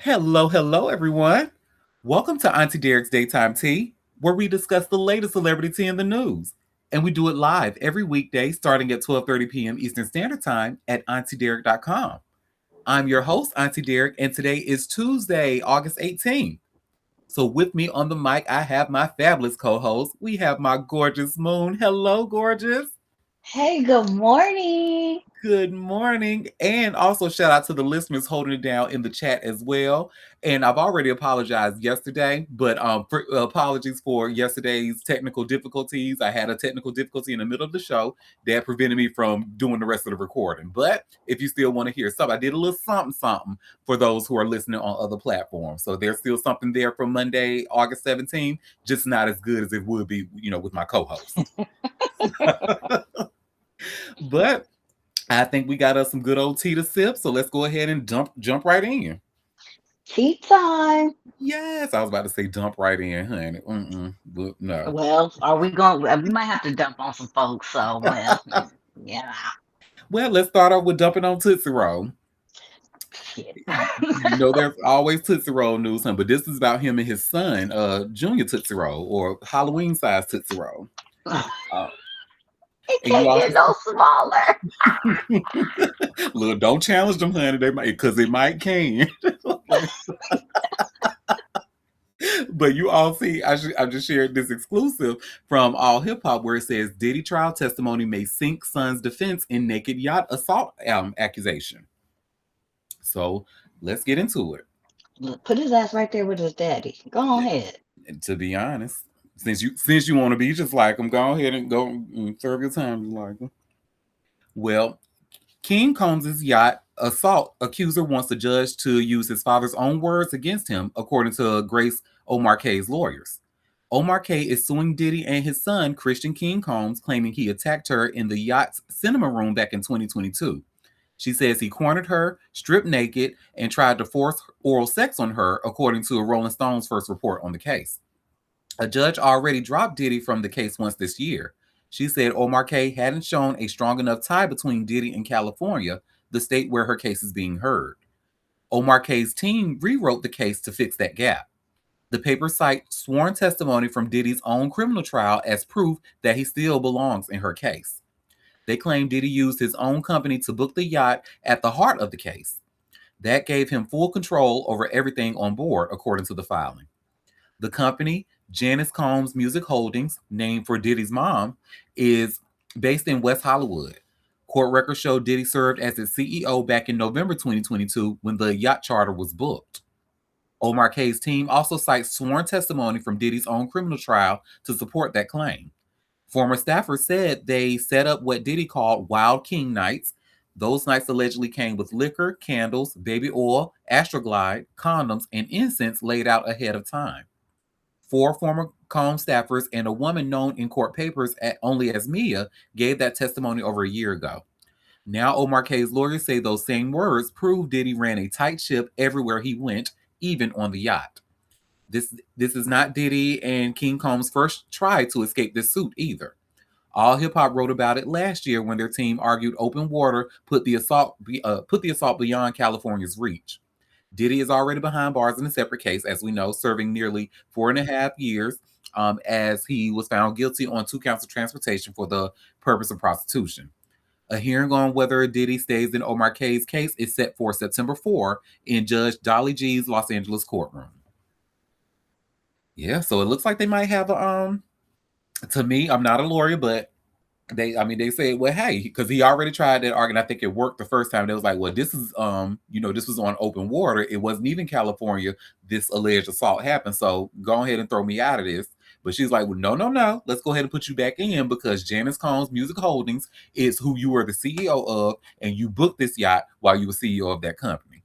Hello, hello, everyone. Welcome to Auntie Derek's Daytime Tea, where we discuss the latest celebrity tea in the news. And we do it live every weekday starting at 12:30 p.m. Eastern Standard Time at auntiederek.com. I'm your host, Auntie Derek, and today is Tuesday, August 18th. So with me on the mic, I have my fabulous co-host. We have my gorgeous Moon. Hello, gorgeous. Hey, good morning. Good morning. And also shout out to the listeners holding it down in the chat as well. And I've already apologized yesterday, but apologies for yesterday's technical difficulties. I had a technical difficulty in the middle of the show that prevented me from doing the rest of the recording. But if you still want to hear something, I did a little something something for those who are listening on other platforms. So there's still something there from Monday, August 17th, just not as good as it would be, with my co-host. But I think we got us some good old tea to sip, so let's go ahead and jump right in. Tea time. Yes, I was about to say dump right in, honey. But no. Well, are we going? We might have to dump on some folks. So, yeah, Well, let's start off with dumping on Tootsie Roll. shit. There's always Tootsie Roll news, honey, but this is about him and his son, Junior Tootsie Roll, or Halloween size Tootsie Roll. Uh, It and you can't get also no smaller. look, don't challenge them, honey. They might, because it might can. But you all see, I just shared this exclusive from All Hip Hop where it says Diddy trial testimony may sink son's defense in naked yacht assault accusation. So let's get into it. Look, put his ass right there with his daddy. Go ahead. And to be honest, since you want to be just like him, go ahead and go and serve your time just like him. Well, King Combs' yacht assault accuser wants the judge to use his father's own words against him, according to Grace O'Marquet's lawyers. O'Marquet is suing Diddy and his son, Christian King Combs, claiming he attacked her in the yacht's cinema room back in 2022. She says he cornered her, stripped naked, and tried to force oral sex on her, according to Rolling Stone's first report on the case. A judge already dropped Diddy from the case once this year. She said O'Marquet hadn't shown a strong enough tie between Diddy and California, the state where her case is being heard. O'Marquet's team rewrote the case to fix that gap. The paper cites sworn testimony from Diddy's own criminal trial as proof that he still belongs in her case. They claim Diddy used his own company to book the yacht at the heart of the case. That gave him full control over everything on board, according to the filing. The company, Janice Combs Music Holdings, named for Diddy's mom, is based in West Hollywood. Court records show Diddy served as its CEO back in November 2022 when the yacht charter was booked. O'Marquet's team also cites sworn testimony from Diddy's own criminal trial to support that claim. Former staffers said they set up what Diddy called Wild King Nights. Those nights allegedly came with liquor, candles, baby oil, Astroglide, condoms, and incense laid out ahead of time. Four former Combs staffers and a woman known in court papers only as Mia gave that testimony over a year ago. Now O'Marquet's lawyers say those same words prove Diddy ran a tight ship everywhere he went, even on the yacht. This is not Diddy and King Combs' first try to escape this suit either. All Hip Hop wrote about it last year when their team argued open water put the assault beyond California's reach. Diddy is already behind bars in a separate case, as we know, serving nearly 4.5 years as he was found guilty on 2 counts of transportation for the purpose of prostitution. A hearing on whether Diddy stays in O'Marquet's case is set for September 4 in Judge Dolly G's Los Angeles courtroom. Yeah, so it looks like they might have a to me, I'm not a lawyer, but they said, well, hey, because he already tried that argument. I think it worked the first time. They was like, well, this is this was on open water. It wasn't even California. This alleged assault happened. So go ahead and throw me out of this. But she's like, well, no, no, no. Let's go ahead and put you back in because Janice Combs Music Holdings is who you were the CEO of, and you booked this yacht while you were CEO of that company.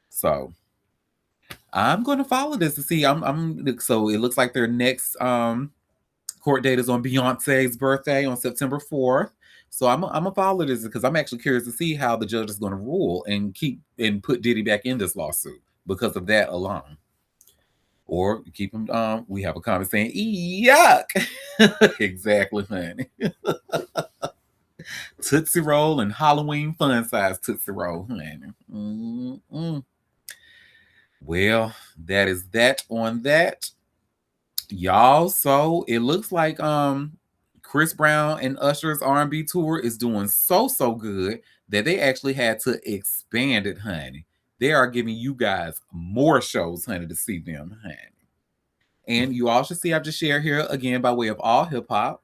So I'm going to follow this to see. So it looks like their next court date is on Beyonce's birthday on September 4th. So I'm gonna follow this because I'm actually curious to see how the judge is going to rule and put Diddy back in this lawsuit because of that alone. Or keep him. We have a comment saying, "Yuck!" Exactly, honey. Tootsie Roll and Halloween fun size Tootsie Roll, honey. Mm-mm. Well, that is that on that, y'all. So it looks like Chris Brown and Usher's R&B tour is doing so good that they actually had to expand it, honey. They are giving you guys more shows, honey, to see them, honey. And you all should see I've just shared here again by way of all hip hop.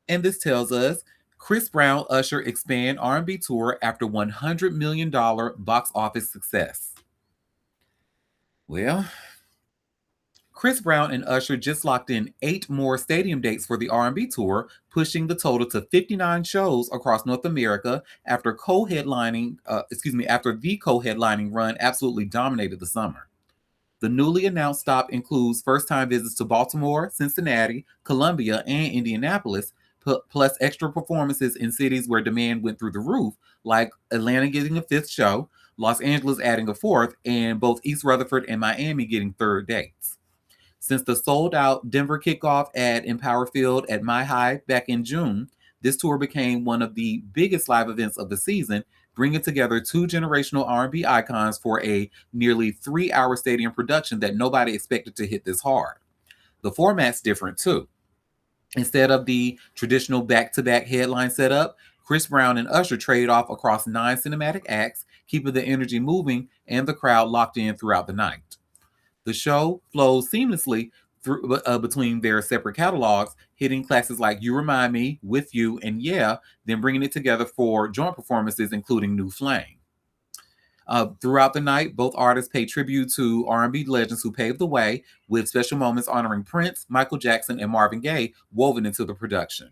And this tells us Chris Brown Usher expand R&B tour after $100 million box office success. Well, Chris Brown and Usher just locked in 8 more stadium dates for the R&B tour, pushing the total to 59 shows across North America after after the co-headlining run absolutely dominated the summer. The newly announced stop includes first-time visits to Baltimore, Cincinnati, Columbia, and Indianapolis, plus extra performances in cities where demand went through the roof, like Atlanta getting a 5th show, Los Angeles adding a 4th, and both East Rutherford and Miami getting 3rd dates. Since the sold-out Denver kickoff at Empower Field at My High back in June, this tour became one of the biggest live events of the season, bringing together 2 generational R&B icons for a nearly 3-hour stadium production that nobody expected to hit this hard. The format's different too. Instead of the traditional back-to-back headline setup, Chris Brown and Usher trade off across 9 cinematic acts, keeping the energy moving and the crowd locked in throughout the night. The show flows seamlessly between their separate catalogs, hitting classes like You Remind Me, With You, and Yeah, then bringing it together for joint performances, including New Flame. Throughout the night, both artists pay tribute to R&B legends who paved the way, with special moments honoring Prince, Michael Jackson, and Marvin Gaye woven into the production.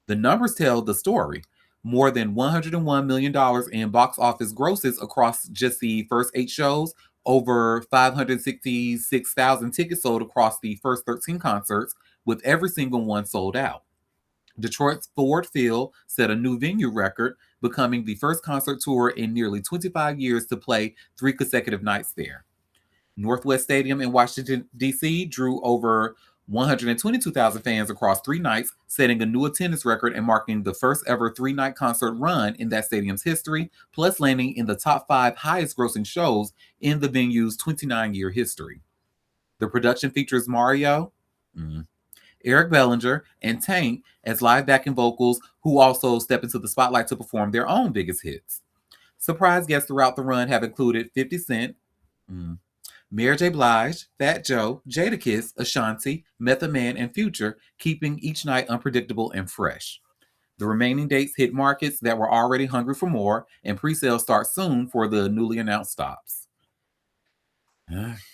The numbers tell the story. More than $101 million in box office grosses across just the first 8 shows, over 566,000 tickets sold across the first 13 concerts, with every single one sold out. Detroit's Ford Field set a new venue record, becoming the first concert tour in nearly 25 years to play 3 consecutive nights there. Northwest Stadium in Washington, D.C. drew over 122,000 fans across 3 nights, setting a new attendance record and marking the first ever 3-night concert run in that stadium's history, plus landing in the top 5 highest grossing shows in the venue's 29-year history. The production features Mario, Eric Bellinger, and Tank as live backing vocals, who also step into the spotlight to perform their own biggest hits. Surprise guests throughout the run have included 50 Cent, Mary J. Blige, Fat Joe, Jadakiss, Ashanti, Method Man, and Future, keeping each night unpredictable and fresh. The remaining dates hit markets that were already hungry for more, and pre-sales start soon for the newly announced stops.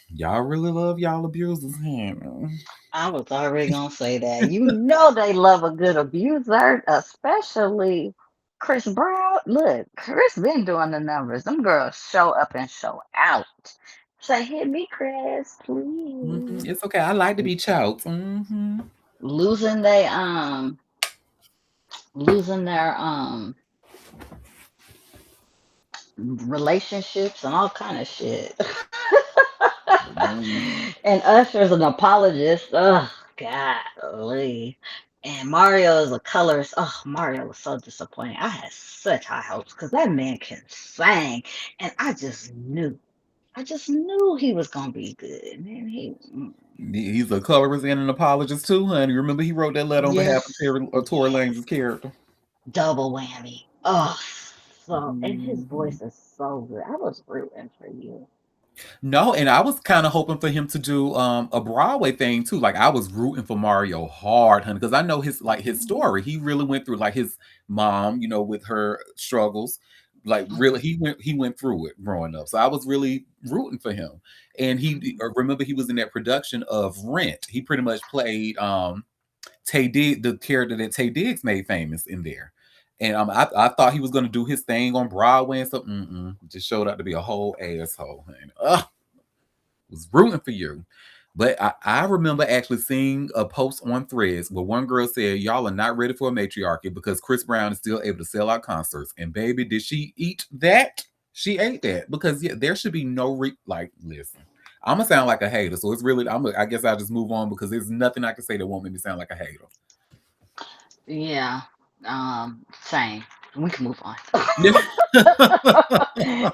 Y'all really love y'all abusers, huh? I was already gonna say that. You know they love a good abuser, especially Chris Brown. Look, Chris been doing the numbers. Them girls show up and show out. Say, hit me, Chris, please. It's okay. I like to be choked. Losing they losing their relationships and all kind of shit. And Usher's an apologist. Oh, golly. And Mario is a colorist. Oh, Mario was so disappointing. I had such high hopes because that man can sing. And I just knew he was going to be good. Man, He's a colorist and an apologist too, honey. Remember he wrote that letter on behalf of yes, Tory yes. Lanez's character. Double whammy. Oh, so, and his voice is so good. I was rooting for you. No, and I was kind of hoping for him to do a Broadway thing too. Like I was rooting for Mario hard, honey, because I know his story. He really went through like his mom, with her struggles. Like really, he went through it growing up. So I was really rooting for him. And remember he was in that production of Rent. He pretty much played the character that Tay Diggs made famous in there. And I thought he was going to do his thing on Broadway and stuff. Just showed out to be a whole asshole. And, was rooting for you. But I remember actually seeing a post on Threads where one girl said, "Y'all are not ready for a matriarchy because Chris Brown is still able to sell out concerts." And baby, did she eat that? She ate that because there should be no listen. I'm gonna sound like a hater, so it's really. I guess I'll just move on because there's nothing I can say that won't make me sound like a hater. Yeah. Same. We can move on.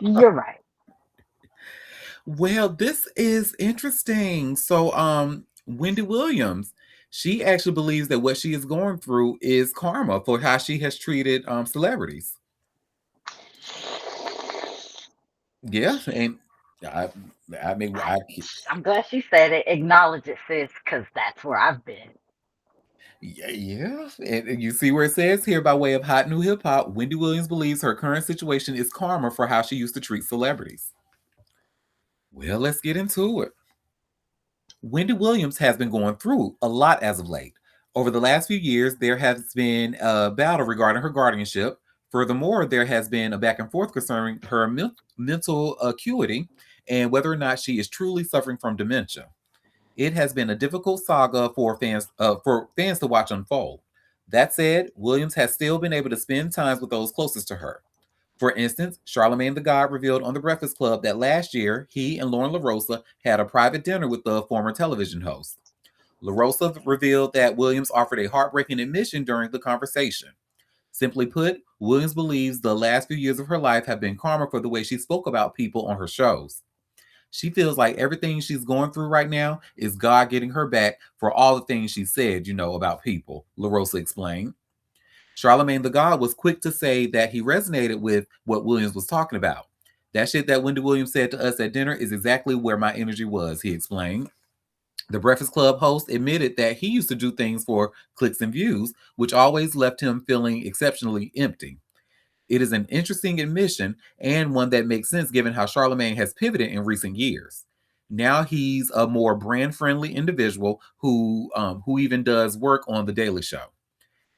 You're right. Well, this is interesting. So, Wendy Williams, she actually believes that what she is going through is karma for how she has treated celebrities. Yeah, and I, I mean, I, I'm glad she said it. Acknowledge it, sis, because that's where I've been. yeah, and you see where it says here by way of hot new hip hop, Wendy Williams believes her current situation is karma for how she used to treat celebrities. Well, let's get into it. Wendy Williams has been going through a lot as of late. Over the last few years, there has been a battle regarding her guardianship. Furthermore, there has been a back and forth concerning her mental acuity and whether or not she is truly suffering from dementia. It has been a difficult saga for fans to watch unfold. That said, Williams has still been able to spend time with those closest to her. For instance, Charlemagne the God revealed on The Breakfast Club that last year he and Lauren LaRosa had a private dinner with the former television host. LaRosa revealed that Williams offered a heartbreaking admission during the conversation. Simply put, Williams believes the last few years of her life have been karma for the way she spoke about people on her shows. She feels like everything she's going through right now is God getting her back for all the things she said, about people, LaRosa explained. Charlemagne the God was quick to say that he resonated with what Williams was talking about. That shit that Wendy Williams said to us at dinner is exactly where my energy was, he explained. The Breakfast Club host admitted that he used to do things for clicks and views, which always left him feeling exceptionally empty. It is an interesting admission and one that makes sense given how Charlemagne has pivoted in recent years. Now he's a more brand friendly individual who even does work on The Daily Show.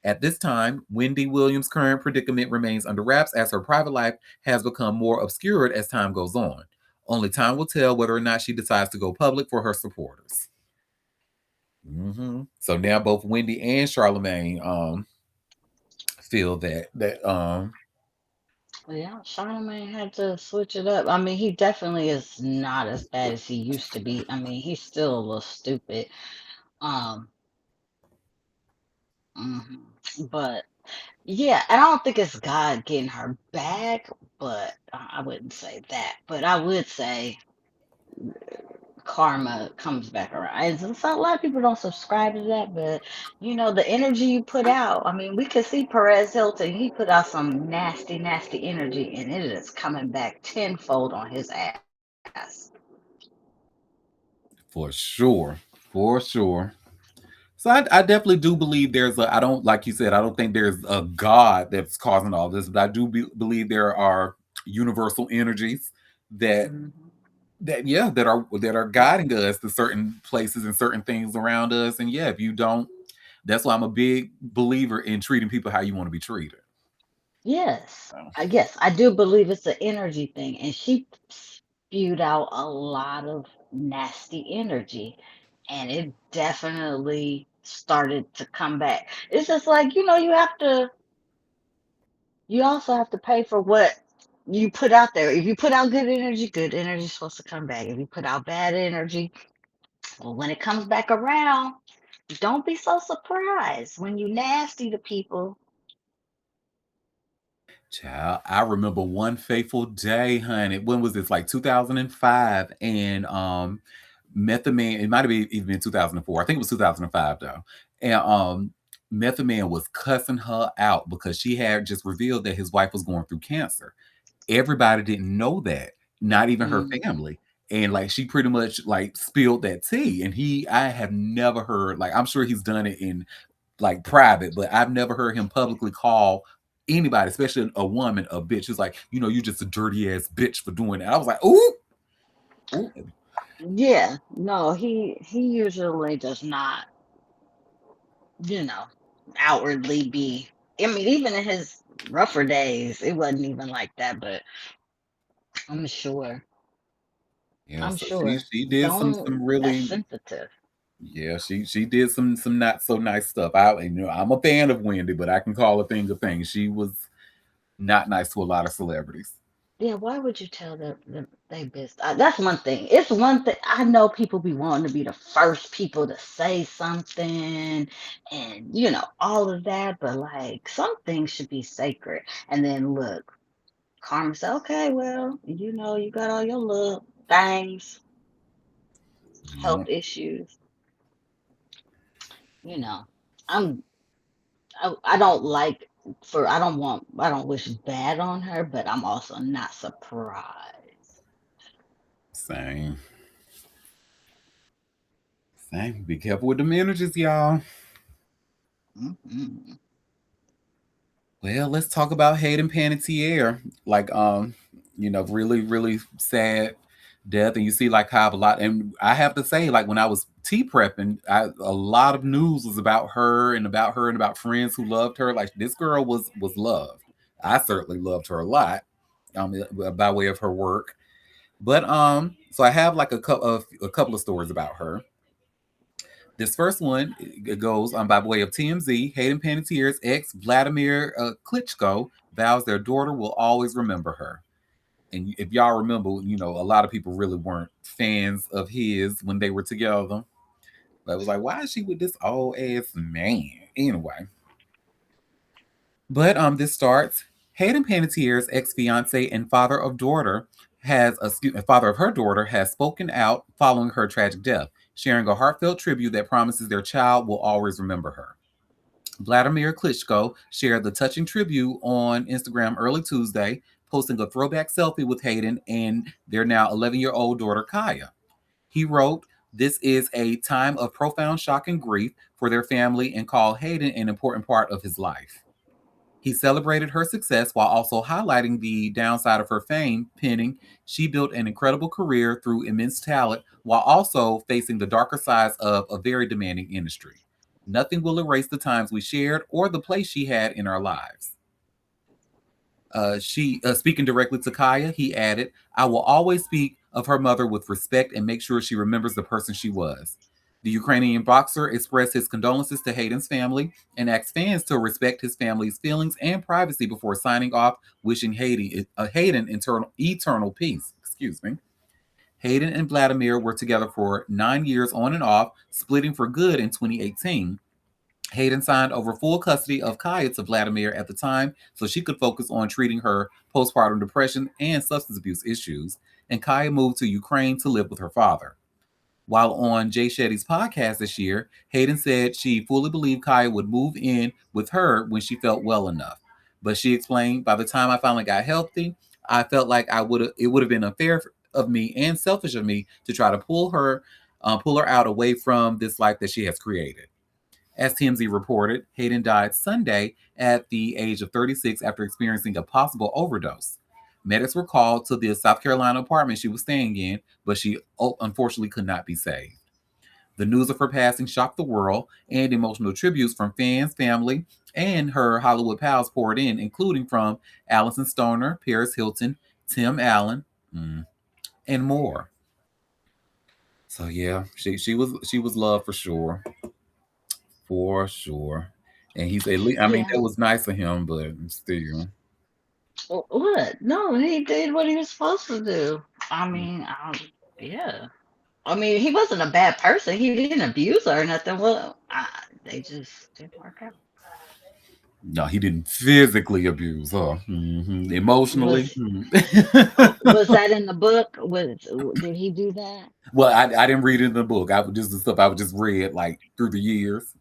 At this time, Wendy Williams' current predicament remains under wraps as her private life has become more obscured as time goes on. Only time will tell whether or not she decides to go public for her supporters. So now both Wendy and Charlemagne feel that. Well, yeah, Charlamagne had to switch it up. I mean, he definitely is not as bad as he used to be. I mean, he's still a little stupid. Um, mhm. But yeah, and I don't think it's God getting her back, but I wouldn't say that. But I would say karma comes back around. And so a lot of people don't subscribe to that, but the energy you put out. I mean, we could see Perez Hilton. He put out some nasty, nasty energy, and it is coming back tenfold on his ass. For sure. For sure. So I definitely do believe I don't, like you said, I don't think there's a God that's causing all this, but I do believe there are universal energies that Mhm. that are guiding us to certain places and certain things around us. And yeah, if you don't, that's why I'm a big believer in treating people how you want to be treated. Yes, So, I do believe it's an energy thing, and she spewed out a lot of nasty energy, and it definitely started to come back. It's just like you also have to pay for what you put out there. If you put out good energy is supposed to come back. If you put out bad energy, well, when it comes back around, don't be so surprised when you nasty to people. child, I remember one fateful day, honey. When was this? Like 2005, and Method Man. It might have even been 2004. I think it was 2005 though. And Method Man was cussing her out because she had just revealed that his wife was going through cancer. Everybody didn't know that, not even her Mhm. family. And like she pretty much like spilled that tea. And I have never heard, like, I'm sure he's done it in like private, but I've never heard him publicly call anybody, especially a woman, a bitch. It's like, you're just a dirty ass bitch for doing that. I was like, ooh, ooh. Yeah, no, he usually does not, you know, outwardly be. I mean, even in his rougher days, it wasn't even like that. But I'm sure, Yeah, I'm so she sure. she did some Don't That's really, sensitive. yeah, she did some not so nice stuff. I'm a fan of Wendy, but I can call a thing a thing. She was not nice to a lot of celebrities. Yeah, why would you tell them they business? That's one thing. It's one thing. I know people be wanting to be the first people to say something, and all of that. But like, some things should be sacred. And then look. Karma said, okay, well, you got all your love. things, health Yep. issues. You know, I'm I don't like for I don't wish bad on her, but I'm also not surprised. Same. Same. Be careful with them energies, y'all. Mm-hmm. Well, let's talk about Hayden Panettiere. Like, really, really sad death. And you see, like, how a lot, and I have to say, like, when I was tea prepping, a lot of news was about her and about her and about friends who loved her. Like, this girl was loved. I certainly loved her a lot, by way of her work. But so I have like a couple of stories about her. This first one goes by way of TMZ. Hayden Panettiere's ex, Wladimir Klitschko, vows their daughter will always remember her. And if y'all remember, a lot of people really weren't fans of his when they were together. But it was like, why is she with this old ass man? Anyway, but this starts. Hayden Panettiere's ex fiance and father of her daughter has spoken out following her tragic death, sharing a heartfelt tribute that promises their child will always remember her. Vladimir Klitschko shared the touching tribute on Instagram early Tuesday, posting a throwback selfie with Hayden and their now 11-year-old daughter Kaya. He wrote, "This is a time of profound shock and grief for their family and called Hayden an important part of his life." He celebrated her success while also highlighting the downside of her fame, penning, "She built an incredible career through immense talent while also facing the darker sides of a very demanding industry. Nothing will erase the times we shared or the place she had in our lives." Speaking directly to Kaya, he added, "I will always speak of her mother with respect and make sure she remembers the person she was." The Ukrainian boxer expressed his condolences to Hayden's family and asked fans to respect his family's feelings and privacy before signing off, wishing Hayden eternal peace. Excuse me. Hayden and Vladimir were together for 9 years on and off, splitting for good in 2018. Hayden signed over full custody of Kaya to Vladimir at the time so she could focus on treating her postpartum depression and substance abuse issues, and Kaya moved to Ukraine to live with her father. While on Jay Shetty's podcast this year, Hayden said she fully believed Kaya would move in with her when she felt well enough. But she explained, "By the time I finally got healthy, I felt like it would have been unfair of me and selfish of me to try to pull her out away from this life that she has created." As TMZ reported, Hayden died Sunday at the age of 36 after experiencing a possible overdose. Medics were called to the South Carolina apartment she was staying in, but she unfortunately could not be saved. The news of her passing shocked the world, and emotional tributes from fans, family, and her Hollywood pals poured in, including from Allison Stoner, Paris Hilton, Tim Allen, and more. So yeah, she was loved for sure. And he's at least, I mean, Yeah. that was nice of him, but still, What? No, he did what he was supposed to do. I mean, yeah. I mean, he wasn't a bad person. He didn't abuse her or nothing. Well, they just didn't work out. no, he didn't physically abuse her. Emotionally. Was was that in the book? Did he do that? Well, I didn't read it in the book. I would just the stuff I would just read like through the years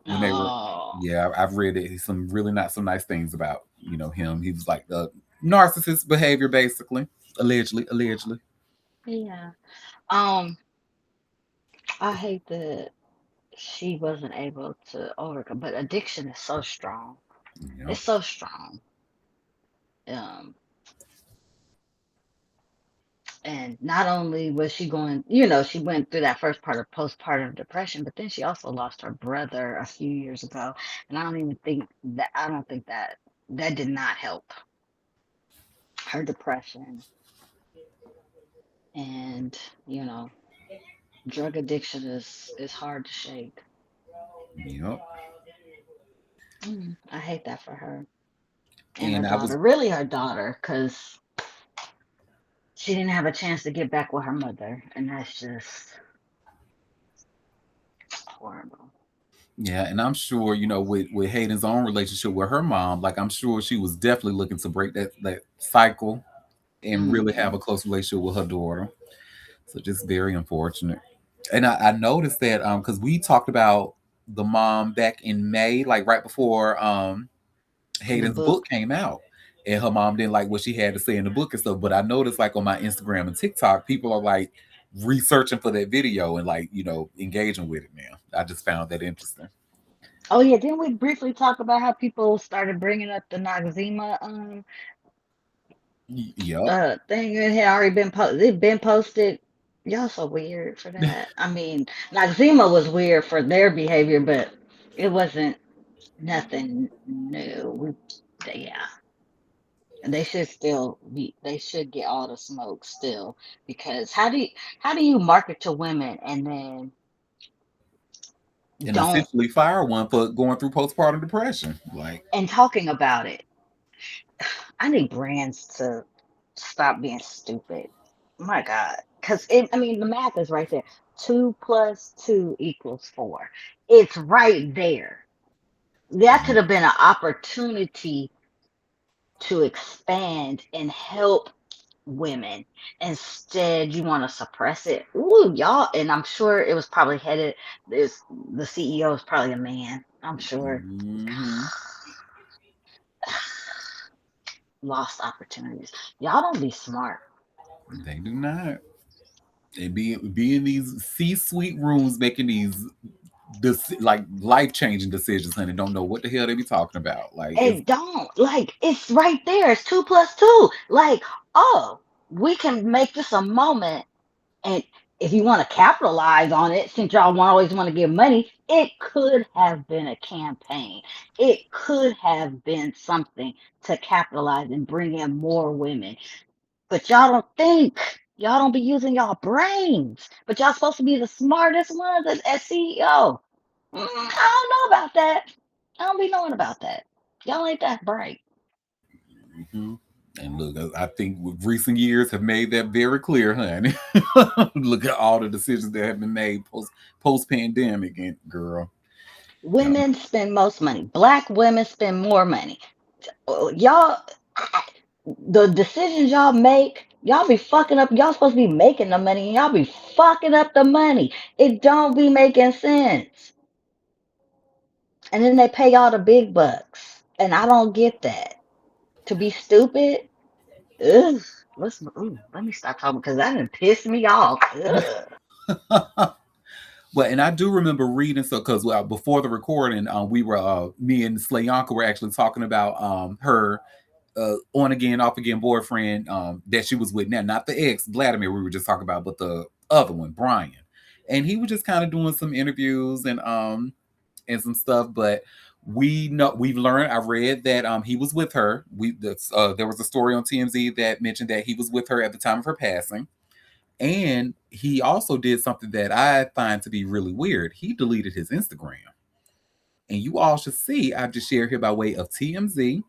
when they were. Oh, Yeah, I've read it. Some really not some nice things about him. He was like the narcissist behavior, basically, allegedly. yeah. Um, I hate that she wasn't able to overcome, but addiction is so strong. Yep. It's so strong. Um, and not only was she going, she went through that first part of postpartum depression, but then she also lost her brother a few years ago. And I don't think that did not help her depression. And, you know, drug addiction is hard to shake. Yep. I hate that for her and her And I was daughter, really her daughter, because she didn't have a chance to get back with her mother. And that's just horrible. Yeah, and I'm sure, with Hayden's own relationship with her mom, like I'm sure she was definitely looking to break that cycle and really have Hmm. a close relationship with her daughter. So just very unfortunate. And I noticed that because we talked about the mom back in May, like right before The Hayden's book book. came out. And her mom didn't like what she had to say in the book and stuff. But I noticed like on my Instagram and TikTok, people are like researching for that video and like, engaging with it now. I just found that interesting. Oh yeah, didn't we briefly talk about how people started bringing up the Noxzema Yep. thing? It had already been posted. It been posted. Y'all so weird for that. I mean, Noxzema was weird for their behavior, but it wasn't nothing new. Yeah, and they should still be. They should get all the smoke still because how do you market to women and then And don't essentially fire one for going through postpartum depression. Like, and talking about it? I need brands to stop being stupid. My God. Because I mean, the math is right there. Two plus two equals four. It's right there. That could have been an opportunity to expand and help women. Instead, you want to suppress it. Ooh, y'all. And I'm sure it was probably headed, the CEO is probably a man. I'm sure. mm-hmm. Lost opportunities. Y'all don't be smart. They do not. And be in these C-suite rooms making this like life changing decisions, honey. Don't know what the hell they be talking about. Like it's It don't. Like, it's right there. It's two plus two. Like, oh, we can make this a moment. And if you want to capitalize on it, since y'all always want to give money, it could have been a campaign. It could have been something to capitalize and bring in more women. But y'all don't think. Y'all don't be using y'all brains. But y'all supposed to be the smartest ones as CEO. I don't know about that. I don't be knowing about that. Y'all ain't that bright. mhm. And look, I think with recent years have made that very clear, honey. Look at all the decisions that have been made post pandemic, and girl, um, Women spend most money. Black women spend more money. Y'all, the decisions y'all make, y'all be fucking up. Y'all supposed to be making the money, and y'all be fucking up the money. It don't be making sense. And then they pay y'all the big bucks, and I don't get that. To be stupid, ugh. Let me stop talking because that done pissed me off. Ugh. well, and I do remember reading so because before the recording, we were me and Slayanka were actually talking about her on again, off again boyfriend that she was with now, not the ex Vladimir we were just talking about, but the other one, Brian. And he was just kind of doing some interviews and some stuff, but we've learned. I read that he was with her. There was a story on TMZ that mentioned that he was with her at the time of her passing, and he also did something that I find to be really weird. He deleted his Instagram, and you all should see. I've just shared here by way of TMZ.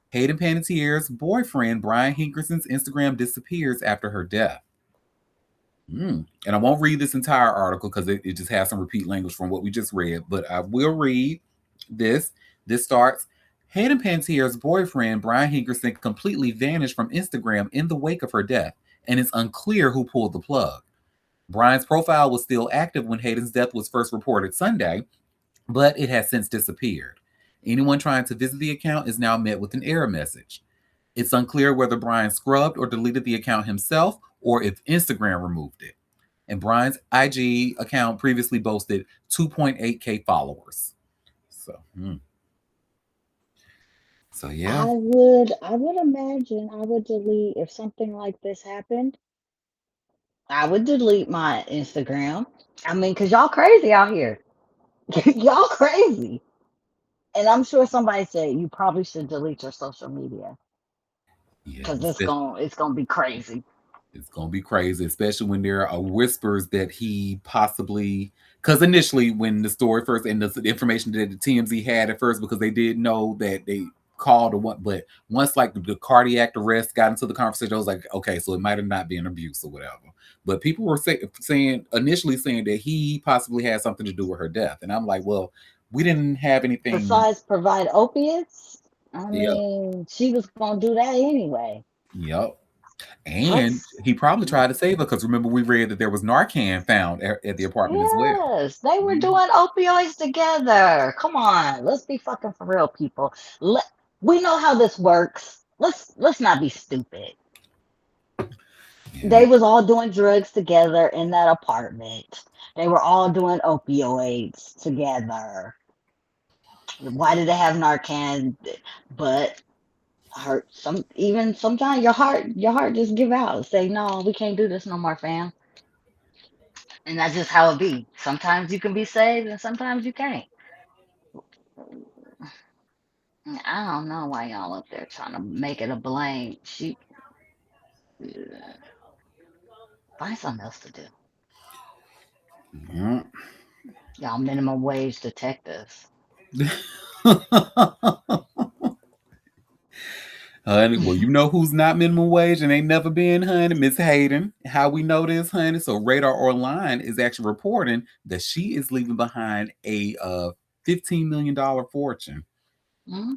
Hayden Panettiere's boyfriend, Brian Hickerson's Instagram disappears after her death. And I won't read this entire article because it just has some repeat language from what we just read, but I will read this. This starts Hayden Panettiere's boyfriend, Brian Hickerson, completely vanished from Instagram in the wake of her death, and it's unclear who pulled the plug. Brian's profile was still active when Hayden's death was first reported Sunday, but it has since disappeared. Anyone trying to visit the account is now met with an error message. It's unclear whether Brian scrubbed or deleted the account himself or if Instagram removed it. And Brian's IG account previously boasted 2.8K followers. So, so yeah. I would imagine I would delete if something like this happened. I would delete my Instagram. I mean, cause y'all crazy out here. Y'all crazy. And I'm sure somebody said you probably should delete your social media Yeah, because it's gonna be crazy. it's gonna be crazy, especially when there are whispers that he possibly. Because initially, when the story first and the information that the TMZ had at first, because they did know that they called or what, but once like the cardiac arrest got into the conversation, I was like, okay, so it might have not been abuse or whatever. But people were saying initially saying that he possibly had something to do with her death, and I'm like, well, we didn't have anything. Besides provide opiates, I Yeah, mean, she was gonna do that anyway. yep. And Let's. he probably tried to save her because remember we read that there was Narcan found at the apartment as well. Yes, they were Mhm. doing opioids together. Come on, let's be fucking for real, people. Let We know how this works. Let's not be stupid. Yeah. They was all doing drugs together in that apartment. They were all doing opioids together. Why did they have Narcan? But hurt some even sometimes your heart just give out. Say, no, we can't do this no more, fam. And that's just how it be. Sometimes you can be saved and sometimes you can't. I don't know why y'all up there trying to make it a blame. Find something else to do. Yeah. Y'all minimum wage detectives. Honey, well, you know who's not minimum wage and ain't never been, honey? Miss Hayden. How we know this, honey? So Radar Online is actually reporting that she is leaving behind a $15 million fortune. Hmm.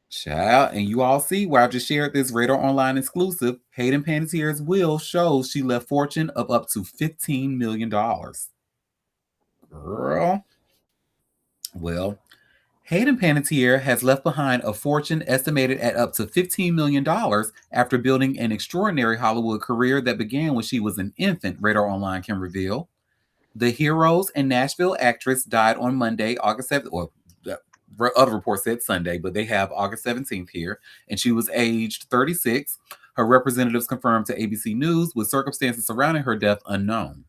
Child, and you all see where I've just shared this Radar Online exclusive. Hayden Panettiere's will shows she left fortune of up to $15 million. Girl. Well, Hayden Panettiere has left behind a fortune estimated at up to $15 million after building an extraordinary Hollywood career that began when she was an infant, Radar Online can reveal. The Heroes and Nashville actress died on Monday, August 7th, or the other report said Sunday, but they have August 17th here, and she was aged 36. Her representatives confirmed to ABC News, with circumstances surrounding her death unknown.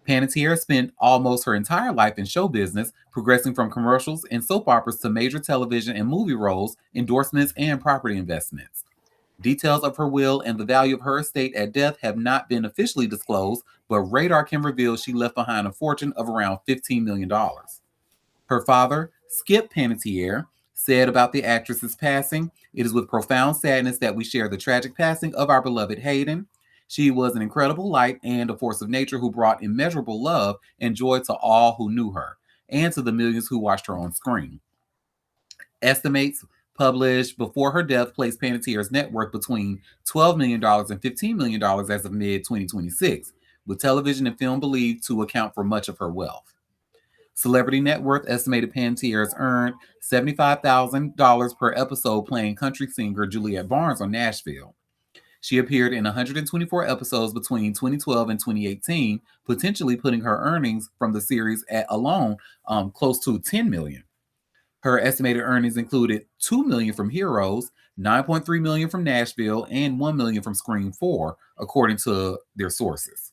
Panettiere spent almost her entire life in show business, progressing from commercials and soap operas to major television and movie roles, endorsements, and property investments. Details of her will and the value of her estate at death have not been officially disclosed, but Radar can reveal she left behind a fortune of around $15 million. Her father, Skip Panettiere, said about the actress's passing, "It is with profound sadness that we share the tragic passing of our beloved Hayden. She was an incredible light and a force of nature who brought immeasurable love and joy to all who knew her, and to the millions who watched her on screen." Estimates published before her death placed Panettiere's net worth between $12 million and $15 million as of mid 2026, with television and film believed to account for much of her wealth. Celebrity Net Worth estimated Panettiere's earned $75,000 per episode playing country singer Juliette Barnes on Nashville. She appeared in 124 episodes between 2012 and 2018, potentially putting her earnings from the series at alone close to $10 million. Her estimated earnings included $2 million from Heroes, $9.3 million from Nashville, and $1 million from Scream 4, according to their sources.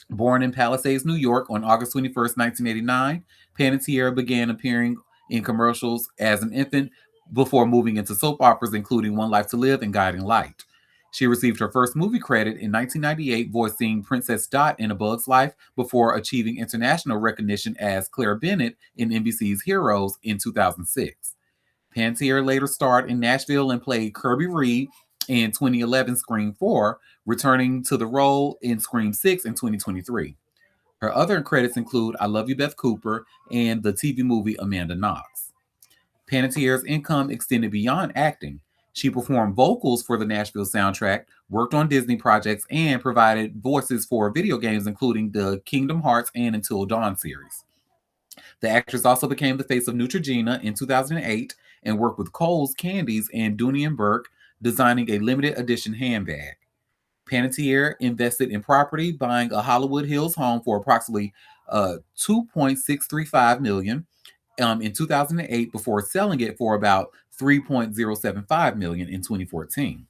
Born in Palisades, New York on August 21st, 1989, Panettiere began appearing in commercials as an infant before moving into soap operas, including One Life to Live and Guiding Light. She received her first movie credit in 1998, voicing Princess Dot in A Bug's Life, before achieving international recognition as Claire Bennett in NBC's Heroes in 2006. Panettiere later starred in Nashville and played Kirby Reed in 2011 Scream 4, returning to the role in Scream 6 in 2023. Her other credits include I Love You, Beth Cooper, and the TV movie Amanda Knox. Panettiere's income extended beyond acting. She performed vocals for the Nashville soundtrack, worked on Disney projects, and provided voices for video games, including the Kingdom Hearts and Until Dawn series. The actress also became the face of Neutrogena in 2008 and worked with Kohl's Candies and Dooney and Burke, designing a limited edition handbag. Panettiere invested in property, buying a Hollywood Hills home for approximately 2.635 million in 2008 before selling it for about 3.075 million in 2014.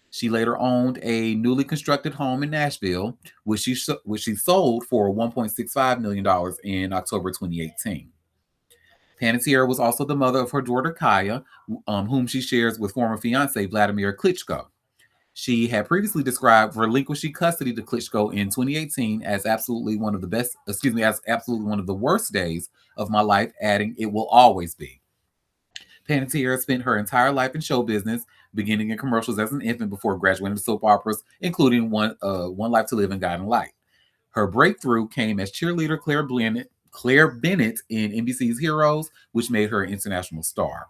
She later owned a newly constructed home in Nashville, which she sold for $1.65 million in October 2018. Panettiere was also the mother of her daughter Kaya, whom she shares with former fiance Wladimir Klitschko. She had previously described relinquishing custody to Klitschko in 2018 as absolutely one of the best, excuse me, as absolutely one of the worst days of my life, adding, "It will always be." Panettiere spent her entire life in show business, beginning in commercials as an infant before graduating to soap operas, including One Life to Live and Guiding Light. Her breakthrough came as cheerleader Claire Bennett in NBC's Heroes, which made her an international star.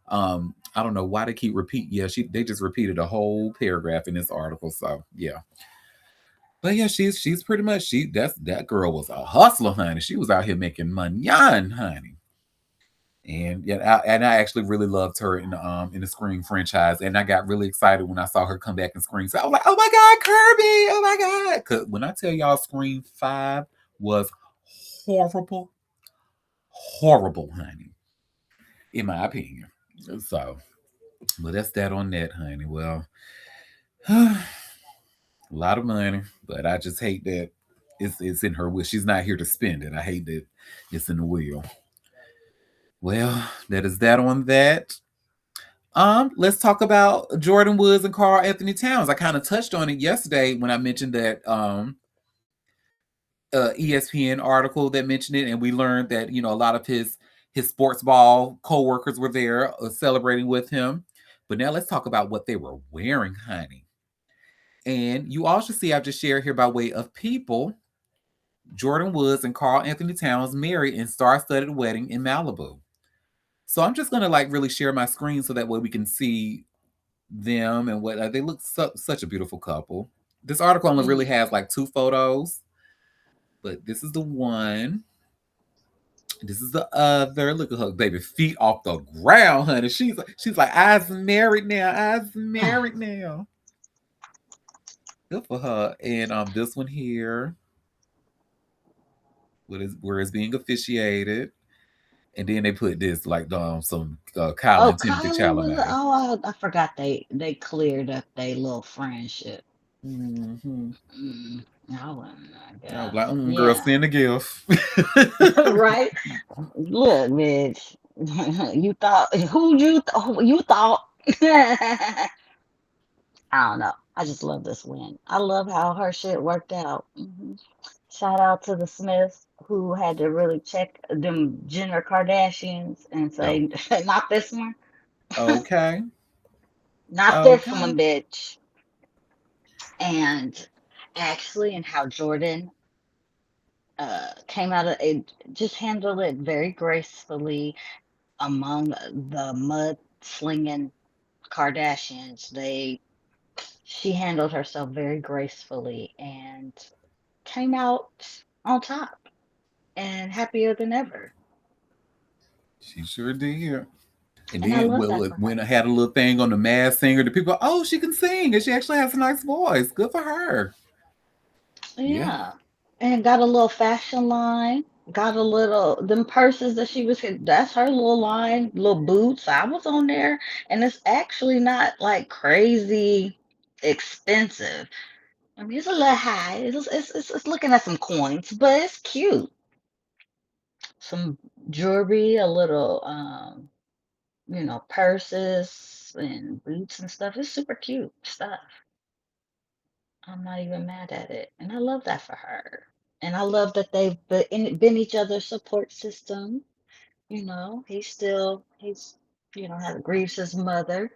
I don't know why they keep repeat. Yeah, they just repeated a whole paragraph in this article. So yeah, but yeah, she's pretty much that girl was a hustler, honey. She was out here making money, honey. And yeah, I actually really loved her in the Scream franchise, and I got really excited when I saw her come back in Scream. So I was like, "Oh my God, Kirby! Oh my God!" Because when I tell y'all, Scream 5 was horrible, horrible, honey, in my opinion. So, but that's that on that, honey. Well, a lot of money, but I just hate that it's in her will. She's not here to spend it. I hate that it's in the will. Well, that is that on that. Let's talk about Jordyn Woods and Karl-Anthony Towns. I kind of touched on it yesterday when I mentioned that ESPN article that mentioned it, and we learned that a lot of his sports ball co-workers were there celebrating with him. But now let's talk about what they were wearing, honey. And you all should see I've just shared here by way of people. Jordyn Woods and Karl-Anthony Towns married in star-studded wedding in Malibu. So I'm just gonna really share my screen so that way we can see them and what they look such a beautiful couple. This article only really has like 2 photos, but this is the one. This is the other. Look at her baby feet off the ground, honey. She's like, I's married now. I's married now. Good for her. And this one here, where it's being officiated. And then they put this like some Kyle Oh, and Timothy Kylie was. Chalamet. Oh, I forgot they cleared up their little friendship. Mm-hmm. I wouldn't. I was Yeah, like, girl, yeah. send a gift. Right. Look, bitch. You thought you thought. I don't know. I just love this win. I love how her shit worked out. Shout out to the Smiths who had to really check them Jenner Kardashians and Oh, say, not this one, okay. not this Okay. one, bitch. And actually, and how Jordyn came out of it, just handled it very gracefully among the mud slinging Kardashians. She handled herself very gracefully and came out on top and happier than ever. She sure did. And And I then love that for when her. I had a little thing on the Masked Singer, the people, oh, she can sing, and she actually has a nice voice. Good for her. Yeah. Yeah. And got a little fashion line. Got a little them purses that she was that's her little line, little boots. I was on there and it's actually not like crazy expensive. I mean it's a little high. It's looking at some coins, but it's cute. Some jewelry, a little purses and boots and stuff. It's super cute stuff. I'm not even mad at it. And I love that for her. And I love that they've been each other's support system. He's grieves his mother.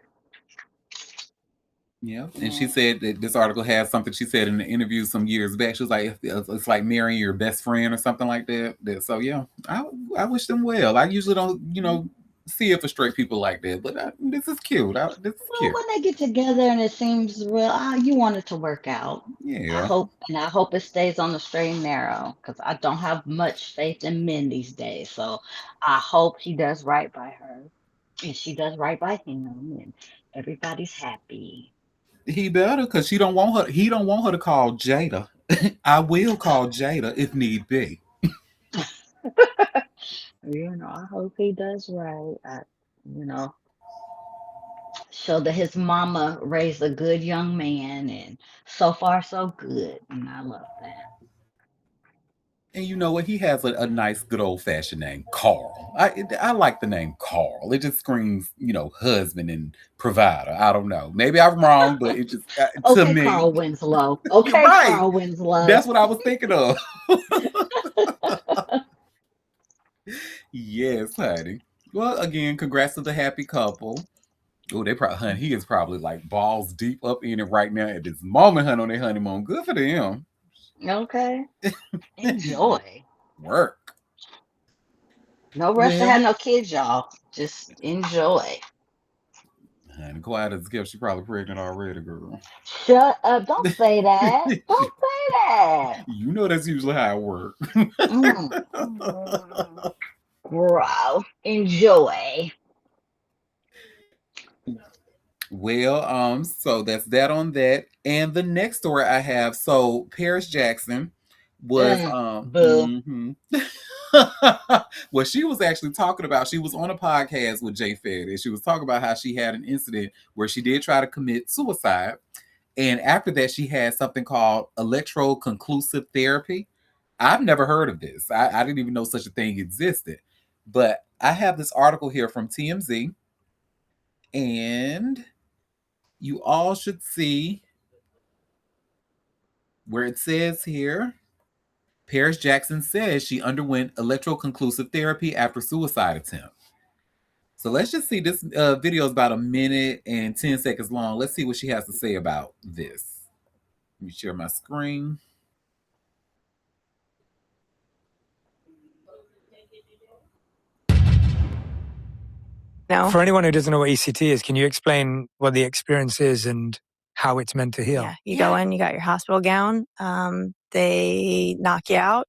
Yeah. And she And said that this article has something she said in the interview some years back. She was like, it's like marrying your best friend or something like that. So, yeah, I wish them well. I usually don't, see it for straight people like that, but this is cute. This is well, cute. when they get together and it seems real, you want it to work out. Yeah. I hope it stays on the straight and narrow because I don't have much faith in men these days. So I hope he does right by her and she does right by him and everybody's happy. He better, because she don't want her. He don't want her to call Jada. I will call Jada if need be. I hope he does right. You know, show that his mama raised a good young man, and so far so good, and I love that. And you know what? He has a nice, good old fashioned name, Carl. I like the name Carl. It just screams, husband and provider. I don't know. Maybe I'm wrong, but it just to Okay, me, Carl Winslow. you're Okay, right. Carl Winslow. That's what I was thinking of. Yes, honey. Well, again, congrats to the happy couple. Oh, they probably, honey, he is probably like balls deep up in it right now at this moment, honey, on their honeymoon. Good for them. Okay, enjoy. Work. No rush to Well, have no kids, y'all. Just enjoy. And quiet as kept, she probably pregnant already, girl. Shut up. Don't say that. Don't say that. You know that's usually how it works. Mm. Mm. Bro, enjoy. Well, so that's that on that. And the next story I have, so Paris Jackson was Boo. well, she was actually talking about, she was on a podcast with Jay Fed, and she was talking about how she had an incident where she did try to commit suicide. And after that, she had something called electroconclusive therapy. I've never heard of this. I didn't even know such a thing existed. But I have this article here from TMZ, and you all should see where it says here, Paris Jackson says she underwent electroconclusive therapy after suicide attempt. So let's just see. This video is about 1 minute and 10 seconds long. Let's see what she has to say about this. Let me share my screen. No. For anyone who doesn't know what ECT is, can you explain what the experience is and how it's meant to heal? Yeah, you go in, you got your hospital gown. They knock you out,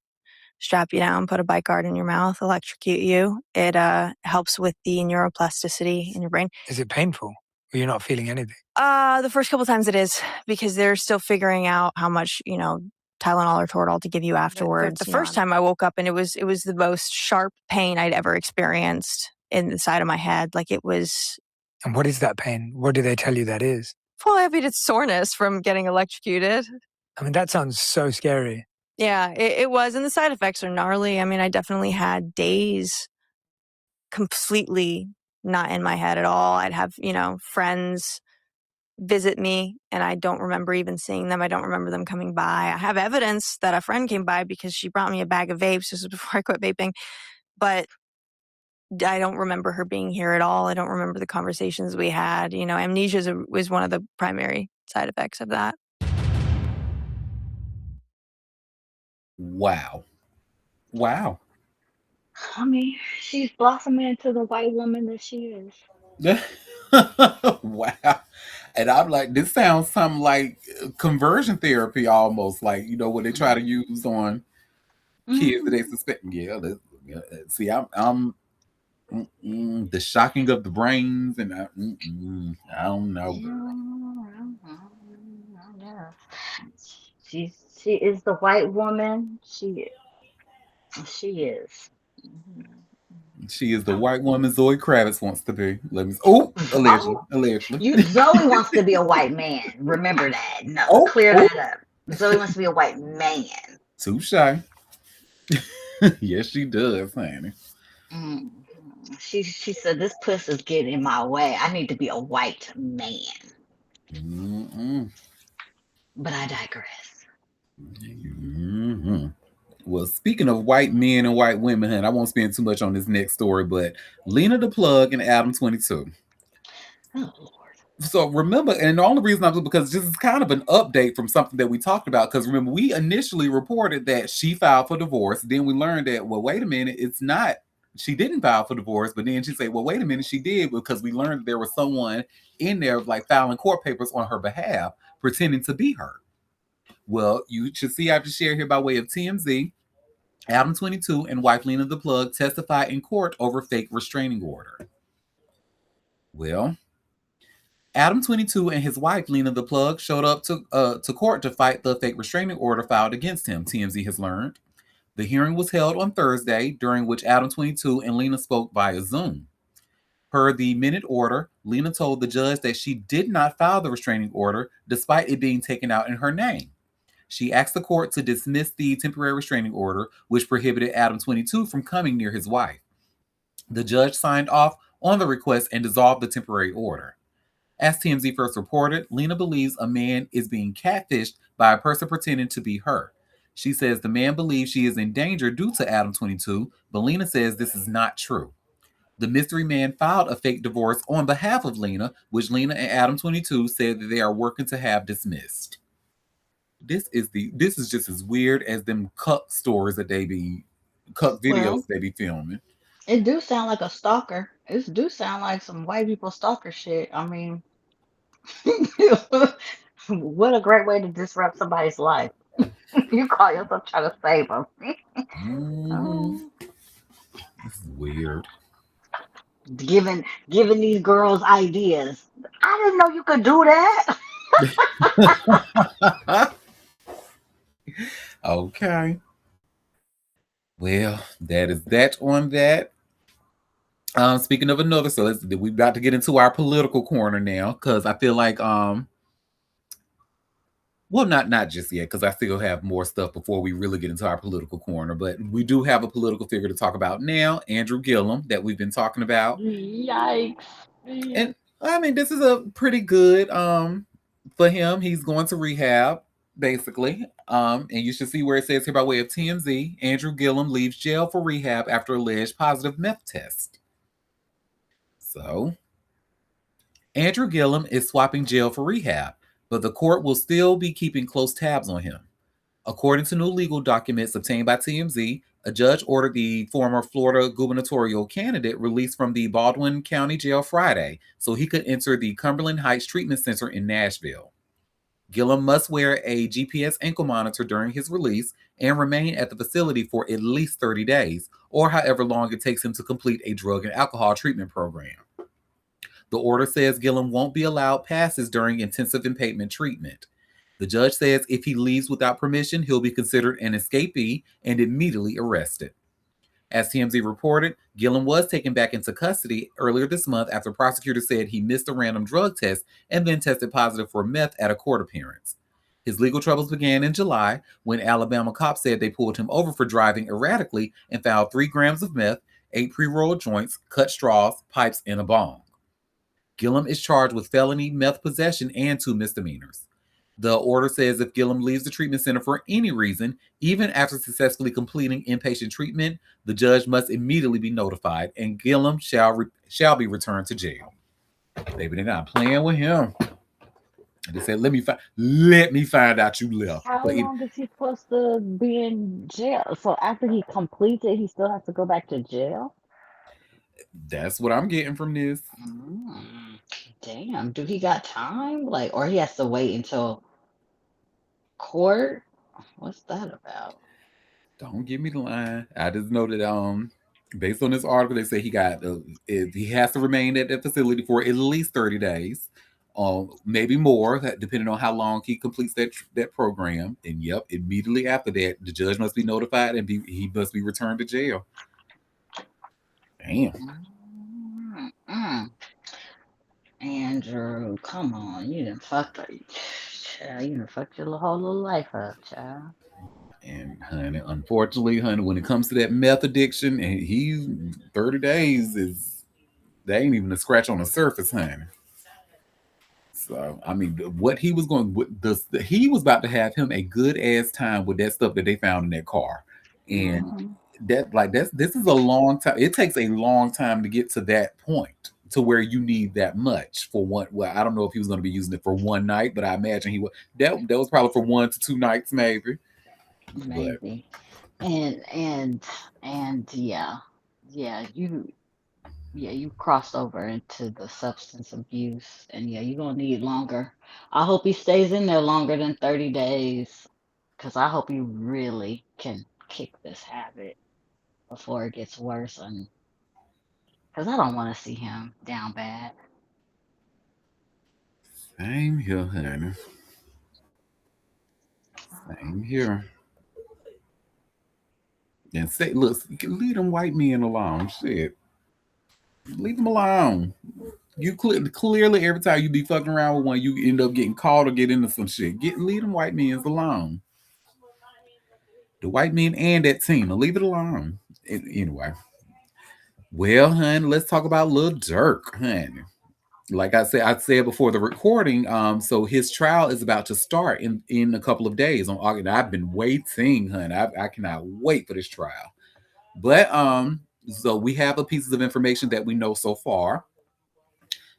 strap you down, put a bite guard in your mouth, electrocute you. It helps with the neuroplasticity in your brain. Is it painful? Or you're not feeling anything? The first couple times it is, because they're still figuring out how much, Tylenol or Toradol to give you afterwards. The first time I woke up, and it was the most sharp pain I'd ever experienced in the side of my head. Like it was. And what is that pain? What do they tell you that is? Well, I mean, it's soreness from getting electrocuted. I mean, that sounds so scary. Yeah, it was. And the side effects are gnarly. I mean, I definitely had days completely not in my head at all. I'd have, friends visit me, and I don't remember even seeing them. I don't remember them coming by. I have evidence that a friend came by because she brought me a bag of vapes. This was before I quit vaping. But I don't remember her being here at all. I don't remember the conversations we had. Amnesia was one of the primary side effects of that. Wow. I mean, she's blossoming into the white woman that she is. Wow. And I'm like, this sounds something like conversion therapy almost, like, what they try to use on kids that they suspect. Yeah, see, I'm the shocking of the brains, and I don't know. She is the white woman. She is. She is the white woman Zoe Kravitz wants to be. Allegedly. Zoe wants to be a white man. Remember that. No, clear that up. Zoe wants to be a white man. Touche. Yes, she does, honey. She said, this pussy's getting in my way. I need to be a white man. But I digress. Well, speaking of white men and white women, honey, I won't spend too much on this next story, but Lena the Plug and Adam 22. Oh, Lord. So remember, and the only reason I'm because this is kind of an update from something that we talked about. Because remember, we initially reported that she filed for divorce. Then we learned that, well, wait a minute, it's not. She didn't file for divorce. But then she said, well, wait a minute, she did, because we learned that there was someone in there like filing court papers on her behalf, pretending to be her. Well, you should see I have to share here by way of TMZ. Adam 22 and wife Lena the Plug testify in court over fake restraining order. Well, Adam 22 and his wife Lena the Plug showed up to court to fight the fake restraining order filed against him, TMZ has learned. The hearing was held on Thursday, during which Adam 22 and Lena spoke via Zoom. Per the minute order, Lena told the judge that she did not file the restraining order despite it being taken out in her name. She asked the court to dismiss the temporary restraining order, which prohibited Adam 22 from coming near his wife. The judge signed off on the request and dissolved the temporary order. As TMZ first reported, Lena believes a man is being catfished by a person pretending to be her. She says the man believes she is in danger due to Adam 22, but Lena says this is not true. The mystery man filed a fake divorce on behalf of Lena, which Lena and Adam 22 said that they are working to have dismissed. This is just as weird as them cuck stories that they be cuck videos they be filming. It do sound like a stalker. This do sound like some white people stalker shit. I mean, what a great way to disrupt somebody's life. You call yourself trying to save them. Mm-hmm. This is weird. Giving these girls ideas. I didn't know you could do that. Okay. Well, that is that on that. Speaking of another, so we're about to get into our political corner now, because I feel like well, not just yet, because I still have more stuff before we really get into our political corner. But we do have a political figure to talk about now, Andrew Gillum, that we've been talking about. Yikes. And I mean, this is a pretty good for him. He's going to rehab, basically. And you should see where it says here by way of TMZ, Andrew Gillum leaves jail for rehab after alleged positive meth test. So, Andrew Gillum is swapping jail for rehab, but the court will still be keeping close tabs on him. According to new legal documents obtained by TMZ, a judge ordered the former Florida gubernatorial candidate released from the Baldwin County Jail Friday so he could enter the Cumberland Heights Treatment Center in Nashville. Gillum must wear a GPS ankle monitor during his release and remain at the facility for at least 30 days, or however long it takes him to complete a drug and alcohol treatment program. The order says Gillum won't be allowed passes during intensive impairment treatment. The judge says if he leaves without permission, he'll be considered an escapee and immediately arrested. As TMZ reported, Gillum was taken back into custody earlier this month after prosecutors said he missed a random drug test and then tested positive for meth at a court appearance. His legal troubles began in July when Alabama cops said they pulled him over for driving erratically and found 3 grams of meth, 8 pre-rolled joints, cut straws, pipes, and a bong. Gillum is charged with felony meth possession and 2 misdemeanors. The order says if Gillum leaves the treatment center for any reason, even after successfully completing inpatient treatment, the judge must immediately be notified, and Gillum shall be returned to jail. Baby, they're not playing with him. They said, let me find out you left. How long is he supposed to be in jail? So after he completes it, he still has to go back to jail? That's what I'm getting from this. Damn, do he got time? Like, or he has to wait until court? What's that about? Don't give me the line. I just know that based on this article, they say he has to remain at that facility for at least 30 days, maybe more, depending on how long he completes that program. And yep, immediately after that, the judge must be notified and he must be returned to jail. Damn. Andrew, come on, you done fucked your whole little life up, child. And honey, unfortunately, honey, when it comes to that meth addiction, and he's 30 days they ain't even a scratch on the surface, honey. So I mean, what he was going, he was about to have him a good ass time with that stuff that they found in that car, and this is a long time. It takes a long time to get to that point to where you need that much for one. Well, I don't know if he was going to be using it for one night, but I imagine he was. That was probably for 1 to 2 nights, maybe. Maybe. And you crossed over into the substance abuse, and you're gonna need longer. I hope he stays in there longer than 30 days, because I hope you really can kick this habit before it gets worse, and because I don't want to see him down bad. Same here, honey. Same here. And say, look, leave them white men alone. Shit. Leave them alone. You clearly every time you be fucking around with one, you end up getting caught or get into some shit. Leave them white men alone. The white men and that team, leave it alone. Anyway. Well, honey, let's talk about Lil Durk, honey. Like I said before the recording, so his trial is about to start in a couple of days on August. I've been waiting, honey. I cannot wait for this trial. But so we have a pieces of information that we know so far.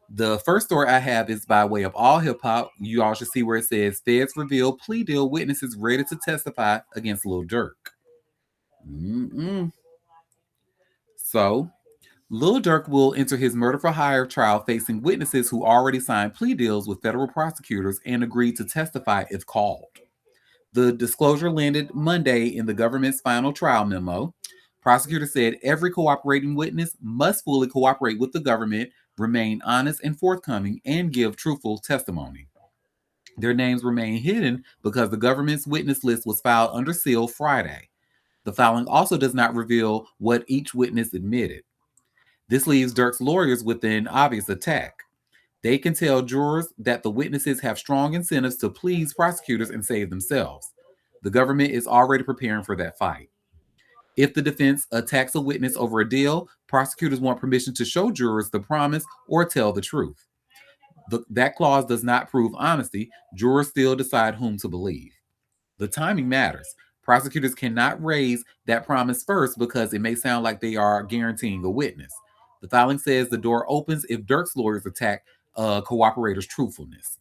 The first story I have is by way of All Hip Hop. You all should see where it says Feds reveal plea deal witnesses ready to testify against Lil Durk. So Lil Durk will enter his murder-for-hire trial facing witnesses who already signed plea deals with federal prosecutors and agreed to testify if called. The disclosure landed Monday in the government's final trial memo. Prosecutors said every cooperating witness must fully cooperate with the government, remain honest and forthcoming, and give truthful testimony. Their names remain hidden because the government's witness list was filed under seal Friday. The filing also does not reveal what each witness admitted. This leaves Durk's lawyers with an obvious attack. They can tell jurors that the witnesses have strong incentives to please prosecutors and save themselves. The government is already preparing for that fight. If the defense attacks a witness over a deal, prosecutors want permission to show jurors the promise or tell the truth. That clause does not prove honesty. Jurors still decide whom to believe. The timing matters. Prosecutors cannot raise that promise first because it may sound like they are guaranteeing a witness. The filing says the door opens if Durk's lawyers attack cooperator's truthfulness.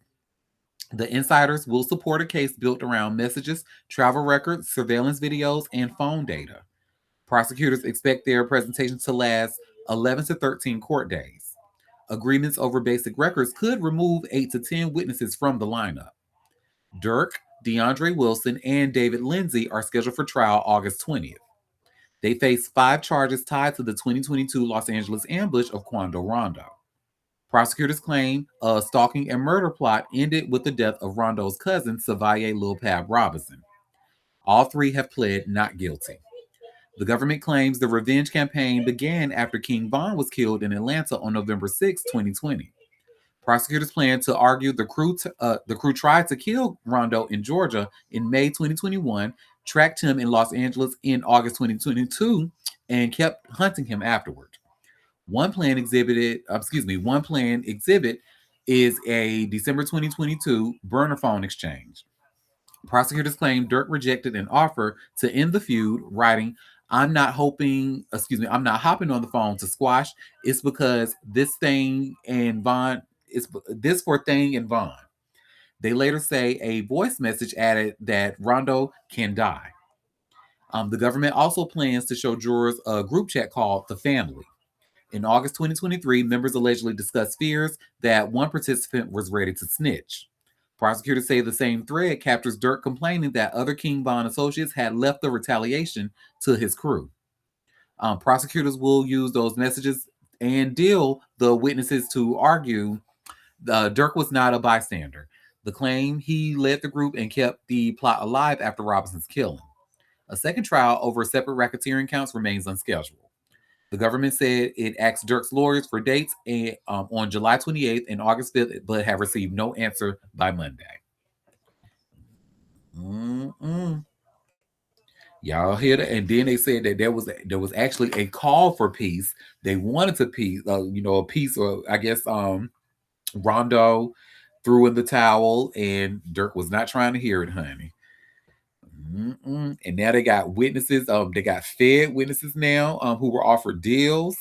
The insiders will support a case built around messages, travel records, surveillance videos, and phone data. Prosecutors expect their presentation to last 11 to 13 court days. Agreements over basic records could remove 8 to 10 witnesses from the lineup. Durk, DeAndre Wilson, and David Lindsay are scheduled for trial August 20th. They face 5 charges tied to the 2022 Los Angeles ambush of Quando Rondo. Prosecutors claim a stalking and murder plot ended with the death of Rondo's cousin, Savaye Lil Pab Robinson. All 3 have pled not guilty. The government claims the revenge campaign began after King Von was killed in Atlanta on November 6, 2020. Prosecutors plan to argue the crew tried to kill Rondo in Georgia in May 2021, tracked him in Los Angeles in August 2022, and kept hunting him afterward. One planned exhibit is a December 2022 burner phone exchange. Prosecutors claim Durk rejected an offer to end the feud, writing, I'm not hopping on the phone to squash. It's because this for Thing and Vaughn. They later say a voice message added that Rondo can die. The government also plans to show jurors a group chat called The Family. In August 2023, members allegedly discussed fears that one participant was ready to snitch. Prosecutors say the same thread captures Durk complaining that other King Von associates had left the retaliation to his crew. Prosecutors will use those messages and deal the witnesses to argue Durk was not a bystander. The claim he led the group and kept the plot alive after Robinson's killing. A second trial over separate racketeering counts remains unscheduled. The government said it asked Durk's lawyers for dates on July 28th and August 5th, but have received no answer by Monday. Y'all hear that? And then they said that there was actually a call for peace. They wanted to peace, a peace, or I guess Rondo threw in the towel, and Durk was not trying to hear it, honey. And now they got witnesses. They got fed witnesses now who were offered deals.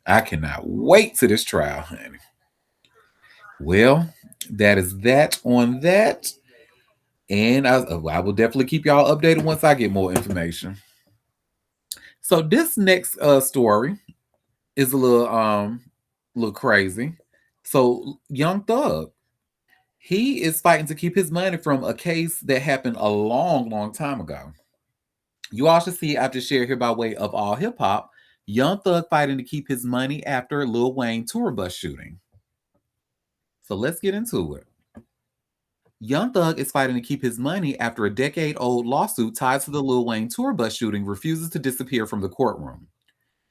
I cannot wait to this trial, honey. Well, that is that on that. And I will definitely keep y'all updated once I get more information. So this next story is a little crazy. So Young Thug, he is fighting to keep his money from a case that happened a long, long time ago. You all should see after share here by way of All Hip Hop. Young Thug fighting to keep his money after Lil Wayne tour bus shooting. So let's get into it. Young Thug is fighting to keep his money after a decade-old lawsuit tied to the Lil Wayne tour bus shooting refuses to disappear from the courtroom.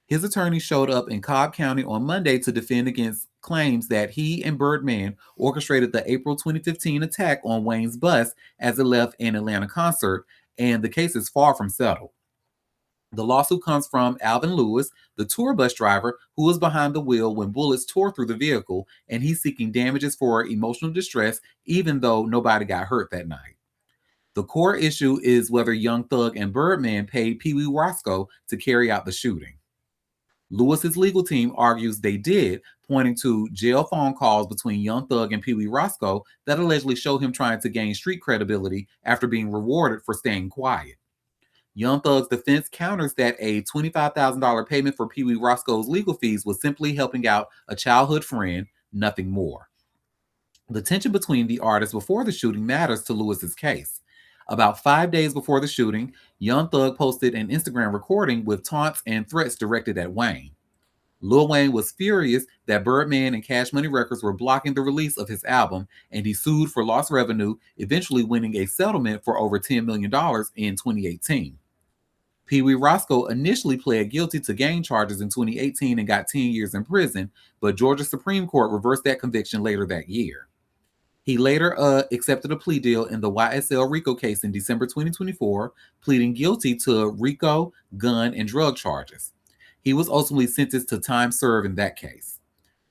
His attorney showed up in Cobb County on Monday to defend against claims that he and Birdman orchestrated the April 2015 attack on Wayne's bus as it left an Atlanta concert, and the case is far from settled. The lawsuit comes from Alvin Lewis, the tour bus driver who was behind the wheel when bullets tore through the vehicle, and he's seeking damages for emotional distress, even though nobody got hurt that night. The core issue is whether Young Thug and Birdman paid Pee Wee Roscoe to carry out the shooting. Lewis's legal team argues they did, pointing to jail phone calls between Young Thug and Pee Wee Roscoe that allegedly show him trying to gain street credibility after being rewarded for staying quiet. Young Thug's defense counters that a $25,000 payment for Pee Wee Roscoe's legal fees was simply helping out a childhood friend, nothing more. The tension between the artists before the shooting matters to Lewis's case. About 5 days before the shooting, Young Thug posted an Instagram recording with taunts and threats directed at Wayne. Lil Wayne was furious that Birdman and Cash Money Records were blocking the release of his album, and he sued for lost revenue, eventually winning a settlement for over $10 million in 2018. Pee Wee Roscoe initially pled guilty to gang charges in 2018 and got 10 years in prison, but Georgia Supreme Court reversed that conviction later that year. He later accepted a plea deal in the YSL RICO case in December 2024, pleading guilty to RICO, gun, and drug charges. He was ultimately sentenced to time served in that case.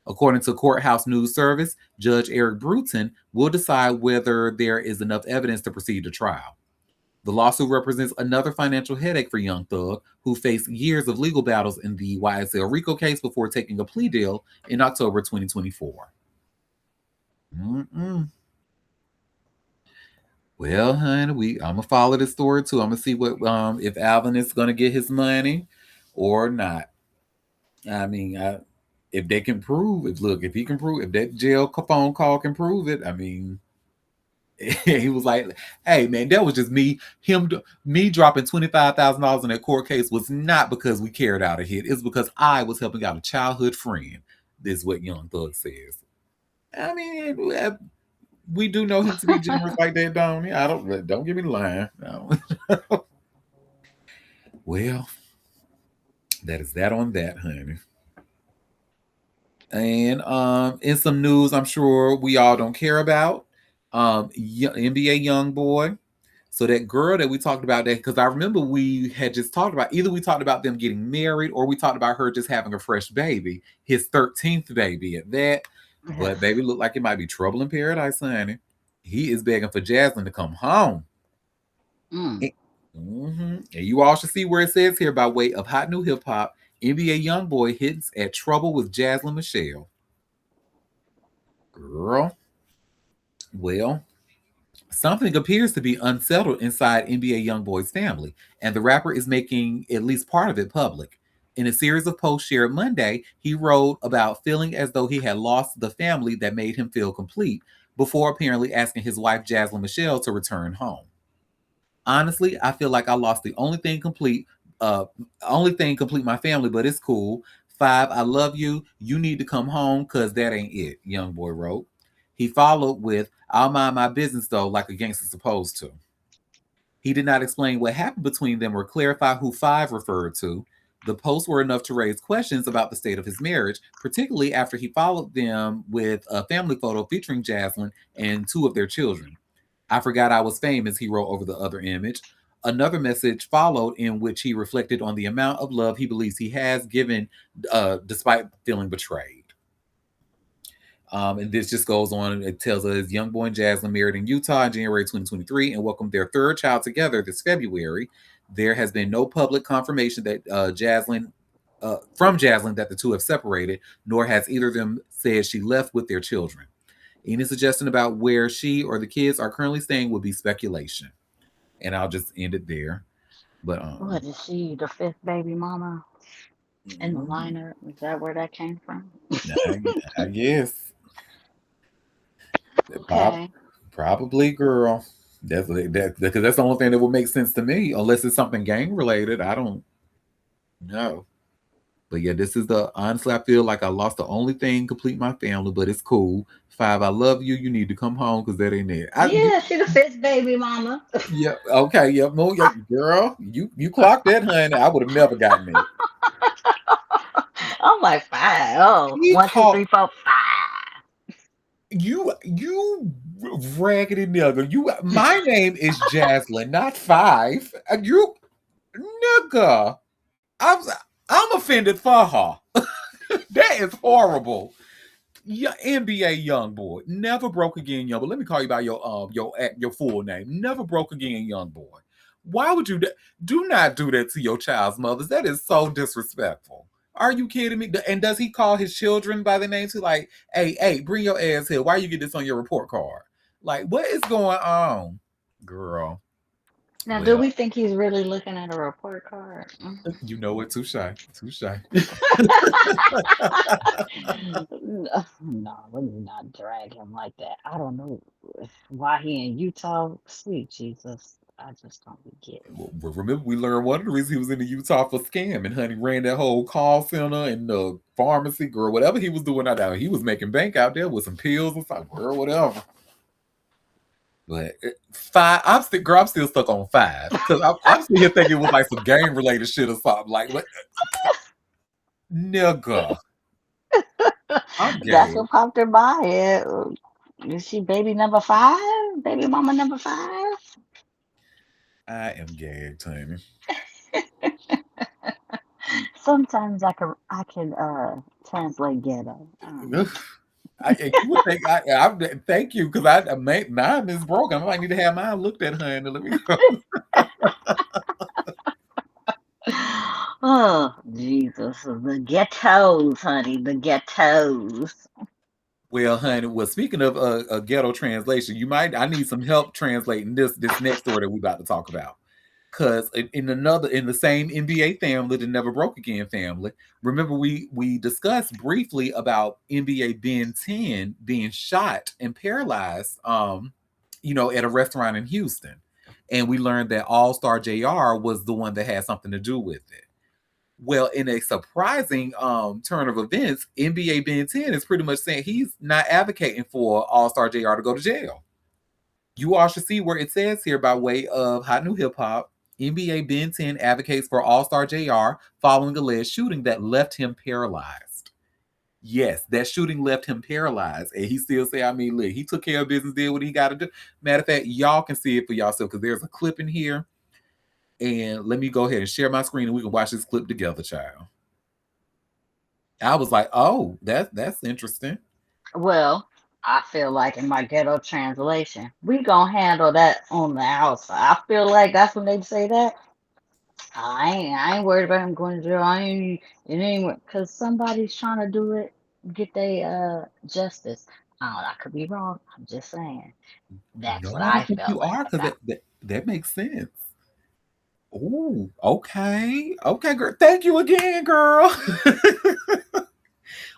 According to Courthouse News Service, Judge Eric Bruton will decide whether there is enough evidence to proceed to trial. The lawsuit represents another financial headache for Young Thug, who faced years of legal battles in the YSL RICO case before taking a plea deal in October 2024. Well, honey, I'm gonna follow this story too. I'm gonna see what if Alvin is gonna get his money or not. I mean, if they can prove it, if he can prove, if that jail phone call can prove it, I mean, he was like, "Hey, man, that was just me. Me dropping $25,000 in that court case was not because we carried out a hit. It's because I was helping out a childhood friend." This is what Young Thug says. I mean, we do know him to be generous like that, don't he? Don't give me the line. No. Well, that is that on that, honey. And in some news, I'm sure we all don't care about, NBA young boy. So that girl that we talked about, that because I remember we had just talked about, either we talked about them getting married or we talked about her just having a fresh baby, his 13th baby at that. But baby looked like it might be trouble in paradise, honey. He is begging for Jasmine to come home. And you all should see where it says here by way of hot new hip hop, NBA YoungBoy hints at trouble with Jasmine Michelle. Girl. Well, something appears to be unsettled inside NBA YoungBoy's family, and the rapper is making at least part of it public. In a series of posts shared Monday, he wrote about feeling as though he had lost the family that made him feel complete, before apparently asking his wife Jasmine Michelle to return home. Honestly, I feel like I lost the only thing complete my family, but it's cool. 5, I love you. You need to come home because that ain't it, young boy wrote. He followed with, I'll mind my business though, like a gangster's supposed to. He did not explain what happened between them or clarify who 5 referred to. The posts were enough to raise questions about the state of his marriage, particularly after he followed them with a family photo featuring Jasmine and 2 of their children. I forgot I was famous, he wrote over the other image. Another message followed in which he reflected on the amount of love he believes he has given despite feeling betrayed. And this just goes on. It tells us young boy and Jasmine married in Utah in January 2023 and welcomed their 3rd child together this February. There has been no public confirmation that from Jasmine that the 2 have separated, nor has either of them said she left with their children. Any suggestion about where she or the kids are currently staying would be speculation. And I'll just end it there. But what is she, the 5th baby mama in the lineup? Is that where that came from? I guess. Okay. Probably, girl. That's because that's the only thing that would make sense to me, unless it's something gang related. I don't know. But yeah, this is honestly, I feel like I lost the only thing complete my family, but it's cool. 5, I love you. You need to come home because that ain't it. She the 5th baby mama. Yeah. Okay. Yeah. Girl, you clocked that, honey. I would have never gotten it. I'm like 5. Oh, 1, 2, 3, 4, 5. You raggedy nigga. My name is Jaslyn, not 5. You nigga. I'm offended for her. That is horrible. Yeah, NBA young boy. Never broke again, young boy. Let me call you by your full name. Never broke again, young boy. Why would you do not do that to your child's mothers? That is so disrespectful. Are you kidding me? And does he call his children by the name too? Like, hey, bring your ass here. Why you get this on your report card? Like, what is going on, girl? Now, do Well, we think he's really looking at a report card? you know what? Too shy. Too shy. No, let me not drag him like that. I don't know why he in Utah. Sweet Jesus. I just don't be getting it. Well, remember, we learned one of the reasons he was in the Utah for scam, and honey ran that whole call center and the pharmacy, girl, whatever he was doing out there. He was making bank out there with some pills or something, girl, whatever. But 5, I'm still stuck on 5 because I'm still here thinking it was like some game related shit or something. Like, what? Nigga, I'm That's gay. what popped in my head. Is she baby number 5? Baby mama number 5? I am gay, Tony. Sometimes I can translate ghetto. You would think I thank you because mine is broken. I might need to have mine looked at, honey. Let me go. Oh, Jesus. The ghettos, honey. The ghettos. Well, honey. Speaking of a ghetto translation, I need some help translating this next story that we about to talk about. Because in the same NBA family, the Never Broke Again family, remember we discussed briefly about NBA Ben 10 being shot and paralyzed, at a restaurant in Houston. And we learned that All-Star JR was the one that had something to do with it. Well, in a surprising turn of events, NBA Ben 10 is pretty much saying he's not advocating for All-Star JR to go to jail. You all should see where it says here by way of Hot New Hip Hop. NBA Ben 10 advocates for All-Star JR following alleged shooting that left him paralyzed. Yes, that shooting left him paralyzed. And he still say, look, he took care of business, did what he got to do. Matter of fact, y'all can see it for yourself because there's a clip in here. And let me go ahead and share my screen and we can watch this clip together, child. I was like, oh, that's interesting. Well, I feel like in my ghetto translation, we gonna handle that on the outside. I feel like that's when they say that. I ain't worried about him going to jail. It ain't because somebody's trying to do it, get their justice. I could be wrong. I'm just saying. That's No, what I don't I think felt you like are because that makes sense. Oh, okay. Okay, girl. Thank you again, girl.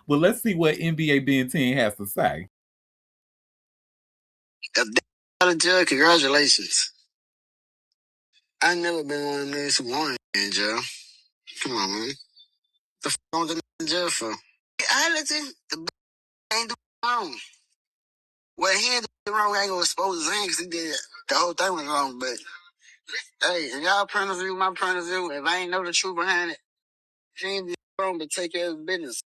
Well, let's see what NBA Ben 10 has to say. Judge, congratulations. I never been one of them niggas who wanted in jail. Come on, man. The f on the in jail for? I listen, the ain't doing wrong. Well, he ain't doing wrong. I ain't gonna expose his hand because he did the whole thing was wrong. But hey, in y'all point of view, my point of view, if I ain't know the truth behind it, he ain't doing wrong but take care of his business.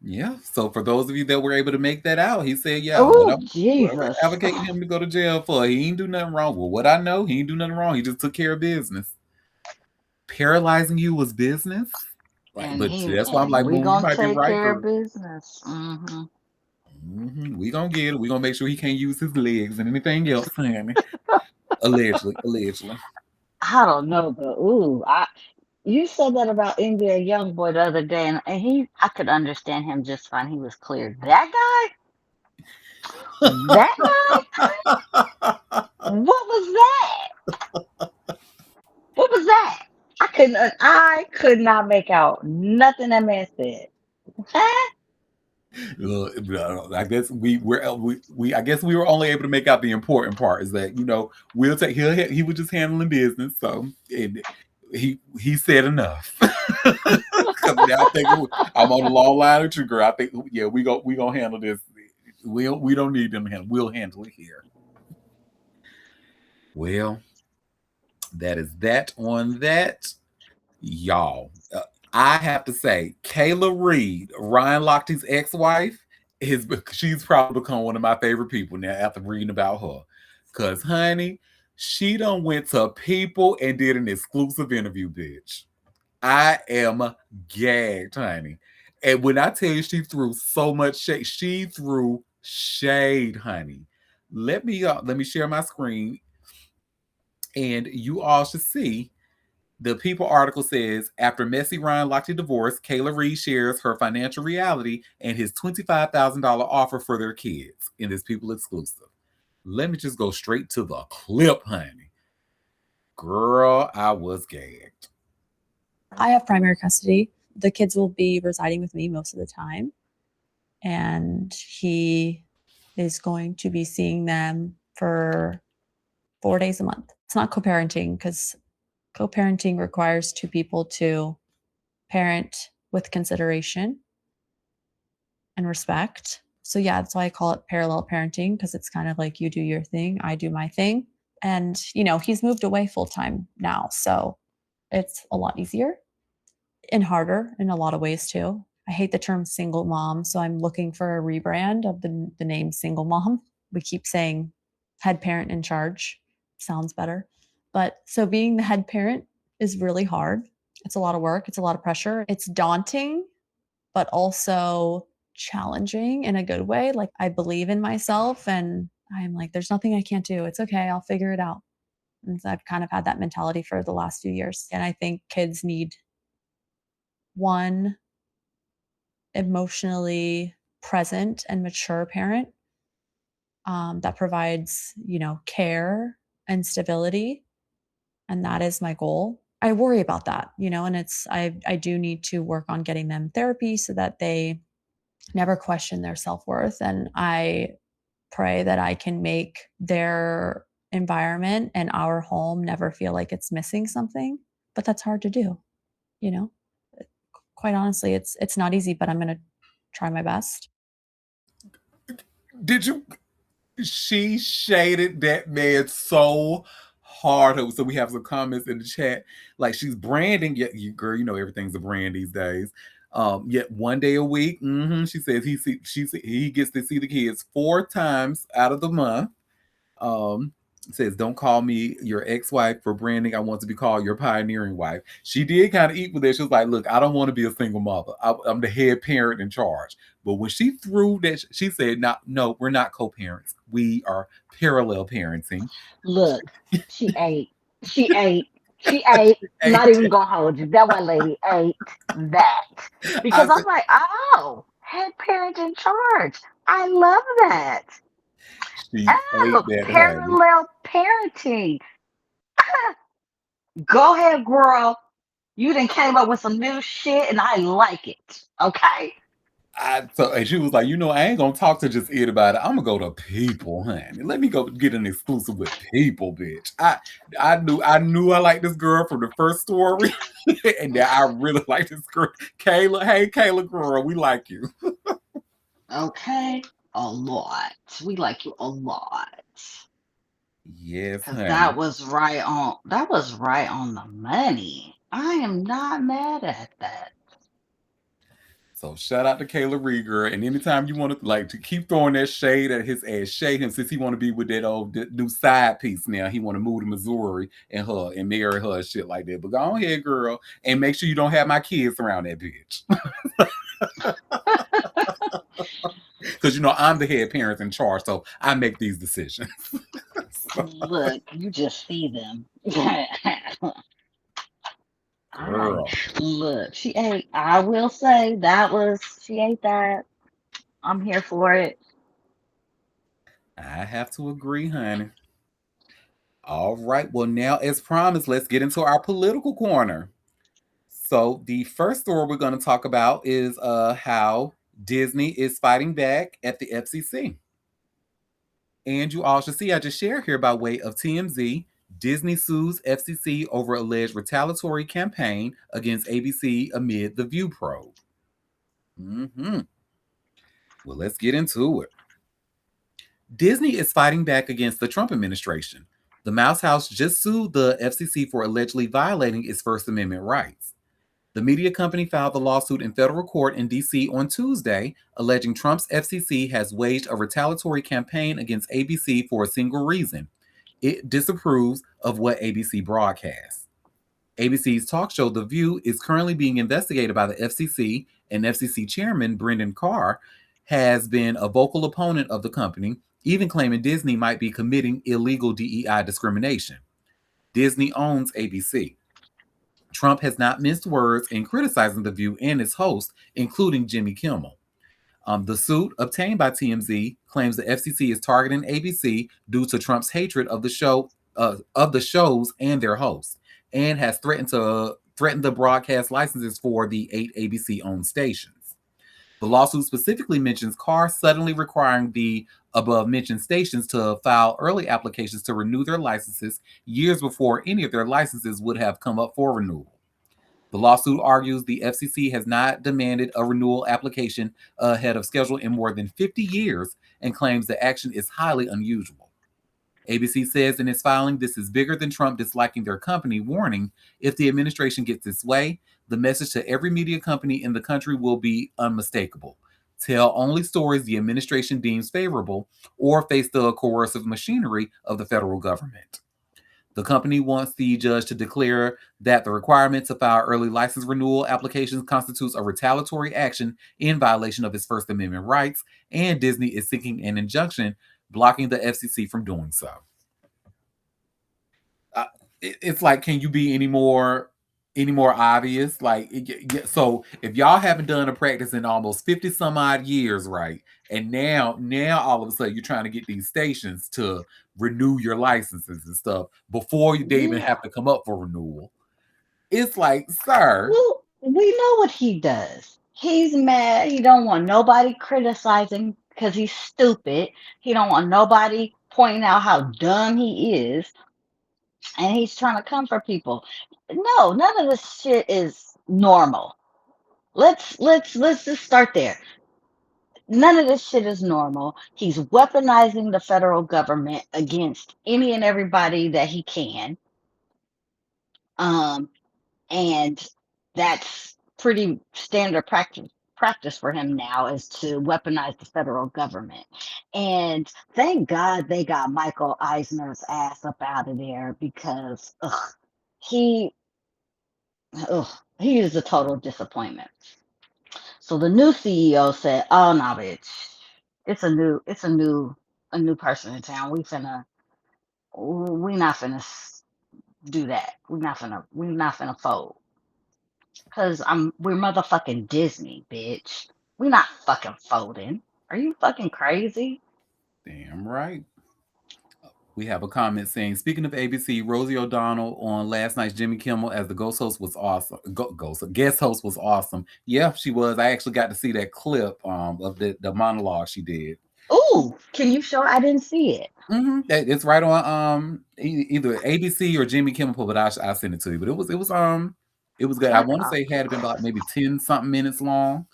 Yeah. So for those of you that were able to make that out, he said, yeah, oh, what Jesus. I'm advocating him to go to jail for, he ain't do nothing wrong. Well, what I know, he ain't do nothing wrong. He just took care of business. Paralyzing you was business? And that's why I'm like, we boom, you gonna might be take right, care girl. of business. We gonna get it. We gonna make sure he can't use his legs and anything else, honey. Allegedly. I don't know, but you said that about NBA YoungBoy the other day, and I could understand him just fine. He was clear. That guy, what was that? What was that? I could not make out nothing that man said. Huh? I guess we were only able to make out the important part is that he was just handling business, so he said enough. Because now I think I'm on the long line with you, girl. I think we gonna handle this. We don't need them to handle. We'll handle it here. Well, that is that on that, y'all. I have to say, Kayla Reed, Ryan Lochte's ex-wife, she's probably become one of my favorite people now after reading about her. Cause honey, she done went to People and did an exclusive interview, bitch. I am gagged, honey. And when I tell you she threw so much shade, honey. Let me share my screen, and you all should see. The People article says, after messy Ryan Lochte divorce, Kayla Reed shares her financial reality and his $25,000 offer for their kids in this People exclusive. Let me just go straight to the clip, honey. Girl, I was gagged. I have primary custody. The kids will be residing with me most of the time. And he is going to be seeing them for 4 days a month. It's not co-parenting because co-parenting requires two people to parent with consideration and respect. So yeah, that's why I call it parallel parenting, because it's kind of like you do your thing, I do my thing. And, you know, he's moved away full-time now, so it's a lot easier and harder in a lot of ways too. I hate the term single mom, so I'm looking for a rebrand of the name single mom. We keep saying head parent in charge. Sounds better. But so being the head parent is really hard. It's a lot of work. It's a lot of pressure. It's daunting, but also challenging in a good way. Like, I believe in myself and I'm like, there's nothing I can't do. It's okay. I'll figure it out. And so I've kind of had that mentality for the last few years. And I think kids need one emotionally present and mature parent that provides, you know, care and stability. And that is my goal. I worry about that, you know, and I do need to work on getting them therapy so that they never question their self-worth. And I pray that I can make their environment and our home never feel like it's missing something. But that's hard to do, you know. Quite honestly, it's not easy, but I'm going to try my best. Did you? She shaded that man so hard. So we have some comments in the chat. Like, she's branding. Yeah, girl, you know everything's a brand these days. Yet 1 day a week. She says he gets to see the kids 4 times out of the month. Says, don't call me your ex-wife for branding. I want to be called your pioneering wife. She did kind of eat with it. She was like, look, I don't want to be a single mother. I'm the head parent in charge. But when she threw that, she said, no, we're not co-parents. We are parallel parenting. Look, she ate. Not even gonna hold you. That one lady ate that. Because I'm like, oh, head parent in charge. I love that. She Oh, ate that, parallel parenting. Go ahead, girl. You done came up with some new shit and I like it. Okay. And she was like, I ain't gonna talk to just anybody. I'm gonna go to people, honey. Let me go get an exclusive with people, bitch. I knew I liked this girl from the first story, and that I really like this girl, Kayla. Hey, Kayla, girl, we like you. Okay, a lot. We like you a lot. Yes, honey. That was right on the money. I am not mad at that. So shout out to Kayla Rieger. And anytime you want to keep throwing that shade at his ass, shade him, since he want to be with that old new side piece now. He want to move to Missouri and marry her and shit like that. But go ahead, girl, and make sure you don't have my kids around that bitch. Because I'm the head parent in charge, so I make these decisions. Look, you just see them. Girl. Look, she ate. I will say she ate that. I'm here for it. I have to agree, honey. All right. Well, now, as promised, let's get into our political corner. So the first story we're going to talk about is how Disney is fighting back at the FCC. And you all should see, I just shared here by way of TMZ, Disney sues FCC over alleged retaliatory campaign against ABC amid the View probe. Well, let's get into it. Disney is fighting back against the Trump administration. The Mouse House just sued the FCC for allegedly violating its First Amendment rights. The media company filed the lawsuit in federal court in D.C. on Tuesday, alleging Trump's FCC has waged a retaliatory campaign against ABC for a single reason. It disapproves of what ABC broadcasts. ABC's talk show The View is currently being investigated by the FCC, and FCC Chairman Brendan Carr has been a vocal opponent of the company, even claiming Disney might be committing illegal DEI discrimination. Disney owns ABC. Trump has not minced words in criticizing The View and its host, including Jimmy Kimmel. The suit obtained by TMZ claims the FCC is targeting ABC due to Trump's hatred of the shows and their hosts, and has threatened the broadcast licenses for the 8 ABC-owned stations. The lawsuit specifically mentions Carr suddenly requiring the above-mentioned stations to file early applications to renew their licenses years before any of their licenses would have come up for renewal. The lawsuit argues the FCC has not demanded a renewal application ahead of schedule in more than 50 years and claims the action is highly unusual. ABC says in its filing this is bigger than Trump disliking their company, warning, if the administration gets its way, the message to every media company in the country will be unmistakable. Tell only stories the administration deems favorable or face the coercive machinery of the federal government. The company wants the judge to declare that the requirement to file early license renewal applications constitutes a retaliatory action in violation of its First Amendment rights, and Disney is seeking an injunction blocking the FCC from doing so. It's like, can you be any more obvious? Like, so if y'all haven't done a practice in almost 50 some odd years, right? And now all of a sudden you're trying to get these stations to renew your licenses and stuff before they even have to come up for renewal. It's like, sir. Well, we know what he does. He's mad. He don't want nobody criticizing because he's stupid. He don't want nobody pointing out how dumb he is. And he's trying to comfort people. No, none of this shit is normal. Let's just start there. None of this shit is normal. He's weaponizing the federal government against any and everybody that he can. And that's pretty standard practice for him now, is to weaponize the federal government. And thank God they got Michael Eisner's ass up out of there, because he is a total disappointment. So the new CEO said, "Oh no, bitch, it's a new person in town. We not finna do that. We not finna fold. Cause we're motherfucking Disney, bitch. We not fucking folding. Are you fucking crazy?" Damn right. We have a comment saying, speaking of ABC, Rosie O'Donnell on last night's Jimmy Kimmel as the guest host was awesome. Guest host was awesome. Yeah, she was. I actually got to see that clip of the monologue she did. Ooh, can you show? I didn't see it. Mm-hmm. It's right on either ABC or Jimmy Kimmel, but I'll send it to you. But it was good. I want to say it had been about maybe 10 something minutes long.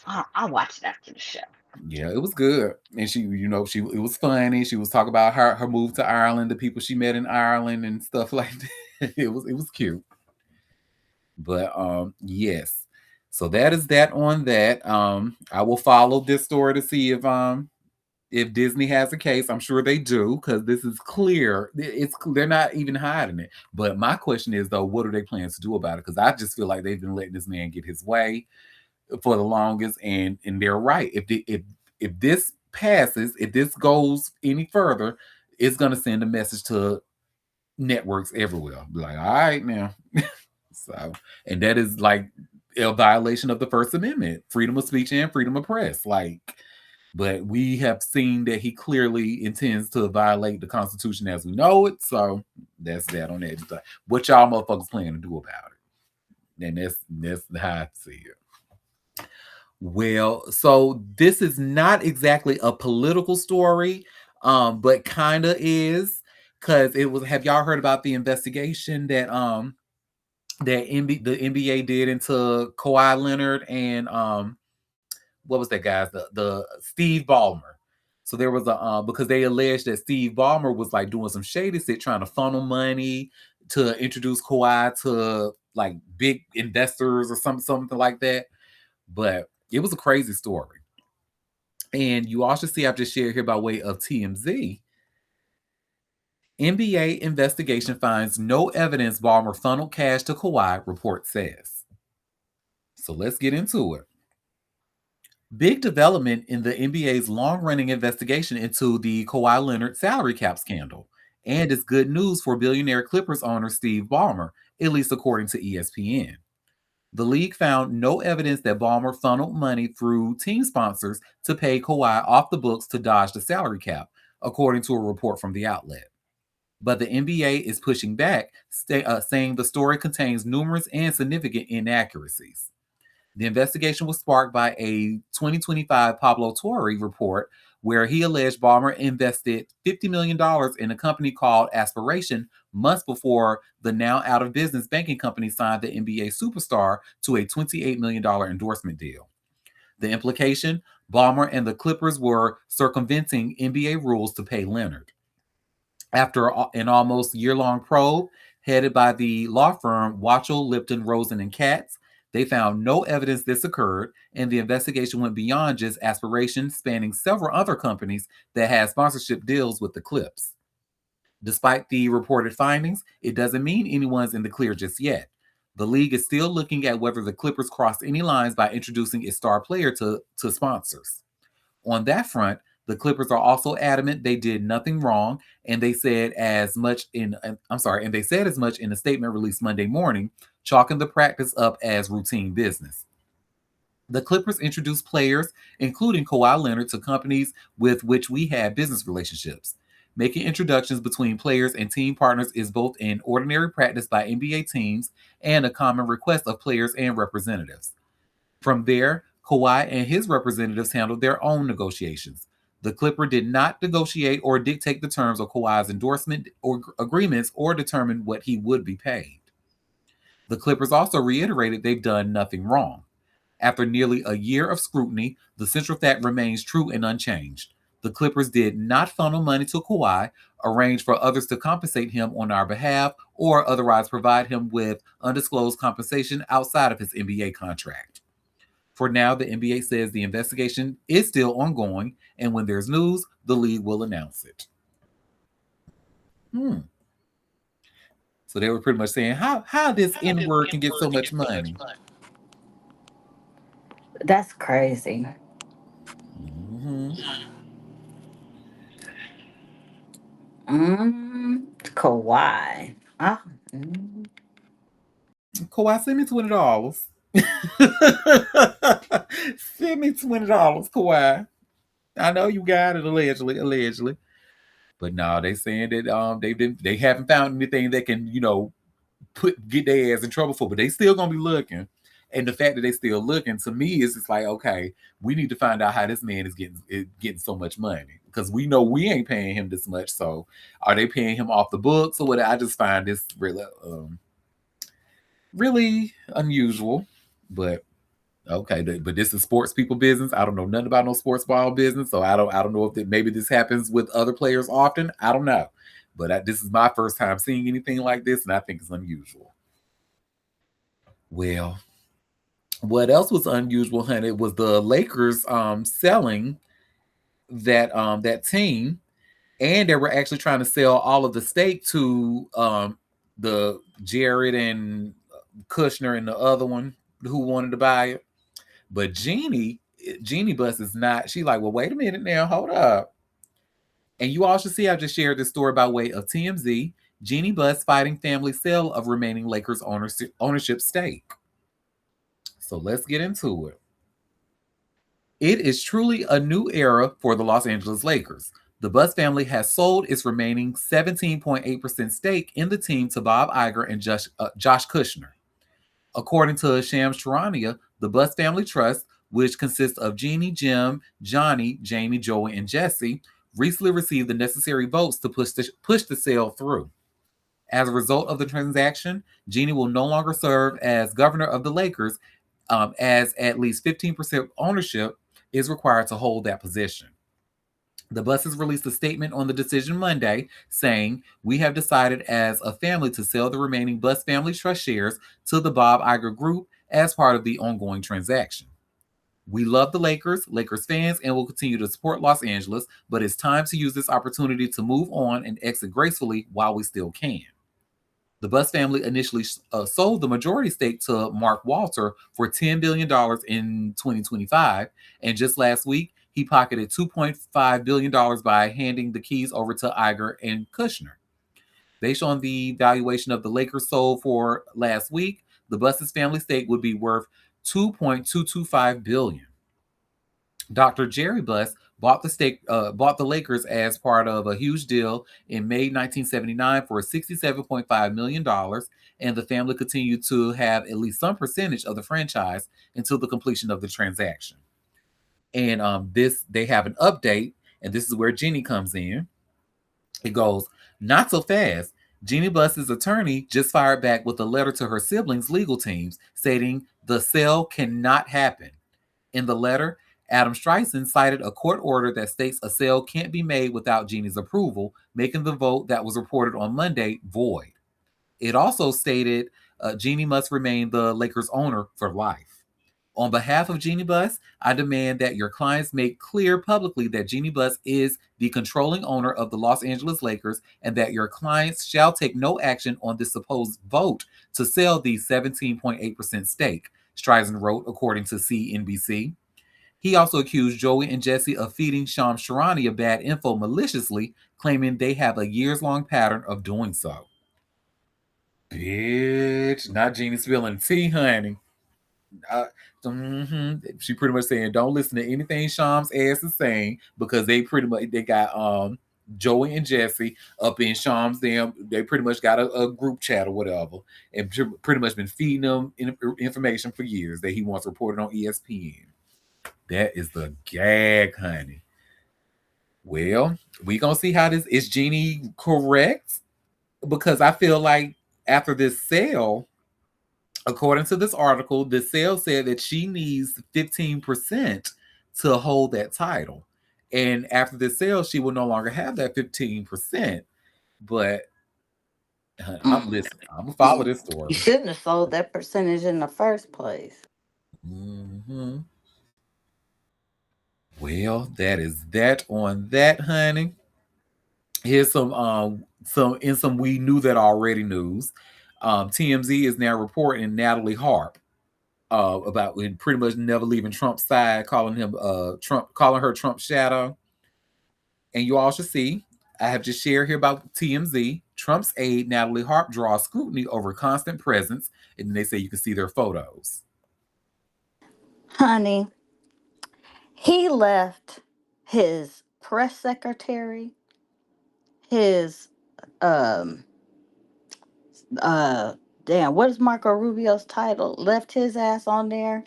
I'll watch it after the show. Yeah, it was good. And it was funny. She was talking about her move to Ireland, the people she met in Ireland and stuff like that. It was cute. But yes. So that is that on that. I will follow this story to see if Disney has a case. I'm sure they do, because this is clear. They're not even hiding it. But my question is, though, what are they planning to do about it? Because I just feel like they've been letting this man get his way for the longest, and they're right. If this passes, if this goes any further, it's gonna send a message to networks everywhere. Be like, all right now. So, and that is like a violation of the First Amendment, freedom of speech and freedom of press. Like, but we have seen that he clearly intends to violate the Constitution as we know it. So that's that on that. What y'all motherfuckers planning to do about it? And that's how I see it. Well, so this is not exactly a political story, but kind of is, because it was. Have y'all heard about the investigation that the NBA did into Kawhi Leonard and what was that guy's the Steve Ballmer? So there was because they alleged that Steve Ballmer was like doing some shady shit, trying to funnel money to introduce Kawhi to like big investors or something like that. But it was a crazy story. And you also see I've just shared here by way of TMZ. NBA investigation finds no evidence Ballmer funneled cash to Kawhi, report says. So let's get into it. Big development in the NBA's long-running investigation into the Kawhi Leonard salary cap scandal. And it's good news for billionaire Clippers owner Steve Ballmer, at least according to ESPN. The league found no evidence that Ballmer funneled money through team sponsors to pay Kawhi off the books to dodge the salary cap, according to a report from the outlet. But the NBA is pushing back, saying the story contains numerous and significant inaccuracies. The investigation was sparked by a 2025 Pablo Torre report where he alleged Ballmer invested $50 million in a company called Aspiration months before the now out-of-business banking company signed the NBA superstar to a $28 million endorsement deal. The implication, Ballmer and the Clippers were circumventing NBA rules to pay Leonard. After an almost year-long probe headed by the law firm Watchell, Lipton, Rosen, and Katz, they found no evidence this occurred, and the investigation went beyond just Aspiration, spanning several other companies that had sponsorship deals with the Clips. Despite the reported findings, it doesn't mean anyone's in the clear just yet. The league is still looking at whether the Clippers crossed any lines by introducing its star player to sponsors. On that front, the Clippers are also adamant they did nothing wrong, and they said as much in a statement released Monday morning, chalking the practice up as routine business. The Clippers introduced players, including Kawhi Leonard, to companies with which we have business relationships. Making introductions between players and team partners is both an ordinary practice by NBA teams and a common request of players and representatives. From there, Kawhi and his representatives handled their own negotiations. The Clipper did not negotiate or dictate the terms of Kawhi's endorsement or agreements or determine what he would be paid. The Clippers also reiterated they've done nothing wrong. After nearly a year of scrutiny, the central fact remains true and unchanged. The Clippers did not funnel money to Kawhi, arrange for others to compensate him on our behalf, or otherwise provide him with undisclosed compensation outside of his NBA contract. For now, the NBA says the investigation is still ongoing, and when there's news, the league will announce it. So they were pretty much saying, how this N-word can get so much money? That's crazy. Kawhi. Kawhi, send me $20. Send me $20, Kawhi. I know you got it, allegedly. But no, they saying that they haven't found anything that can, get their ass in trouble for, but they still gonna be looking. And the fact that they still looking, to me, is just like, okay, we need to find out how this man is getting so much money, because we know we ain't paying him this much. So are they paying him off the books or what? I just find this really unusual. But okay, but this is sports people business. I don't know nothing about no sports ball business, so I don't know if maybe this happens with other players often. I don't know, but this is my first time seeing anything like this, and I think it's unusual. Well, what else was unusual, honey, was the Lakers selling that team, and they were actually trying to sell all of the stake to the Jared and Kushner and the other one who wanted to buy it. But Jeannie Buss is not. She like, well, wait a minute now, hold up. And you all should see, I just shared this story by way of TMZ. Jeannie Buss fighting family sale of remaining Lakers ownership stake. So let's get into it. It is truly a new era for the Los Angeles Lakers. The Buss family has sold its remaining 17.8% stake in the team to Bob Iger and Josh Kushner. According to Shams Charania, the Buss Family Trust, which consists of Jeannie, Jim, Johnny, Jamie, Joey, and Jesse, recently received the necessary votes to push the sale through. As a result of the transaction, Jeannie will no longer serve as governor of the Lakers, as at least 15% ownership is required to hold that position. The Busses released a statement on the decision Monday saying, "We have decided as a family to sell the remaining Buss Family Trust shares to the Bob Iger Group as part of the ongoing transaction. We love the Lakers fans, and will continue to support Los Angeles, but it's time to use this opportunity to move on and exit gracefully while we still can." The Buss family initially sold the majority stake to Mark Walter for $10 billion in 2025, and just last week, he pocketed $2.5 billion by handing the keys over to Iger and Kushner. Based on the valuation of the Lakers sold for last week, the Buss's family stake would be worth $2.225 billion. Dr. Jerry Buss bought the Lakers as part of a huge deal in May 1979 for $67.5 million, and the family continued to have at least some percentage of the franchise until the completion of the transaction. And they have an update, and this is where Jeannie comes in. It goes, not so fast. Jeannie Buss's attorney just fired back with a letter to her siblings' legal teams stating the sale cannot happen. In the letter, Adam Streisand cited a court order that states a sale can't be made without Jeannie's approval, making the vote that was reported on Monday void. It also stated Jeannie must remain the Lakers' owner for life. On behalf of Jeannie Buss, I demand that your clients make clear publicly that Jeannie Buss is the controlling owner of the Los Angeles Lakers and that your clients shall take no action on this supposed vote to sell the 17.8% stake, Streisand wrote, according to CNBC. He also accused Joey and Jesse of feeding Shams Charania bad info maliciously, claiming they have a years-long pattern of doing so. Bitch, not Jeannie spilling tea, honey. She pretty much saying don't listen to anything Shams ass is saying because they got Joey and Jesse up in Shams. They pretty much got a group chat or whatever, and pretty much been feeding them information for years that he wants reported on ESPN. That is the gag, honey. Well, we gonna see how this is. Jeannie correct? Because I feel like after this sale, according to this article, the sale said that she needs 15% to hold that title. And after this sale, she will no longer have that 15%. But I'm listening. I'm going to follow this story. You shouldn't have sold that percentage in the first place. Mm-hmm. Well, that is that on that, honey. Here's some we knew that already news. TMZ is now reporting Natalie Harp about pretty much never leaving Trump's side, calling her Trump's shadow. And you all should see, I have just shared here about TMZ. Trump's aide Natalie Harp draws scrutiny over constant presence, and then they say you can see their photos. Honey, he left his press secretary, his what is Marco Rubio's title? Left his ass on there.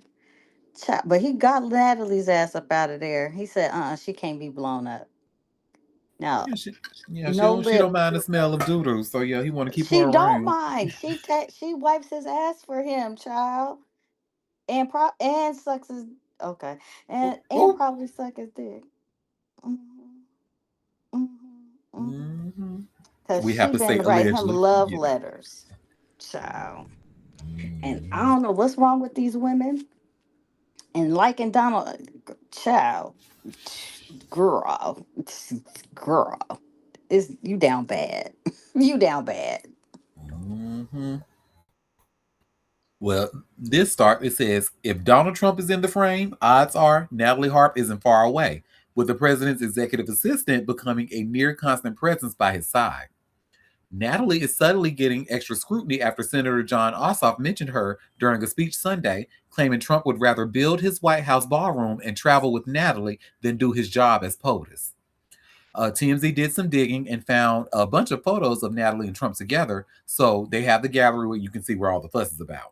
But he got Natalie's ass up out of there. He said, she can't be blown up. No. She don't mind the smell of doodoo, so yeah, he want to keep her around. She don't mind. She wipes his ass for him, child. And sucks his and probably suck his dick. Because we have to say write allegedly. him love letters, child. And I don't know what's wrong with these women. And liking Donald, child, girl, is you down bad? You down bad? Well, it says, if Donald Trump is in the frame, odds are Natalie Harp isn't far away, with the president's executive assistant becoming a near constant presence by his side. Natalie is suddenly getting extra scrutiny after Senator John Ossoff mentioned her during a speech Sunday, claiming Trump would rather build his White House ballroom and travel with Natalie than do his job as POTUS. TMZ did some digging and found a bunch of photos of Natalie and Trump together, so they have the gallery where you can see where all the fuss is about.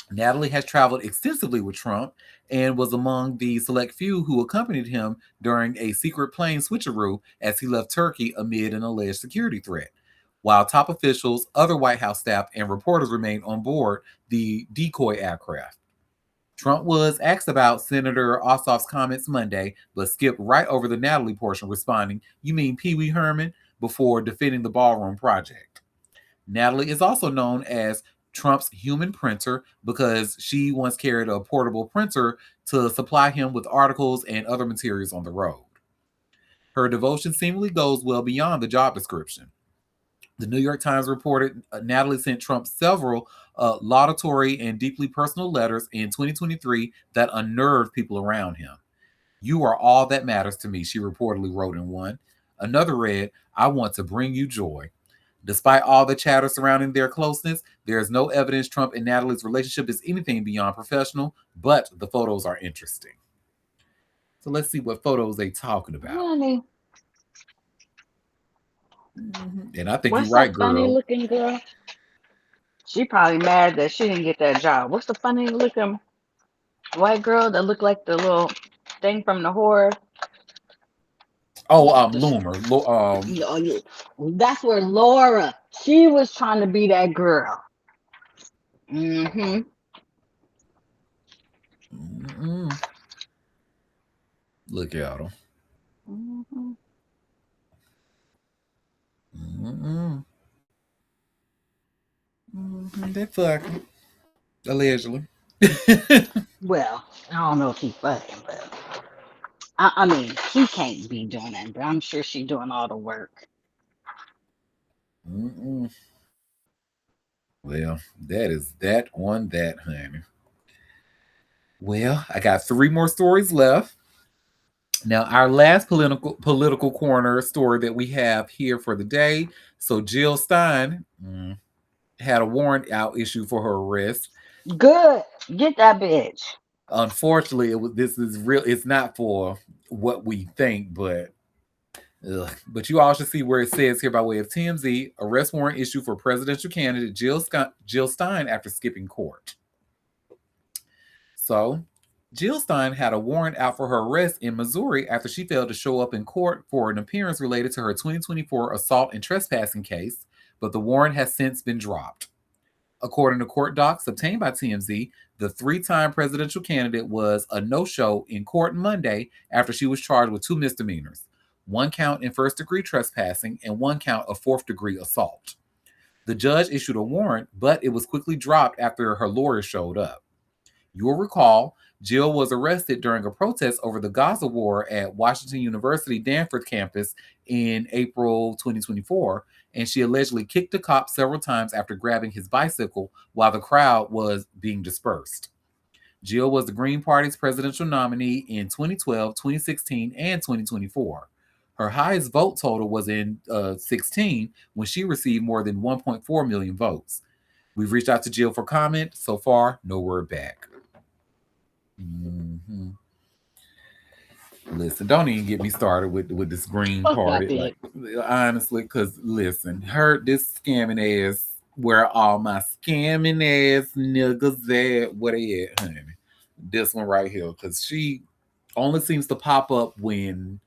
Natalie has traveled extensively with Trump and was among the select few who accompanied him during a secret plane switcheroo as he left Turkey amid an alleged security threat. While top officials, other White House staff, and reporters remained on board the decoy aircraft. Trump was asked about Senator Ossoff's comments Monday, but skipped right over the Natalie portion, responding, "You mean Pee Wee Herman?" before defending the ballroom project. Natalie is also known as Trump's human printer because she once carried a portable printer to supply him with articles and other materials on the road. Her devotion seemingly goes well beyond the job description. The New York Times reported Natalie sent Trump several laudatory and deeply personal letters in 2023 that unnerved people around him. "You are all that matters to me," she reportedly wrote in one. Another read, "I want to bring you joy." Despite all the chatter surrounding their closeness, there is no evidence Trump and Natalie's relationship is anything beyond professional, but the photos are interesting. So let's see what photos they talking about. Honey. And I think What's you're right, that funny girl. looking girl? She probably mad that she didn't get that job. What's the funny looking white girl that looked like the little thing from the horror? Oh, The- Loomer. That's where Laura. She was trying to be that girl. Mm-hmm. Look at them. Mm-hmm. They fucking. Allegedly. Well, I don't know if he fucking, but I mean, he can't be doing that, but I'm sure she's doing all the work. Well, that is that on that, honey. Well, I got 3 more stories left. Now, our last political corner story that we have here for the day. So, Jill Stein had a warrant out issued for her arrest. Good, get that bitch. Unfortunately, this is real. It's not for what we think, but you all should see where it says here by way of TMZ: arrest warrant issued for presidential candidate Jill Stein after skipping court. So, Jill Stein had a warrant out for her arrest in Missouri after she failed to show up in court for an appearance related to her 2024 assault and trespassing case, but the warrant has since been dropped. According to court docs obtained by TMZ, the 3-time presidential candidate was a no-show in court Monday after she was charged with 2 misdemeanors, 1 count in first-degree trespassing and 1 count of fourth-degree assault. The judge issued a warrant, but it was quickly dropped after her lawyer showed up. You'll recall, Jill was arrested during a protest over the Gaza war at Washington University Danforth campus in April 2024, and she allegedly kicked a cop several times after grabbing his bicycle while the crowd was being dispersed. Jill was the Green Party's presidential nominee in 2012, 2016, and 2024. Her highest vote total was in 2016 when she received more than 1.4 million votes. We've reached out to Jill for comment. So far, no word back. Listen, don't even get me started with this Green Party. Like, honestly, because listen, this scamming ass, where all my scamming ass niggas at? What they at, honey? This one right here, because she only seems to pop up when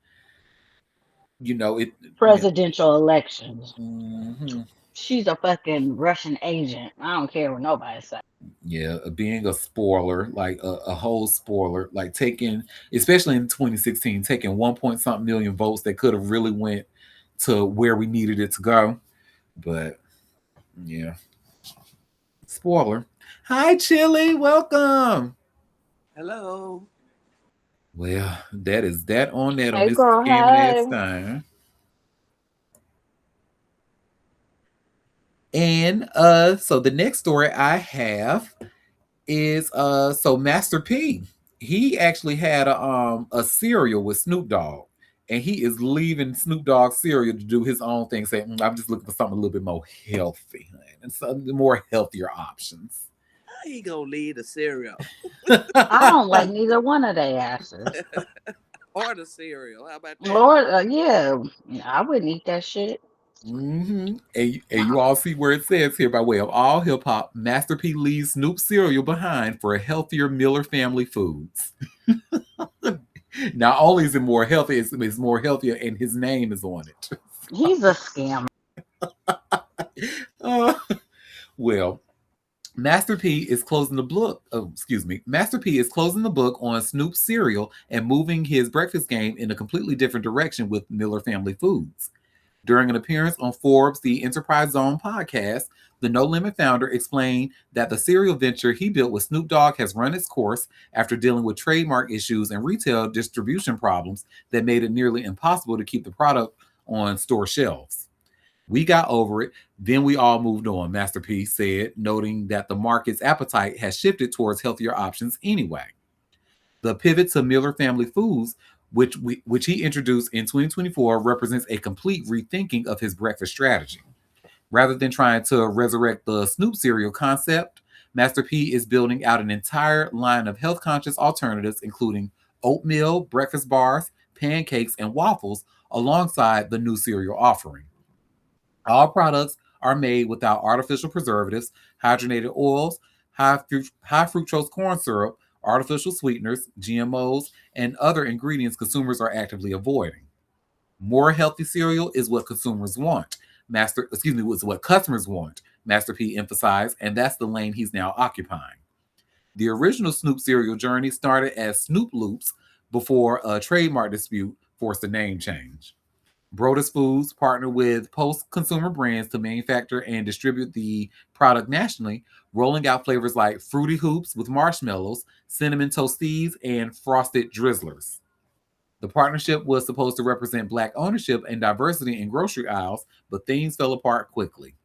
presidential elections. She's a fucking Russian agent. I don't care what nobody says. Yeah, being a spoiler, like a whole spoiler, like taking, especially in 2016, taking 1 million votes that could have really went to where we needed it to go. But yeah, spoiler. Hi, Chili, welcome. Hello. Well, that is that on that Hey, on this girl, scamming ass hey. time. And so the next story I have is so Master P. He actually had a cereal with Snoop Dogg, and he is leaving Snoop Dogg's cereal to do his own thing, saying, I'm just looking for something a little bit more healthy and some more healthier options. How he gonna leave the cereal? I don't like neither one of their asses. Or the cereal. How about that? Lord, yeah, I wouldn't eat that shit. And you all see where it says here by way of all hip hop, Master P leaves Snoop cereal behind for a healthier Miller family foods. Not only is it more healthy, it's more healthier, and his name is on it. He's a scammer. Well, Master P is closing the book. Master P is closing the book on Snoop's cereal and moving his breakfast game in a completely different direction with Miller Family Foods. During an appearance on Forbes' The Enterprise Zone podcast, the No Limit founder explained that the cereal venture he built with Snoop Dogg has run its course after dealing with trademark issues and retail distribution problems that made it nearly impossible to keep the product on store shelves. We got over it, then we all moved on, Master P said, noting that the market's appetite has shifted towards healthier options anyway. The pivot to Miller Family Foods, which he introduced in 2024, represents a complete rethinking of his breakfast strategy. Rather than trying to resurrect the Snoop cereal concept, Master P is building out an entire line of health-conscious alternatives, including oatmeal, breakfast bars, pancakes, and waffles, alongside the new cereal offering. All products are made without artificial preservatives, hydrogenated oils, high fructose corn syrup, artificial sweeteners, GMOs, and other ingredients consumers are actively avoiding. More healthy cereal is what consumers want. Was what customers want, Master P emphasized, and that's the lane he's now occupying. The original Snoop cereal journey started as Snoop Loops before a trademark dispute forced a name change. Brodus Foods partnered with post-consumer brands to manufacture and distribute the product nationally, rolling out flavors like Fruity Hoops with marshmallows, Cinnamon Toasties, and Frosted Drizzlers. The partnership was supposed to represent Black ownership and diversity in grocery aisles, but things fell apart quickly.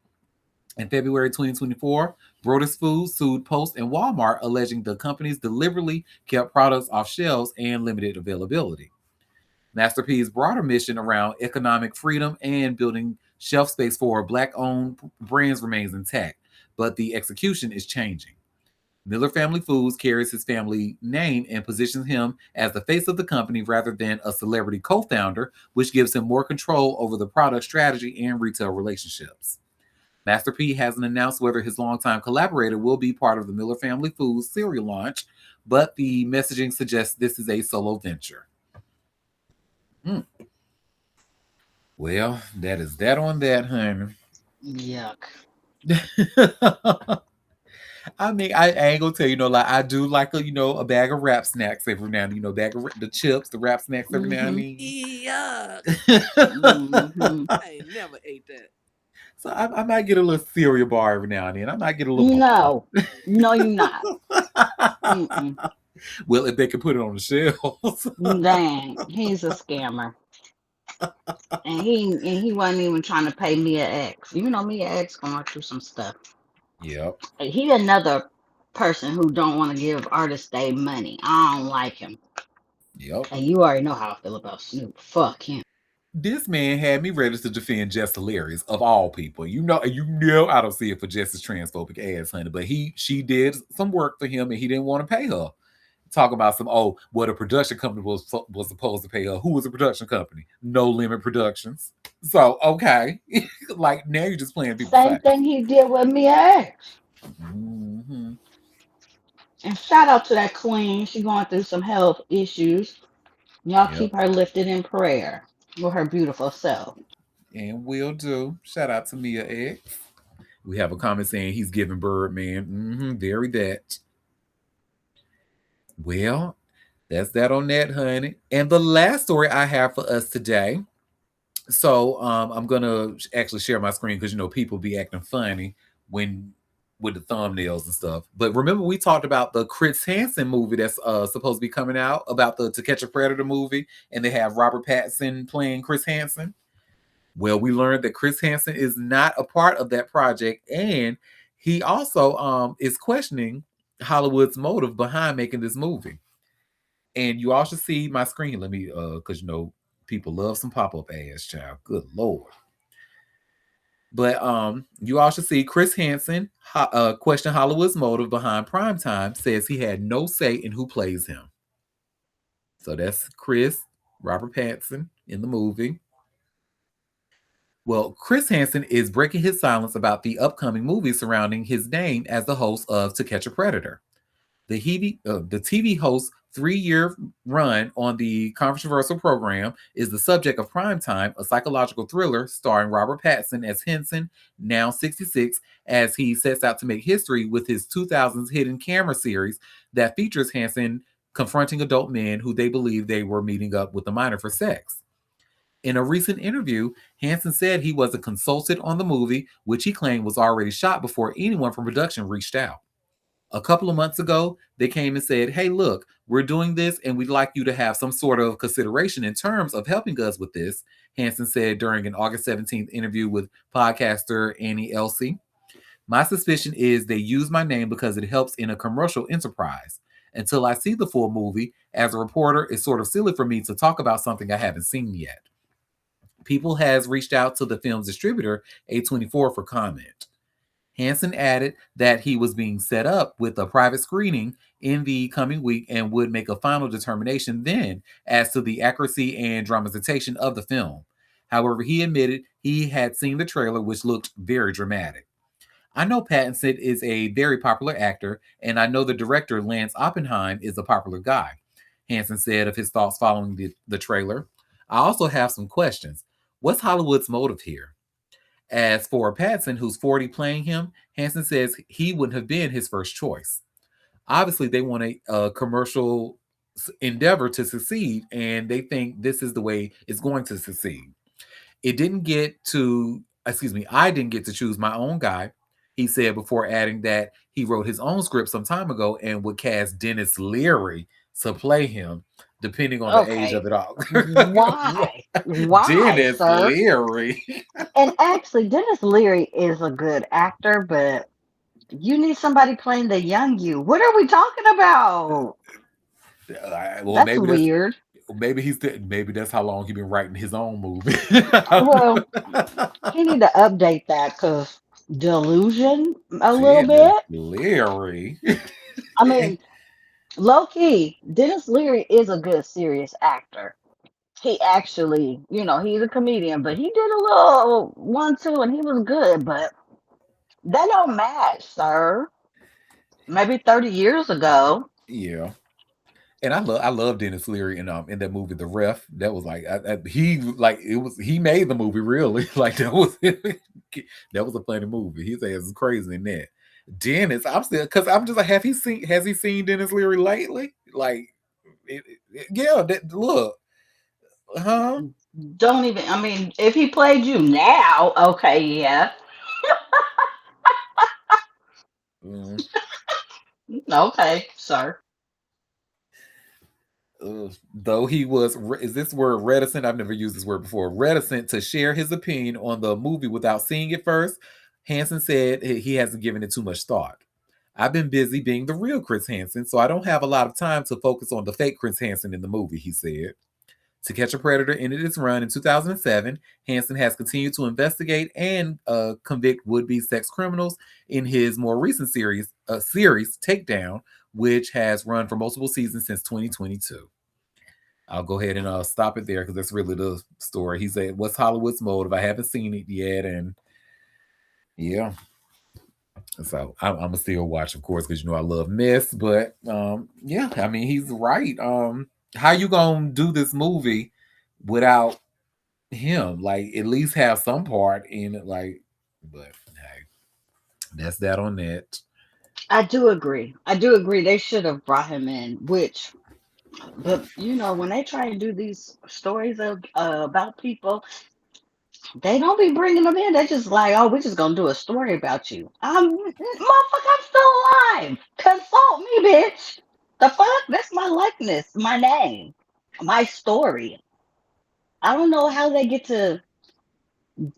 In February 2024, Brodus Foods sued Post and Walmart, alleging the companies deliberately kept products off shelves and limited availability. Master P's broader mission around economic freedom and building shelf space for Black-owned brands remains intact, but the execution is changing. Miller Family Foods carries his family name and positions him as the face of the company rather than a celebrity co-founder, which gives him more control over the product strategy and retail relationships. Master P hasn't announced whether his longtime collaborator will be part of the Miller Family Foods cereal launch, but the messaging suggests this is a solo venture. Well, that is that on that, honey. Yuck. I mean, I ain't gonna tell you, like I do like a bag of wrap snacks every now and then, bag of the chips, the wrap snacks every now and then. Yuck. I ain't never ate that. So I might get a little cereal bar every now and then. I might get a little. No, you're not. Well, if they can put it on the shelves. Dang, he's a scammer. And he wasn't even trying to pay Mia X. You know Mia X going through some stuff. Yep. He another person who don't want to give artists their money. I don't like him. Yep. And you already know how I feel about Snoop. Fuck him. This man had me ready to defend Jess Hilarious of all people. You know I don't see it for Jess's transphobic ass, honey, but she did some work for him and he didn't want to pay her. Talk about what a production company was supposed to pay her. Who was the production company? No Limit Productions. So, okay. Like, now you're just playing people's Same thing he did with Mia X. Mm-hmm. And shout out to that queen. She's going through some health issues. Y'all keep her lifted in prayer with her beautiful self. And will do. Shout out to Mia X. We have a comment saying he's giving Birdman. Very that. Well, that's that on that, honey. And the last story I have for us today. So I'm gonna actually share my screen because people be acting funny with the thumbnails and stuff. But remember, we talked about the Chris Hansen movie that's supposed to be coming out, about the To Catch a Predator movie, and they have Robert Pattinson playing Chris Hansen. Well, we learned that Chris Hansen is not a part of that project, and he also is questioning Hollywood's motive behind making this movie. And you all should see my screen. Let me, because people love some pop-up ads, child. Good Lord. But you all should see Chris Hansen question Hollywood's motive behind Primetime, says he had no say in who plays him. So that's Robert Pattinson in the movie. Well, Chris Hansen is breaking his silence about the upcoming movie surrounding his name as the host of To Catch a Predator. The TV host's 3-year run on the controversial program is the subject of Primetime, a psychological thriller starring Robert Pattinson as Henson, now 66, as he sets out to make history with his 2000s hidden camera series that features Hansen confronting adult men who they believe they were meeting up with a minor for sex. In a recent interview, Hansen said he was a consultant on the movie, which he claimed was already shot before anyone from production reached out. A couple of months ago, they came and said, hey, look, we're doing this and we'd like you to have some sort of consideration in terms of helping us with this, Hansen said during an August 17th interview with podcaster Annie Elsey. My suspicion is they use my name because it helps in a commercial enterprise. Until I see the full movie, as a reporter, it's sort of silly for me to talk about something I haven't seen yet. People has reached out to the film's distributor, A24, for comment. Hansen added that he was being set up with a private screening in the coming week and would make a final determination then as to the accuracy and dramatization of the film. However, he admitted he had seen the trailer, which looked very dramatic. I know Pattinson is a very popular actor, and I know the director, Lance Oppenheim, is a popular guy, Hansen said of his thoughts following the trailer. I also have some questions. What's Hollywood's motive here? As for Pattinson, who's 40 playing him, Hansen says he wouldn't have been his first choice. Obviously, they want a commercial endeavor to succeed, and they think this is the way it's going to succeed. I didn't get to choose my own guy, he said, before adding that he wrote his own script some time ago and would cast Dennis Leary to play him, depending on the age of it all. Why? Why, Dennis sir? Leary. And actually, Dennis Leary is a good actor, but you need somebody playing the young you. What are we talking about? Well, That's weird. Maybe that's how long he's been writing his own movie. Well, he need to update that because delusion a little Dennis bit. Leary. I mean, low key, Dennis Leary is a good serious actor. He actually, he's a comedian, but he did a little 1-2 and he was good, but that don't match, sir. Maybe 30 years ago. Yeah. And I love Dennis Leary in that movie The Ref. That was he made the movie really. Like that was a funny movie. His ass is crazy in that. Dennis, I'm still because I'm just like, has he seen Dennis Leary lately? Like look. Huh? Don't even, I mean, if he played you now, okay, yeah. Okay, sir. Though he was, is this word reticent? I've never used this word before. Reticent to share his opinion on the movie without seeing it first, Hansen said he hasn't given it too much thought. I've been busy being the real Chris Hansen, so I don't have a lot of time to focus on the fake Chris Hansen in the movie, he said. To Catch a Predator ended its run in 2007. Hansen has continued to investigate and convict would-be sex criminals in his more recent series, Takedown, which has run for multiple seasons since 2022. I'll go ahead and stop it there because that's really the story. He said, what's Hollywood's motive? I haven't seen it yet, and yeah. So I'm going to still watch, of course, because I love mess, but yeah, I mean, he's right. How you gonna do this movie without him? Like, at least have some part in it. Like, but hey, that's that on that. I do agree. They should have brought him in, but when they try to do these stories about people, they don't be bringing them in. They're just like, oh, we're just gonna do a story about you. Motherfucker, I'm still alive. Consult me, bitch. The fuck? That's my likeness, my name, my story. I don't know how they get to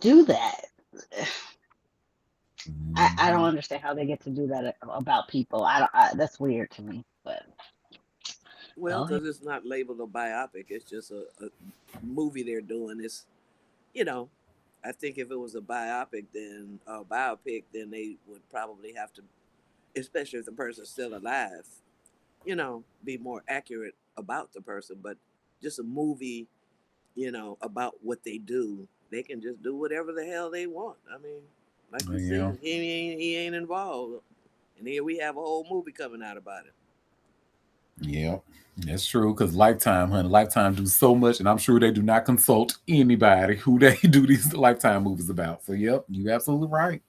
do that. I don't understand how they get to do that about people. That's weird to me. But well, because it's not labeled a biopic. It's just a movie they're doing. It's, I think if it was a biopic, then they would probably have to, especially if the person's still alive, be more accurate about the person. But just a movie, about what they do, they can just do whatever the hell they want. I mean, like you said, he ain't involved, and here we have a whole movie coming out about it. Yeah, that's true. Because Lifetime do so much, and I'm sure they do not consult anybody who they do these Lifetime movies about. So, yep, you're absolutely right.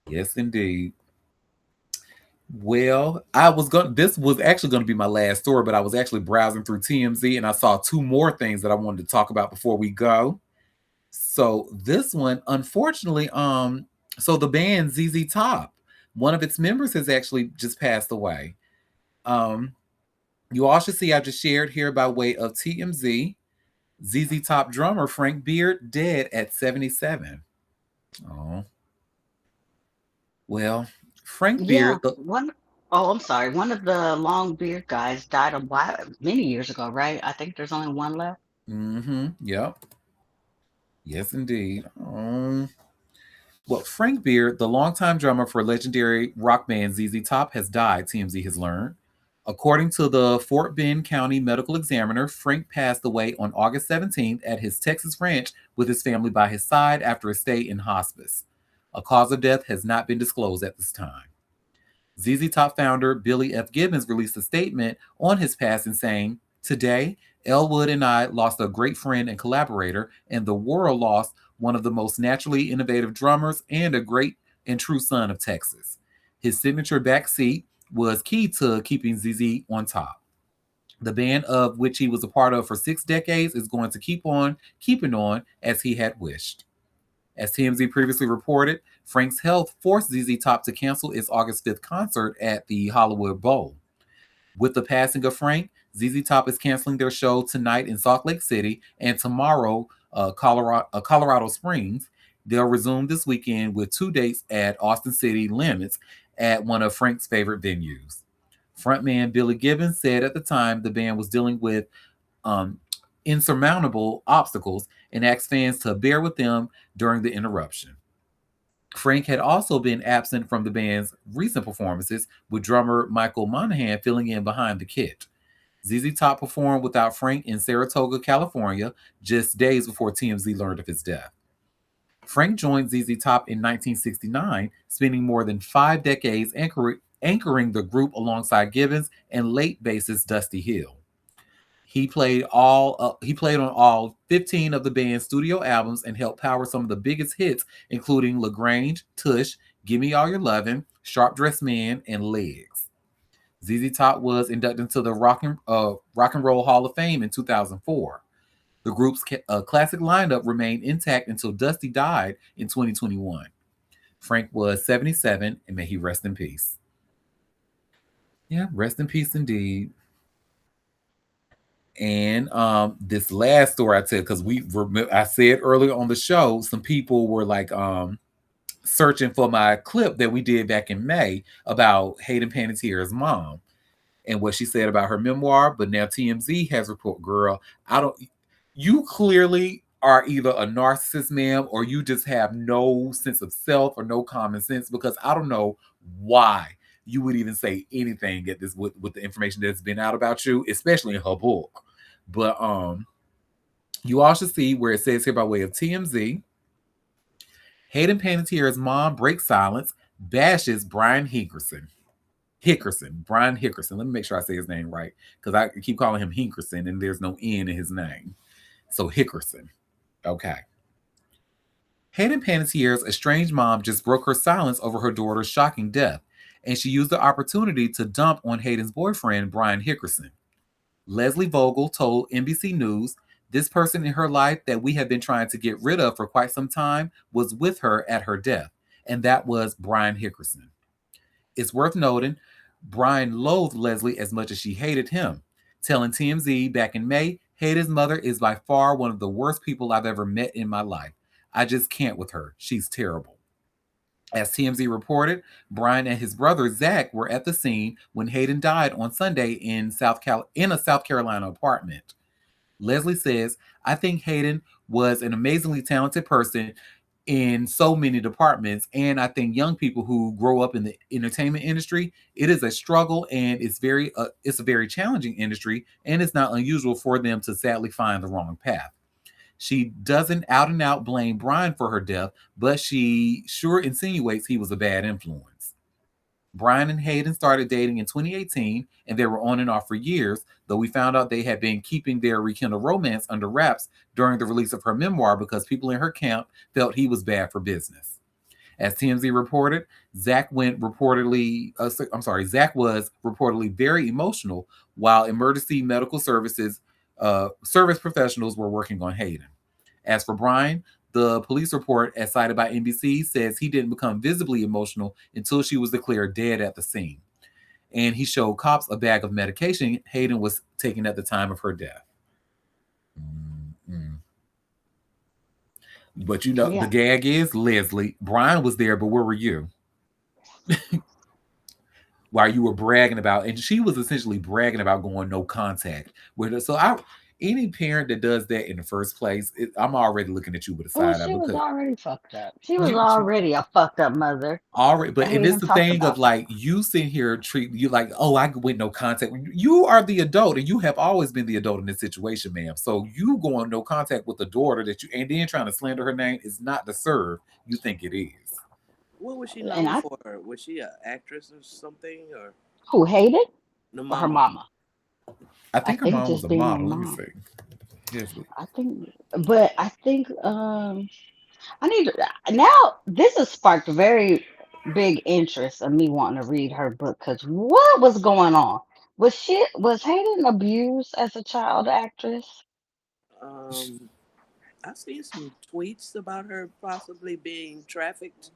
Yes, indeed. Well, this was actually going to be my last story, but I was actually browsing through TMZ and I saw two more things that I wanted to talk about before we go. So this one, unfortunately, so the band ZZ Top, one of its members has actually just passed away. You all should see I just shared here by way of TMZ. ZZ Top drummer Frank Beard dead at 77. Oh. Well, Frank Beard. I'm sorry. One of the long beard guys died many years ago, right? I think there's only one left. Yep. Yes, indeed. Well, Frank Beard, the longtime drummer for legendary rock band ZZ Top, has died, TMZ has learned. According to the Fort Bend County Medical Examiner, Frank passed away on August 17th at his Texas ranch with his family by his side after a stay in hospice. A cause of death has not been disclosed at this time. ZZ Top founder Billy F. Gibbons released a statement on his passing saying, "Today, Elwood and I lost a great friend and collaborator, and the world lost one of the most naturally innovative drummers and a great and true son of Texas. His signature backseat was key to keeping ZZ on top. The band of which he was a part of for 6 decades is going to keep on keeping on as he had wished." As TMZ previously reported, Frank's health forced ZZ Top to cancel its August 5th concert at the Hollywood Bowl. With the passing of Frank, ZZ Top is canceling their show tonight in Salt Lake City and tomorrow, Colorado Springs. They'll resume this weekend with 2 dates at Austin City Limits at one of Frank's favorite venues. Frontman Billy Gibbons said at the time the band was dealing with insurmountable obstacles and asked fans to bear with them during the interruption. Frank had also been absent from the band's recent performances, with drummer Michael Monahan filling in behind the kit. ZZ Top performed without Frank in Saratoga, California, just days before TMZ learned of his death. Frank joined ZZ Top in 1969, spending more than 5 decades anchoring the group alongside Gibbons and late bassist Dusty Hill. He played on all 15 of the band's studio albums and helped power some of the biggest hits, including LaGrange, Tush, Gimme All Your Lovin', Sharp Dressed Man, and Legs. ZZ Top was inducted into the Rock and Roll Hall of Fame in 2004. The group's classic lineup remained intact until Dusty died in 2021. Frank was 77, and may he rest in peace. Yeah, rest in peace indeed. And this last story I tell, because I said earlier on the show, some people were like searching for my clip that we did back in May about Hayden Panettiere's mom and what she said about her memoir. But now TMZ has report, girl, you clearly are either a narcissist, ma'am, or you just have no sense of self or no common sense, because I don't know why you would even say anything at this with the information that's been out about you, especially in her book. But you all should see where it says here by way of TMZ, Hayden Panettiere's mom breaks silence, bashes Brian Hickerson. Brian Hickerson. Let me make sure I say his name right, because I keep calling him Hickerson and there's no N in his name. So Hickerson. Okay. Hayden Panettiere's estranged mom just broke her silence over her daughter's shocking death, and she used the opportunity to dump on Hayden's boyfriend, Brian Hickerson. Leslie Vogel told NBC News, "This person in her life that we have been trying to get rid of for quite some time was with her at her death, and that was Brian Hickerson." It's worth noting, Brian loathed Leslie as much as she hated him, telling TMZ back in May, "Hayden's mother is by far one of the worst people I've ever met in my life. I just can't with her. She's terrible." As TMZ reported, Brian and his brother Zach were at the scene when Hayden died on Sunday in a South Carolina apartment. Leslie says, "I think Hayden was an amazingly talented person in so many departments, and I think young people who grow up in the entertainment industry, it is a struggle, and it's a very challenging industry, and it's not unusual for them to sadly find the wrong path." She doesn't out and out blame Brian for her death, but she sure insinuates he was a bad influence. Brian and Hayden started dating in 2018, and they were on and off for years, though we found out they had been keeping their rekindled romance under wraps during the release of her memoir because people in her camp felt he was bad for business. As TMZ reported, Zach was reportedly very emotional while emergency medical service professionals were working on Hayden. As for Brian, the police report, as cited by NBC, says he didn't become visibly emotional until she was declared dead at the scene. And he showed cops a bag of medication Hayden was taking at the time of her death. Mm-hmm. But the gag is, Leslie, Brian was there, but where were you? While you were bragging about, and she was essentially bragging about going no contact with her. So any parent that does that in the first place, I'm already looking at you with a Well, side eye she was because already fucked up. She was you already a fucked up mother. already, but What and we it's even the talk thing of about? like you sitting here treat you like, oh, I with no contact. You are the adult, and you have always been the adult in this situation, ma'am. So you going no contact with the daughter that you and then trying to slander her name is not the serve you think it is. What was she And known I for? Was she an actress or something, or who hated the or her mama? mama. I I think her think mom was just a being a model. Let me mom. see. Here's what- I think, but I think I need to, now. This has sparked very big interest of me wanting to read her book because what was going on? Was Hayden abused as a child actress? Um, I seen some tweets about her possibly being trafficked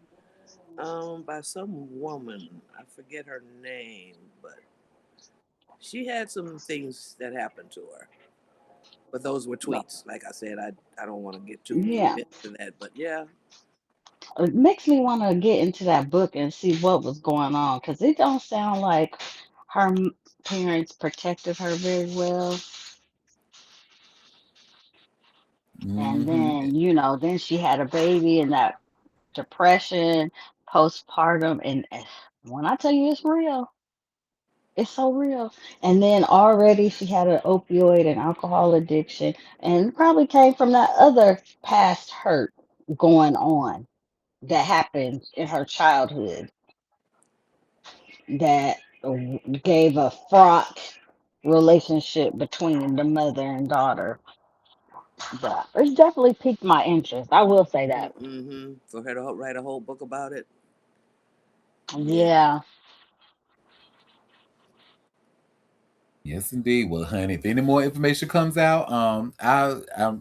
by some woman. I forget her name, but she had some things that happened to her. But those were No. tweets. Like I said, I don't want to get too deep Yeah, into that. But yeah, it makes me want to get into that book and see what was going on because it don't sound like her parents protected her very well. And Mhm. then, then she had a baby and that depression, postpartum. And when I tell you it's real, it's so real. And then already she had an opioid and alcohol addiction, and it probably came from that other past hurt going on that happened in her childhood that gave a fraught relationship between the mother and daughter. But it's definitely piqued my interest. I will say that. mm-hmm. For her to write a whole book about it, yeah. Yeah. Yes, indeed. Well, honey, if any more information comes out,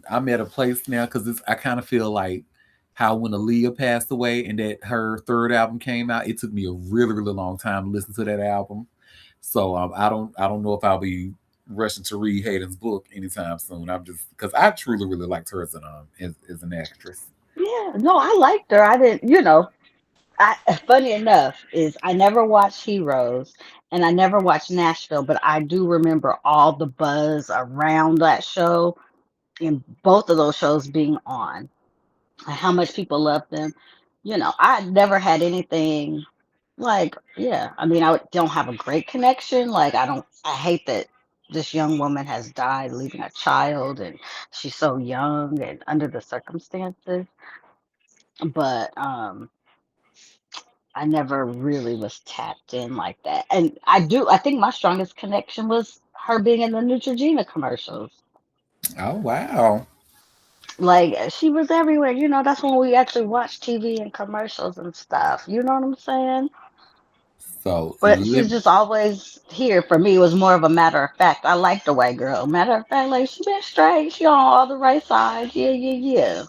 I'm at a place now because I kind of feel like how when Aaliyah passed away and that her third album came out, it took me a really really long time to listen to that album. So I don't know if I'll be rushing to read Hayden's book anytime soon. I'm just because I truly really liked her as an actress. Yeah. No, I liked her. I didn't, I funny enough is I never watched Heroes and I never watched Nashville, but I do remember all the buzz around that show and both of those shows being on and how much people loved them. I never had anything like, yeah. I mean, don't have a great connection. Like, I hate that this young woman has died leaving a child and she's so young and under the circumstances. But I never really was tapped in like that. And I think my strongest connection was her being in the Neutrogena commercials. Oh wow! Like she was everywhere. That's when we actually watched TV and commercials and stuff. You know what I'm saying? So But she's just always here. For me, it was more of a matter of fact. I like the white girl. Matter of fact, like she been straight. She on all the right sides. Yeah, yeah, yeah.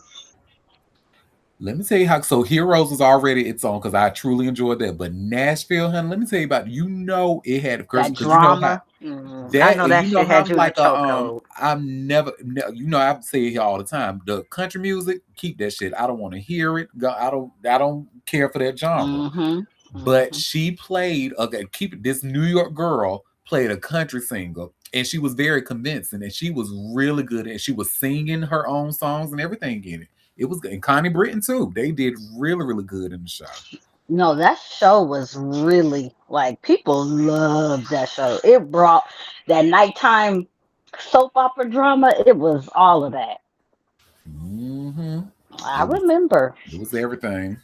let me tell you how. So Heroes was already its own because I truly enjoyed that. But Nashville, honey, let me tell you about. It had That because you know how drama. I that know and that you know shit how had I'm you in a like a chokehold. I'm never I say it here all the time. The country music, keep that shit. I don't want to hear it. I don't care for that genre. Mm-hmm. But Mm-hmm. she played keep it, this New York girl played a country singer and she was very convincing and she was really good and she was singing her own songs and everything in it. It was good. And Connie Britton too. They did really, really good in the show. No, that show was really like people loved that show. It brought that nighttime soap opera drama. It was all of that. Hmm I It was remember. it was everything.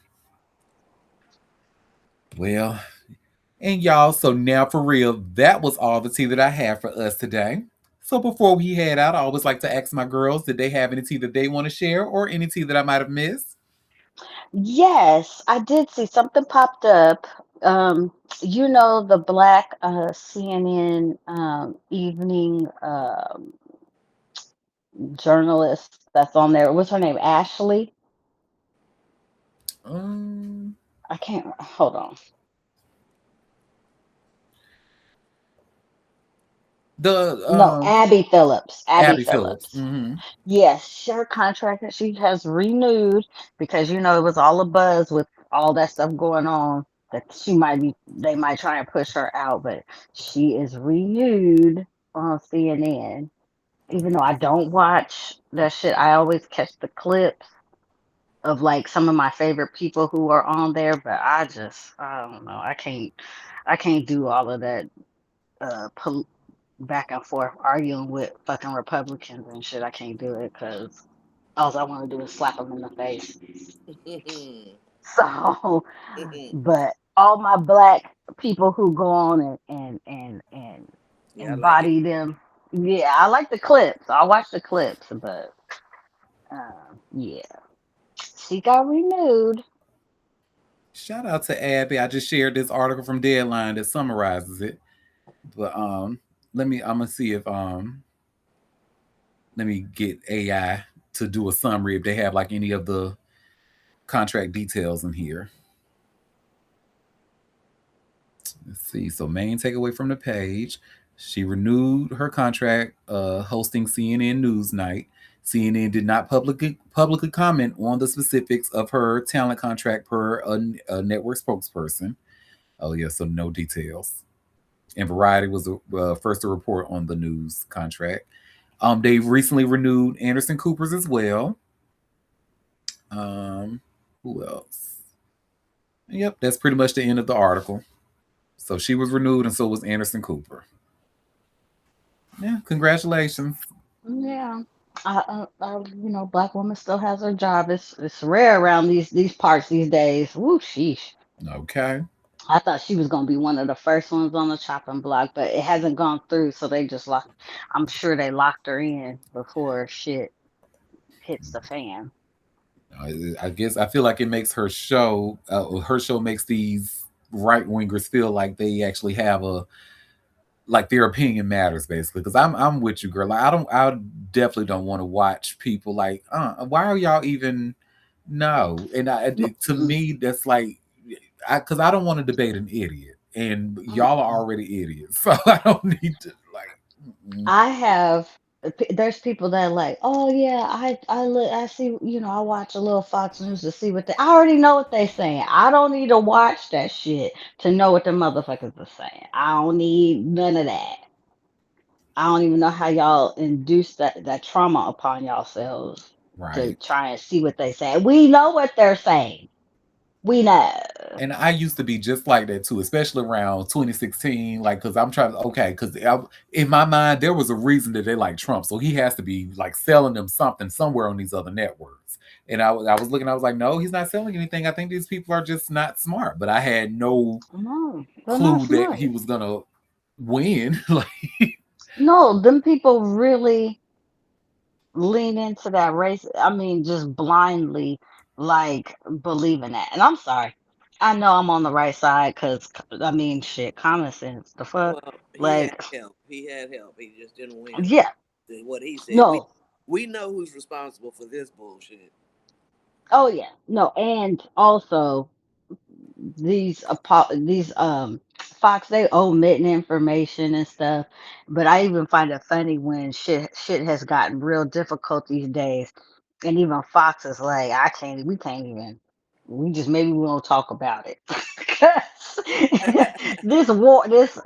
Well, and y'all, so now for real, that was all the tea that I have for us today. So before we head out, I always like to ask my girls, did they have any tea that they want to share or any tea that I might have missed? Yes, I did see something popped up. The black CNN evening journalist that's on there. What's her name? Ashley. Um, I can't. Hold on. the No, Abby Phillips. Abby Abby Phillips. Phillips. Yes, her contract that she has renewed because it was all a buzz with all that stuff going on that they might try and push her out, but she is renewed on CNN even though I don't watch that shit, I always catch the clips of like some of my favorite people who are on there. But I don't know. I can't do all of that back and forth arguing with fucking Republicans and shit. I can't do it because all I want to do is slap them in the face. So, but all my black people who go on and Yeah, I like it. embody them, yeah, I like the clips. I watch the clips, but yeah, she got renewed. Shout out to Abby. I just shared this article from Deadline that summarizes it. But I'm gonna see if let me get AI to do a summary if they have like any of the contract details in here. Let's see. So main takeaway from the page. She renewed her contract hosting CNN Newsnight. CNN did not publicly comment on the specifics of her talent contract per a network spokesperson. Oh yeah, so no details. And Variety was first to report on the news contract. They recently renewed Anderson Cooper's as well. Who else? Yep, that's pretty much the end of the article. So she was renewed, and so was Anderson Cooper. Yeah, congratulations. Yeah. Black woman still has her job. It's rare around these parts these days. Woo, sheesh. Okay. I thought she was gonna be one of the first ones on the chopping block, but it hasn't gone through, so they just locked. I'm sure they locked her in before shit hits the fan. I guess I feel like it makes her show. Her show makes these right wingers feel like they actually have a like their opinion matters basically. Because I'm with you, girl. Like, I definitely don't want to watch people like. Why are y'all even? No, and to Mm-mm, me that's like, because I don't want to debate an idiot, and y'all are mm-mm. already idiots, so I don't need to like. I have. There's people that are like, oh yeah, I see, I watch a little Fox News to see what they. I already know what they saying. I don't need to watch that shit to know what the motherfuckers are saying. I don't need none of that. I don't even know how y'all induce that trauma upon yourselves to Right. try and see what they say. We know what they're saying. We know. And I used to be just like that too, especially around 2016. Like, because I'm trying to, okay, because in my mind, there was a reason that they like Trump. So he has to be like selling them something somewhere on these other networks. And I was looking, I was like, no, he's not selling anything. I think these people are just not smart. But I had no No, they're not clue that he smart. was going to win. Like, No, them people really lean into that race. I mean, just blindly like believing that. And I'm sorry. I know I'm on the right side because I mean, shit, common sense. The fuck, Well, he had like, help. He had help. He just didn't win. yeah, What he said. We no, we know who's responsible for this bullshit. oh yeah, no, and also these Fox, they omitting information and stuff. But I even find it funny when shit has gotten real difficult these days, and even Fox is like, we can't even, we just, maybe we won't talk about it. 'Cause this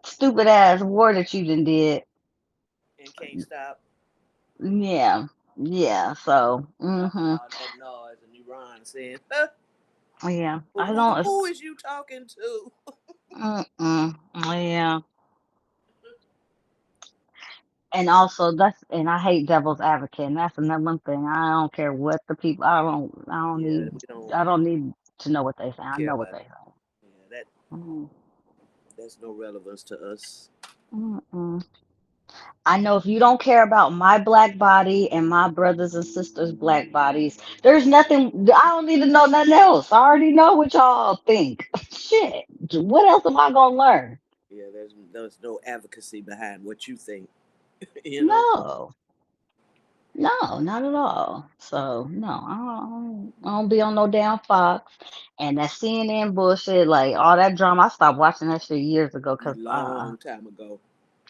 stupid ass war that you done did. And can't stop Yeah, yeah. So all that noise in Iran saying, yeah, well, I don't. who is you talking to? Yeah. And also and I hate devil's advocate, and that's another one thing. I don't care what the people. Yeah, we don't I don't need to know what they say. I care know what about they it. say. Yeah, Mm, that's no relevance to us. mm-mm. I know if you don't care about my black body and my brothers and sisters' black bodies, there's nothing. I don't need to know nothing else. I already know what y'all think. Shit. What else am I gonna learn? Yeah, there's no advocacy behind what you think. you know. No. No, not at all. So no, I don't be on no damn Fox and that CNN bullshit, like all that drama. I stopped watching that shit years ago Long time ago.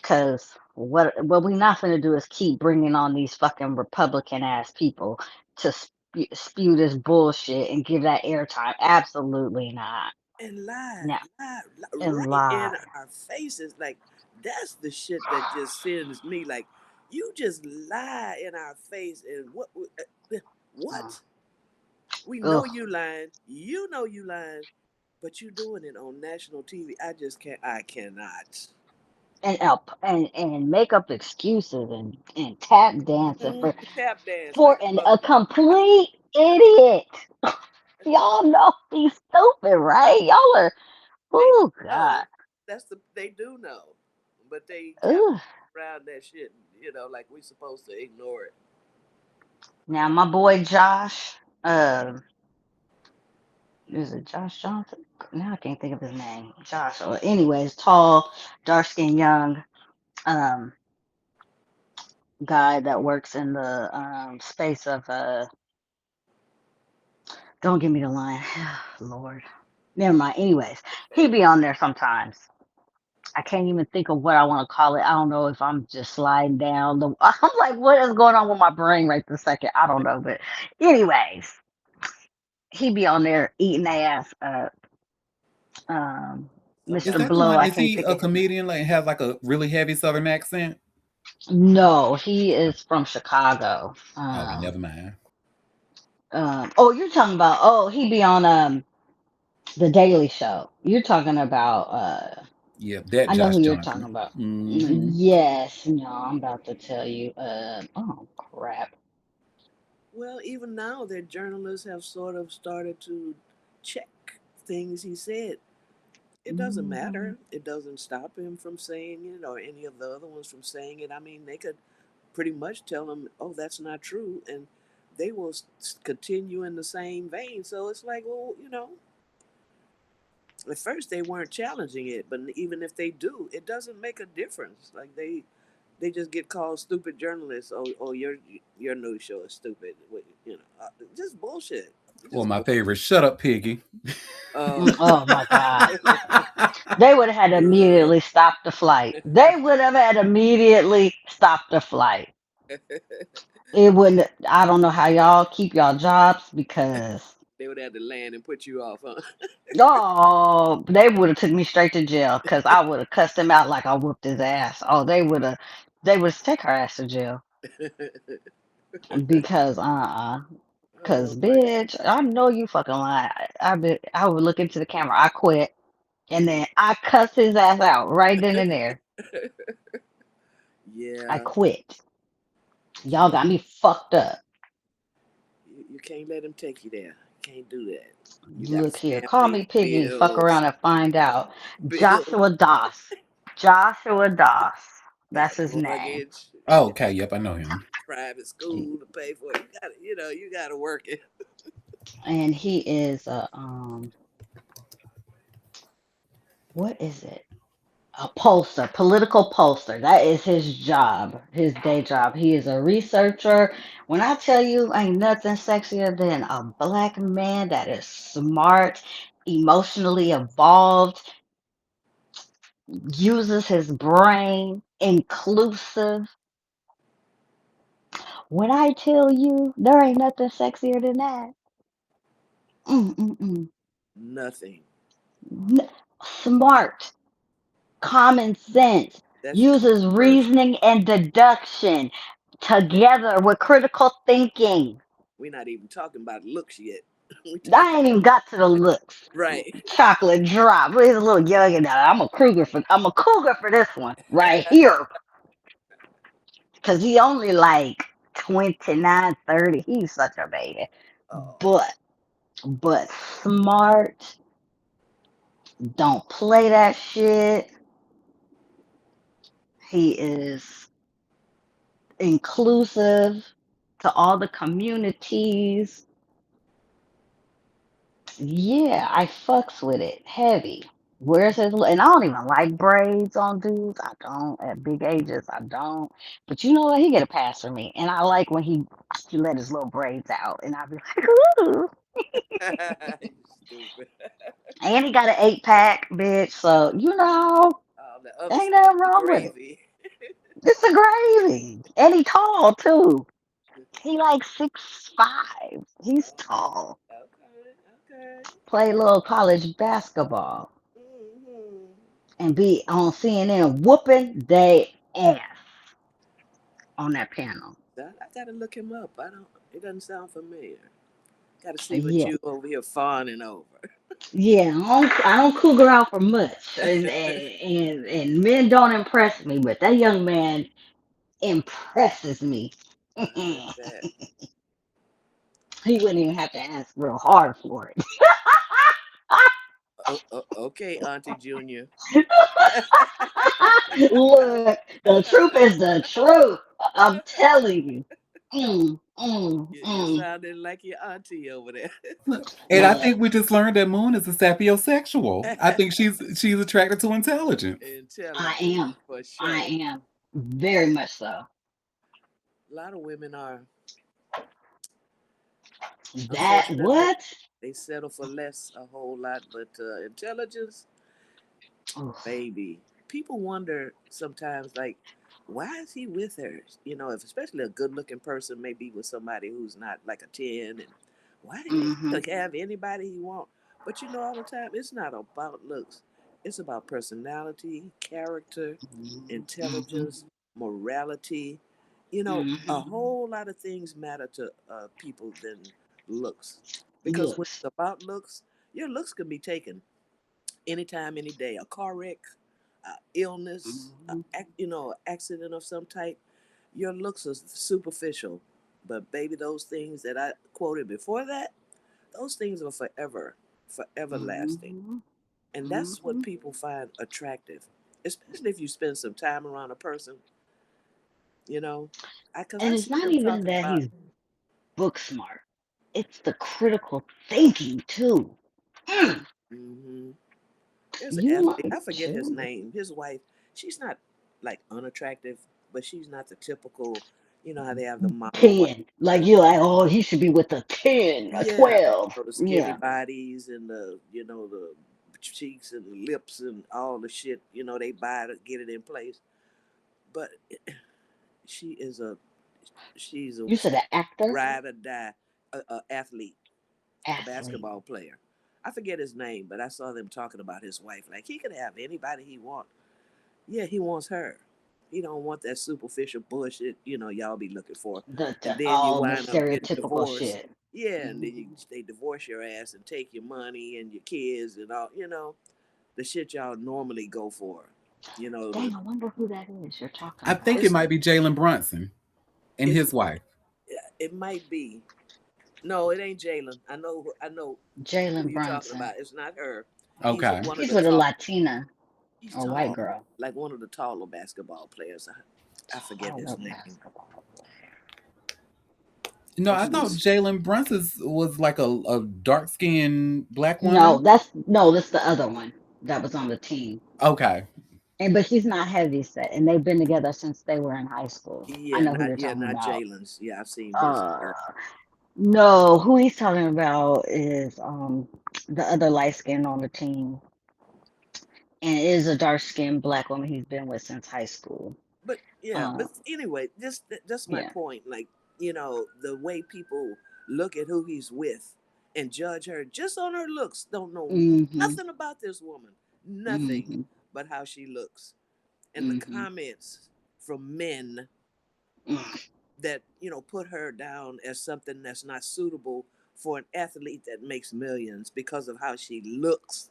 cause what we not gonna do is keep bringing on these fucking Republican ass people to spew this bullshit and give that airtime. Absolutely not. And lie, No, lie, and right in lie. our faces. Like that's the shit that just sends me like, You just lie in our face, and what? What? We know Ugh. you lying. You know you lying, but you doing it on national TV. I just can't. I cannot. And make up excuses and tap dancing Tap dance for like a a motherfucker. complete idiot. Y'all know he's stupid, right? Y'all are, They do oh God. know. They do know, but they tap Ugh. around that shit. Like we supposed to ignore it. Now my boy Josh, is it Josh Johnson? Now I can't think of his name. Josh. Or anyways, tall, dark skinned young um guy that works in the space of don't give me the line. Lord. Never mind. Anyways, he be on there sometimes. I can't even think of what I want to call it. I don't know if I'm just sliding down the. I'm like, what is going on with my brain right this second? I don't know, but anyways, he be on there eating ass. Is Mr. that the Blow, one? I Is can't he think a of his name. comedian? Like has like a really heavy Southern accent? No, he is from Chicago. Okay, never mind. Oh, you're talking about. Oh, he be on the Daily Show. You're talking about. Yeah, that I know Josh who you're talking Johnson. about. Mm-hmm. Yes, no, I'm about to tell you. Oh crap. Well, even now, their journalists have sort of started to check things he said. It doesn't Mhm. matter. It doesn't stop him from saying it or any of the other ones from saying it. I mean, they could pretty much tell him, "Oh, that's not true," and they will continue in the same vein. So it's like, well, at first they weren't challenging it, but even if they do, it doesn't make a difference. Like they just get called stupid journalists. Oh, your news show is stupid. Just bullshit. Or Just my favorite, Shut Up Piggy. Oh my God. They would have had to yeah. immediately stop the flight. They would have had to immediately stop the flight. It wouldn't. I don't know how y'all keep y'all jobs because They would have to land and put you off, huh? oh, they would have took me straight to jail because I would have cussed him out like I whooped his ass. Oh, they would take her ass to jail because Oh cause my bitch, I know you fucking lying. I would look into the camera. I quit, and then I cussed his ass out right then and there. I yeah. quit. Y'all got me fucked up. You can't let him take you there. Can't do that. You got to Look here, stand call for your me Piggy. Fuck bills. around and find out. Bills, Joshua Doss. Joshua Doss. That's his name. mortgage. Oh, You okay, yep, I know him. private school to pay for it. You got to work it. And he is a what is it? A pollster, political pollster. That is his job, his day job. He is a researcher. When I tell you ain't nothing sexier than a black man that is smart, emotionally evolved, uses his brain, inclusive. When I tell you there ain't nothing sexier than that. Mm-mm-mm. Nothing. Smart, common sense, That's uses first. reasoning and deduction together with critical thinking. We're not even talking about looks yet. we I talking ain't even got to the looks. right. Chocolate drop. He's a little young now. I'm a cougar for this one right here. Cause he only like 29, 30. He's such a baby. Oh, But smart, don't play that shit. He is inclusive to all the communities. Yeah, I fucks with it heavy. Where's his and I don't even like braids on dudes. I don't at big ages. I don't. But you know what? He get a pass for me, and I like when he let his little braids out, and I be like, ooh. you stupid. And he got an 8 pack, bitch. So All the other ain't stuff, nothing the wrong with it. gravy. It's a gravy, and he tall too. He like 6'5". He's tall. Okay, okay. Play a little college basketball Hmm. and be on CNN whooping they ass. on that panel. I gotta look him up. I don't. It doesn't sound familiar. Gotta see what Yeah, you over here fawning over. yeah. I don't cougar out for much, and men don't impress me, but that young man impresses me. I He bet. wouldn't even have to ask real hard for it. Okay, Auntie Junior. Look, the truth is the truth. I'm telling you. Mm, mm, You mm. sounded like your auntie over there. And I Look, think we just learned that Moon is a sapiosexual. I think she's attracted to intelligence. I Intelligent, am. for I sure. am. Very much so. A lot of women are, That unfortunately, what? they settle for less a whole lot, but intelligence, Oof. baby. People wonder sometimes, like, why is he with her? If especially a good-looking person may be with somebody who's not like a 10, and why did Mm-hmm. he have anybody he want? But all the time, it's not about looks. It's about personality, character, Mm-hmm. intelligence, morality. A Mm-hmm. whole lot of things matter to people than looks. Because when Looks. it's about looks, your looks can be taken anytime, any day. A car wreck, illness, Mm-hmm. accident of some type. Your looks are superficial, but baby, those things that I quoted before that, those things are forever lasting, Mm-hmm. and that's what Mm-hmm. people find attractive, especially if you spend some time around a person. You know, because And I it's see not them even talking that about. he's book smart. It's the critical thinking too. Mm. hmm There's an You athlete. like I forget his too. name. His wife. She's not like unattractive, but she's not the typical. You know how they have the model wife. 10. Like you're like, oh, he should be with a 10, a Yeah, 12. the skinny Yeah. bodies and the cheeks and the lips and all the shit. They buy to get it in place. But she is a she's a You said an actor? ride or die athlete, a Athlete. basketball player. I forget his name, but I saw them talking about his wife. Like he could have anybody he wants. Yeah, he wants her. He don't want that superficial bullshit. Y'all be looking for, and then you All the wind up getting stereotypical divorced. shit. Yeah, and then Mhm. they divorce your ass and take your money and your kids and all. The shit y'all normally go for. You know Dang, the I wonder who that is you're talking I think about. it it's might be Jalen Brunson and it's his wife. it might be. No, it ain't Jalen. I know who Jalen you talking Brunson. about. It's not her. He's Okay. one of He's the with a tall. Latina He's or white tall, girl. like one of the taller basketball players. I forget his Taller name, basketball player. No, but I thought he's Jalen Brunson was like a dark skinned black No, woman. that's the other one that was on the team. Okay. And but he's not heavy set, and they've been together since they were in high school. I know who you're talking not about. Jalen's. Yeah, I've seen his Uh, work. no, who he's talking about is the other light skin on the team, and it is a dark skinned black woman he's been with since high school. But yeah, Uh, but anyway, that's my yeah. point. Like the way people look at who he's with and judge her just on her looks, don't know Mm-hmm. nothing about this woman, nothing Mm-hmm. but how she looks, and the Mm-hmm. comments from men Mm. that put her down as something that's not suitable for an athlete that makes millions because of how she looks.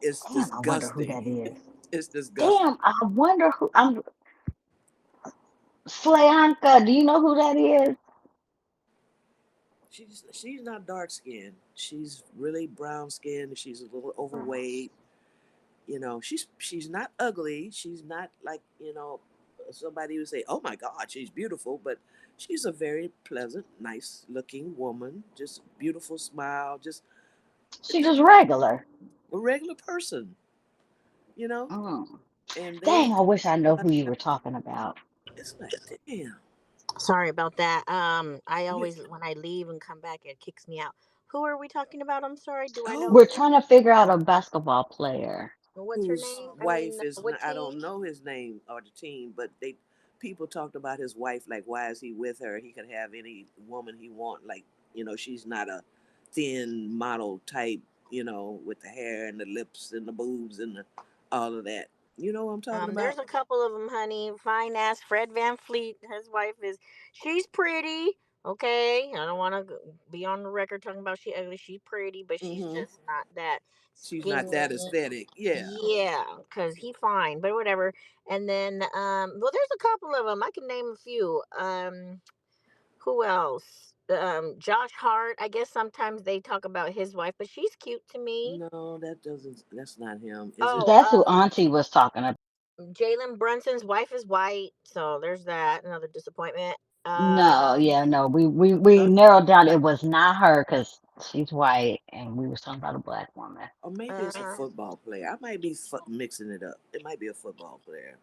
It's Damn, I wonder who disgusting. that is. It's disgusting. Damn, I wonder who. I'm Slayanka. Do you know who that is? She's not dark skinned. She's really brown skinned. She's a little overweight. She's not ugly. She's not like somebody would say, "Oh my God, she's beautiful," but she's a very pleasant, nice looking woman. Just beautiful smile. Just She just regular. a regular person. You know, Mm. and they Dang, I wish I know judge who you her. were talking about. It's like, damn. Sorry about that. I Yeah. always when I leave and come back, it kicks me out. Who are we talking about? I'm sorry. Do I know Oh, We're trying to figure out a basketball player. what's her whose name? I mean, wife is what I team? don't know his name or the team, but they people talked about his wife, like why is he with her? He could have any woman he want. Like she's not a thin model type, with the hair and the lips and the boobs and all of that. You know what I'm talking There's about? a couple of them, honey. Fine ass Fred Van Fleet. His wife she's pretty. Okay, I don't want to be on the record talking about she ugly. She's pretty, but she's Mm-hmm. just not that She's not that skinny. aesthetic. Yeah. Yeah, cause he fine, but whatever. And then, well, there's a couple of them. I can name a few. Who else? Josh Hart. I guess sometimes they talk about his wife, but she's cute to me. No, that doesn't. That's not him. Is it? Oh, That's who Auntie was talking about. Jalen Brunson's wife is white, so there's that. Another disappointment. No, Um, yeah, no, we narrowed down. It was not her because she's white, and we was talking about a black woman. Or maybe it's a uh, football player. I might be mixing it up. It might be a football player.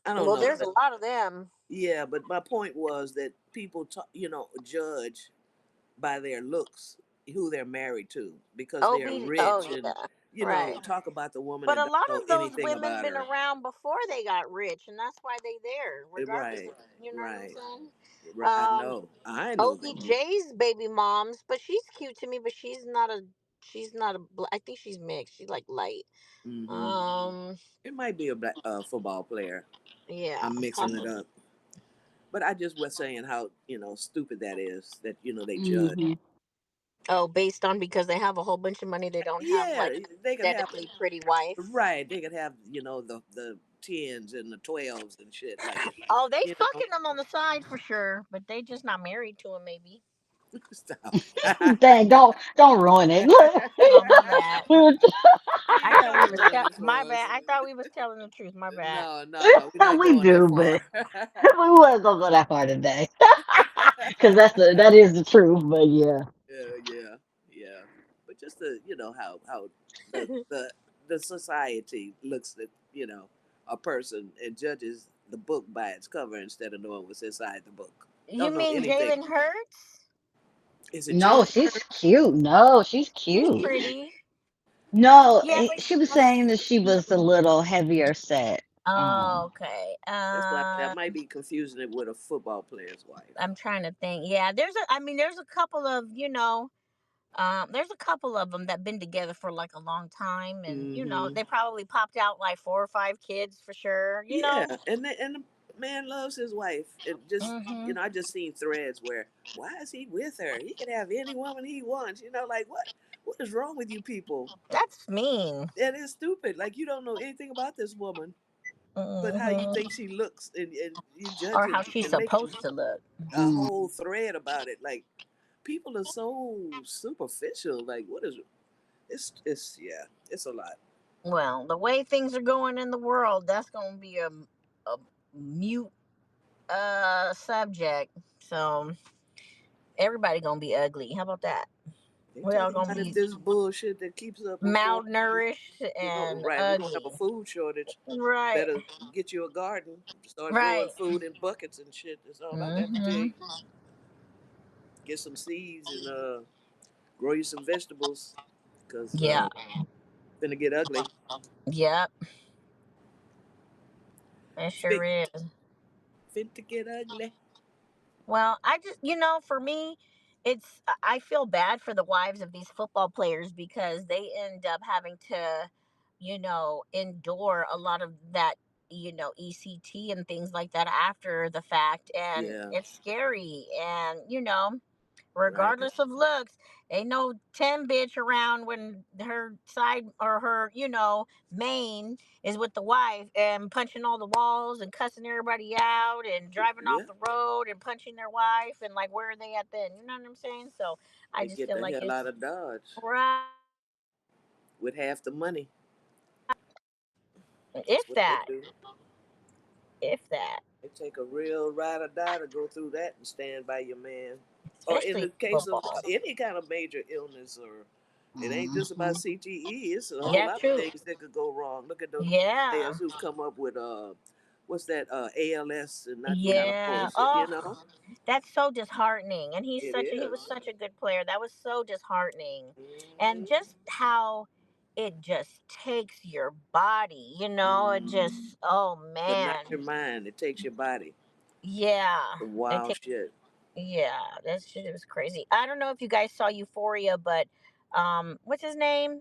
I don't well, know. there's a lot of them. Yeah, but my point was that people, judge by their looks who they're married to because they're Oh rich and, yeah, right. talk about the woman But and a don't lot know of those anything women about been her. around before they got rich, and that's why they there, regardless Right, of you know what I'm right, saying. right. I know. I know that. OBJ's baby moms, but she's cute to me, but she's not a I think she's mixed. She's like light. Hmm. Um, It might be a football player. yeah, I'm mixing it possibly. up. But I just was saying how, stupid that is that, they judge. Hmm. Oh, based on because they have a whole bunch of money, they don't have Yeah, like an they could have, aesthetically pretty wife. right. They could have, the tens and the 12s and shit. Like, Oh, they you know, fucking them on the side for sure, but they just not married to him, maybe. stop. Dang, don't ruin it. Oh, my bad. I thought we Don't was ruin it my for us. bad. I thought we was telling the truth. My bad. No, no, no. We're not We going that do, but far. we wasn't gonna go that far today because that is the truth. But yeah. Yeah, yeah. But just how the society looks at a person and judges the book by its cover instead of knowing what's inside the book. You Don't know mean anything. Jalen Hurts? Is it No, Jalen she's Hurts? cute. No, she's She's cute. pretty. No, Yeah, but she was saying that she was a little heavier set. oh, okay. That's why that might be confusing it with a football player's wife. I'm trying to think. Yeah, there's a couple of, there's a couple of them that been together for like a long time, and Hmm. they probably popped out like 4 or 5 kids for sure. Yeah, and the man loves his wife. It just Hmm. I just seen threads where why is he with her? He can have any woman he wants. Like what is wrong with you people? That's mean. That is stupid. Like you don't know anything about this woman, but how you Hmm. think she looks, and you Or judge how it she's and make supposed to look. a Mm. whole thread about it. Like people are so superficial. Like what is it's yeah, it's a lot. Well, the way things are going in the world, that's gonna be a mute subject. So everybody gonna be ugly. How about that? They We all talking gonna about if be this bullshit that keeps up before malnourished we're going and right, we're gonna have a ugly. food shortage. Right. Better get you a garden, start growing Right. food in buckets and shit. That's all I got to tell Hmm. you. Get some seeds and grow you some vegetables, cause Yeah. finna get ugly. Yep. It sure Speak, is. finna get ugly. Well, I just, for me, I feel bad for the wives of these football players because they end up having to, endure a lot of that, ECT and things like that after the fact. And Yeah, it's scary. And, right. regardless of looks, ain't no 10 bitch around when her side or her, main is with the wife and punching all the walls and cussing everybody out and driving Yeah, off the road and punching their wife and like where are they at then? You know what I'm saying? So I they just get feel the like hell it's out of Dodge right. with half the money. That's If what they that, do. if that, They take a real ride or die to go through that and stand by your man. Or in especially the case of football. any kind of major illness, or it ain't just about Mhm. CTE. It's a whole Yeah, lot of true. things that could go wrong. Look at those Yeah. players who've come up with what's that ALS and that kind of Yeah. bullshit. Oh, that's so disheartening. And It he was is. such a good player. That was so disheartening. And Mm-hmm. just how it just takes your body, it Mm-hmm. just oh But not man. your mind. It takes your body. Yeah. Some It wild takes shit. yeah, that shit was crazy. I don't know if you guys saw Euphoria, but what's his name?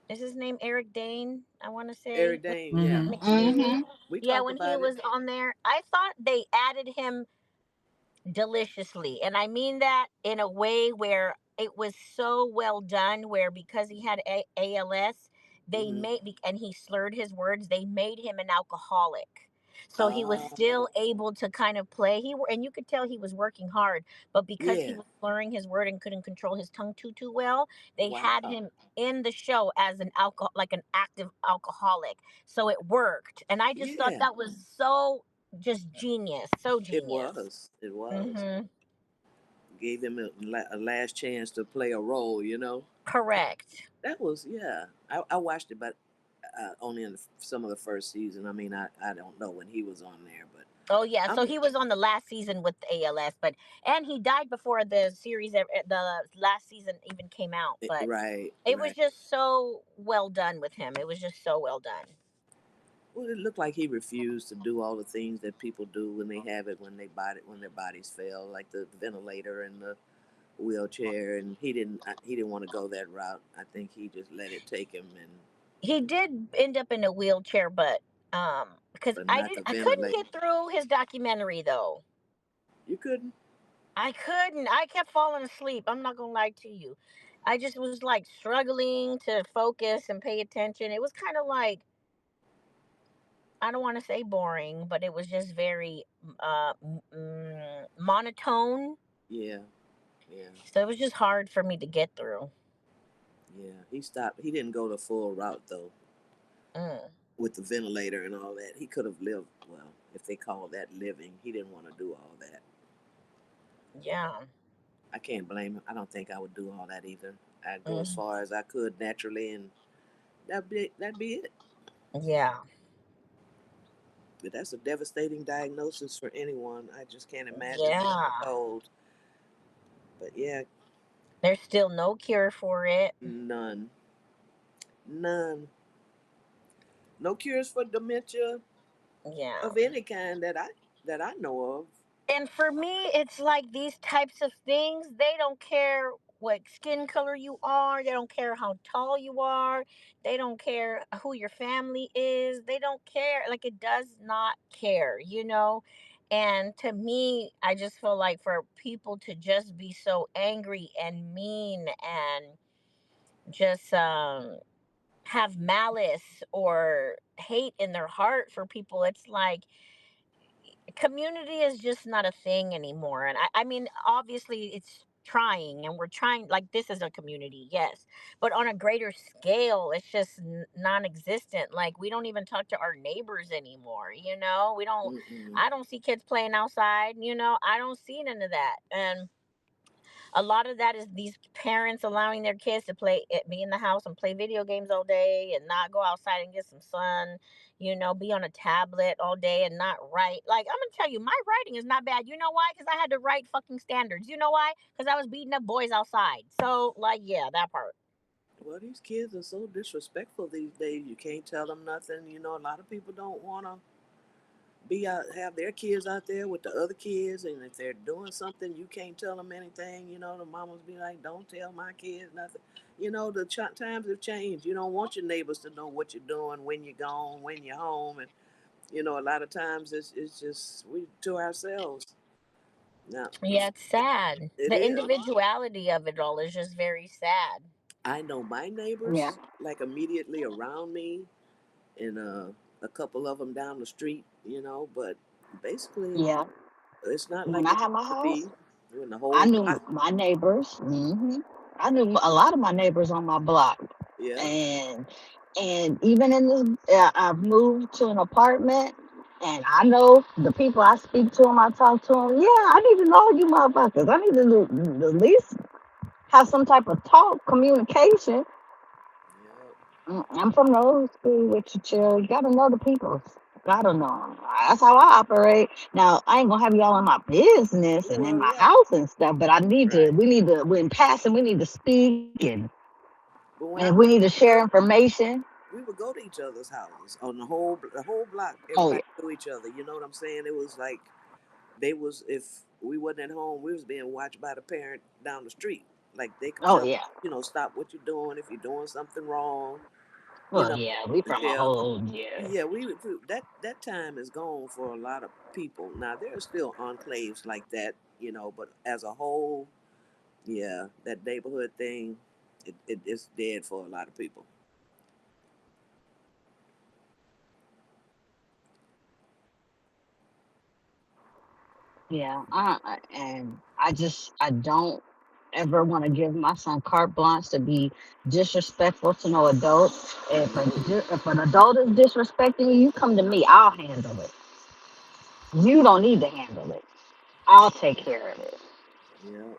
Is his name Eric Dane? I want to say Eric Dane, yeah. Mm-hmm. McHugh. We Yeah, talked when he about it. was on there, I thought they added him deliciously. And I mean that in a way where it was so well done, where because he had ALS, they Mm-hmm. made, and he slurred his words, they made him an alcoholic. So he was Oh, still able to kind of play. And you could tell he was working hard, but because he yeah. was slurring his word and couldn't control his tongue too well, they had Wow. him in the show as an alcohol, like an active alcoholic. So it worked, and I just thought Yeah, that was so just genius, so it genius. was. It was. Mm-hmm. Gave them a last chance to play a role, you know? Correct. That was, yeah. I watched it, but only in some of the first season. I mean, I don't know when he was on there, but Oh yeah, so I'm he was on the last season with ALS, but and he died before the series, the last season even came out. But right, it was right. just so well done with him. It was just so well done. Well, it looked like he refused to do all the things that people do when they have it when their bodies fail, like the ventilator and the wheelchair, and he didn't want to go that route. I think he just let it take him, and He did end up in a wheelchair, but because but not the I couldn't ventilator. get through his documentary though. You couldn't. I couldn't. I kept falling asleep. I'm not gonna lie to you. I just was like struggling to focus and pay attention. It was kind of like, I don't want to say boring, but it was just very monotone. Yeah, yeah, So it was just hard for me to get through. yeah. He stopped. He didn't go the full route though Mm, with the ventilator and all that. He could have lived well if they call that living. He didn't want to do all that. yeah. I can't blame him. I don't think I would do all that either. I'd go as Mm, far as I could naturally, and that'd be it. yeah. But that's a devastating diagnosis for anyone. I just can't imagine being Yeah. told. But yeah, There's still no cure for it. none, none, no cures for dementia Yeah. of any kind that I know of. And for me, it's like these types of things, they don't care what skin color you are, they don't care how tall you are, they don't care who your family is, they don't care. Like, it does not care, you know? And to me, I just feel like for people to just be so angry and mean and just have malice or hate in their heart for people, it's like community is just not a thing anymore. And I mean, obviously it's trying, and we're trying, like, this is a community, yes, but on a greater scale it's just non-existent. Like, we don't even talk to our neighbors anymore, you know. We don't, Mm-mm. I don't see kids playing outside, you know. I don't see none of that. And a lot of that is these parents allowing their kids to be in the house and play video games all day and not go outside and get some sun, you know, be on a tablet all day and not write. Like, I'm gonna tell you, my writing is not bad. You know why? Because I had to write fucking standards. You know why? Because I was beating up boys outside. So, like, yeah, that part. Well, these kids are so disrespectful these days. You can't tell them nothing. You know, a lot of people don't want to be out, have their kids out there with the other kids, and if they're doing something, you can't tell them anything. You know, the mamas be like, "Don't tell my kids nothing." You know, the times have changed. You don't want your neighbors to know what you're doing, when you're gone, when you're home, and you know, a lot of times it's just we to ourselves. Now, Yeah, it's sad. it The is. individuality of it all is just very sad. I know my Yeah. neighbors like immediately around me, and a couple of them down the street. You know, but basically, Yeah. it's not When like I it had my used to house, be when the I whole knew block. my neighbors. I knew a lot of my neighbors on my block, Yeah. and even in this, I've moved to an apartment, and I know the people I speak to them. I talk to them. Yeah, I need to know you motherfuckers. I need to at least have some type of talk, communication. Yeah. I'm from the old school with you, chill. You gotta know the people. Gotta know 'em. That's how I operate. Now, I ain't gonna have y'all in my business and in Well, my right, house and stuff, but I need to, right. we need to, when passing, we need to speak, But when and I if we need moved to here, share information. we would go to each other's houses on the whole block. Oh, yeah. Everybody knew each other. You know what I'm saying? It was like they was if we wasn't at home, we was being watched by the parent down the street. Like they could Oh tell, yeah. stop what you're doing if you're doing something wrong. You Well, know, yeah. We from a yeah, whole yeah. yeah. That time is gone for a lot of people. Now there are still enclaves like that, but as a whole, yeah, that neighborhood thing, it's dead for a lot of people. Yeah, and I don't ever want to give my son carte blanche to be disrespectful to no adult. No. If an adult is disrespecting you, you come to me. I'll handle it. You don't need to handle it. I'll take care of it. Yeah.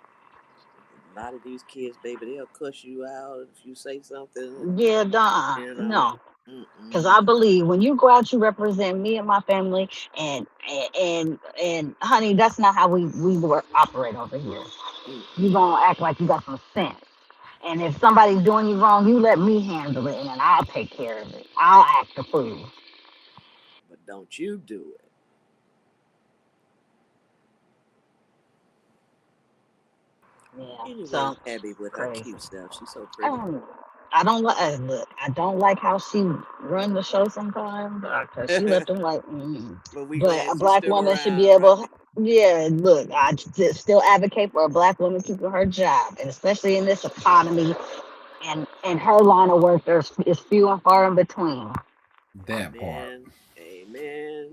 A lot of these kids, baby, they'll cuss you out if you say something. Yeah, You know. no. Because Mm-mm. I believe when you go out, you represent me and my family, and honey, that's not how we work operate over here. You Mm-mm. gonna act like you got some sense. And if somebody's doing you wrong, you let me handle it, and then I'll take care of it. I'll act the fool. But don't you do it. Yeah. Anyway, So Abby with her crazy. cute stuff. She's so pretty. Um, I don't like. Look, I don't like how she run the show sometimes because she let them like. But we But glad a she's black still woman should be around, right? able. Yeah, look, still advocate for a black woman keeping her job, and especially in this economy, and her line of work is few and far in between. That part. Amen. Amen.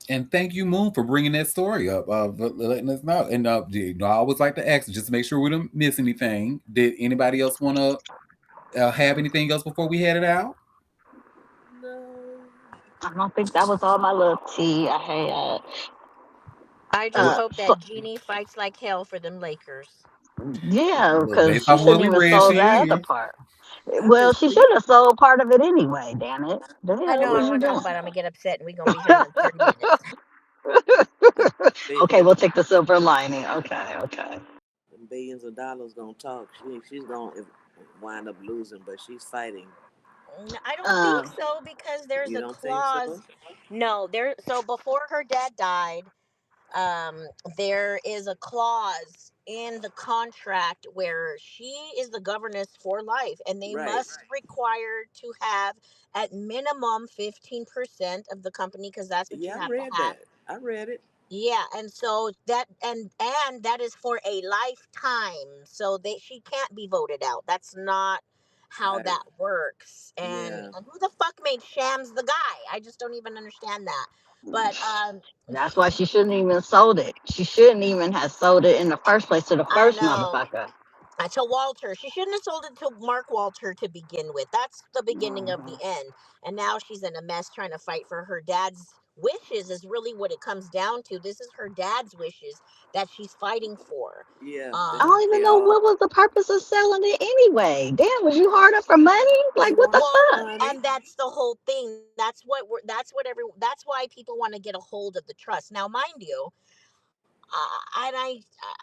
And thank you, Moon, for bringing that story up, for letting us know. And I always like to ask, just to make sure we don't miss anything. Did anybody else want to have anything else before we headed out? No. I don't think that was all my little tea. I had I just Well, hope that Jeannie fights like hell for them Lakers. yeah, well, because based she off of what shouldn't we even read, sold she that other is. part. I Well, just she think should have sold part of it anyway. Damn it! The I hell know, I was don't you want to talk doing? about it. I'm going to get upset and we're going to be here in like 30 minutes. Okay, we'll take the silver lining. Okay, okay. them billions of dollars gonna talk. She's gonna wind up losing, but she's fighting. I don't think Um, so because there's You a don't think so? clause. No, so before her dad died, um, there is a clause in the contract where she is the governess for life and they Right. must require to have at minimum 15% of the company because that's what you Yeah, I have to read have. that. I read it. Yeah, and so that and that is for a lifetime. So she can't be voted out. That's not how Right. that works. Yeah. And who the fuck made Shams the guy? I just don't even understand that. But that's why she shouldn't even sold it. She shouldn't even have sold it in the first place to the I first know. motherfucker. To Walter. She shouldn't have sold it to Mark Walter to begin with. That's the beginning of the Mhm. end. And now she's in a mess trying to fight for her dad's wishes, is really what it comes down to. This is her dad's wishes that she's fighting for. Yeah. I Um, don't even They know all what was the purpose of selling it anyway. Damn, was you hard up for money? they Like what the want well, fuck? money. and that's the whole thing. That's why people want to get a hold of the trust. Now, mind you, and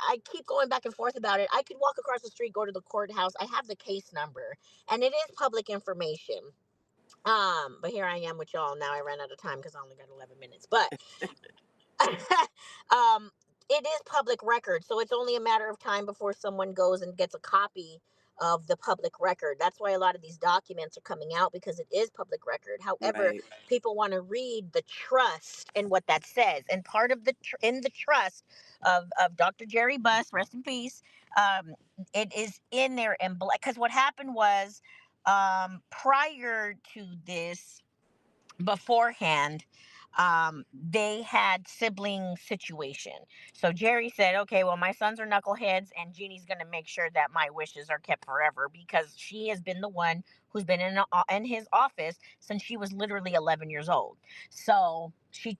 I keep going back and forth about it. I could walk across the street, go to the courthouse. I have the case number, and it is public information. But here I am with y'all. Now I ran out of time because I only got 11 minutes. But um, it is public record, so it's only a matter of time before someone goes and gets a copy of the public record. That's why a lot of these documents are coming out because it is public record. However, Right. people want to read the trust and what that says. And part of in the trust of Dr. Jerry Buss, rest in peace, it is in there and because what happened was prior to this beforehand, they had sibling situation. So Jerry said, okay, well, my sons are knuckleheads and Jeannie's going to make sure that my wishes are kept forever because she has been the one who's been in his office since she was literally 11 years old. So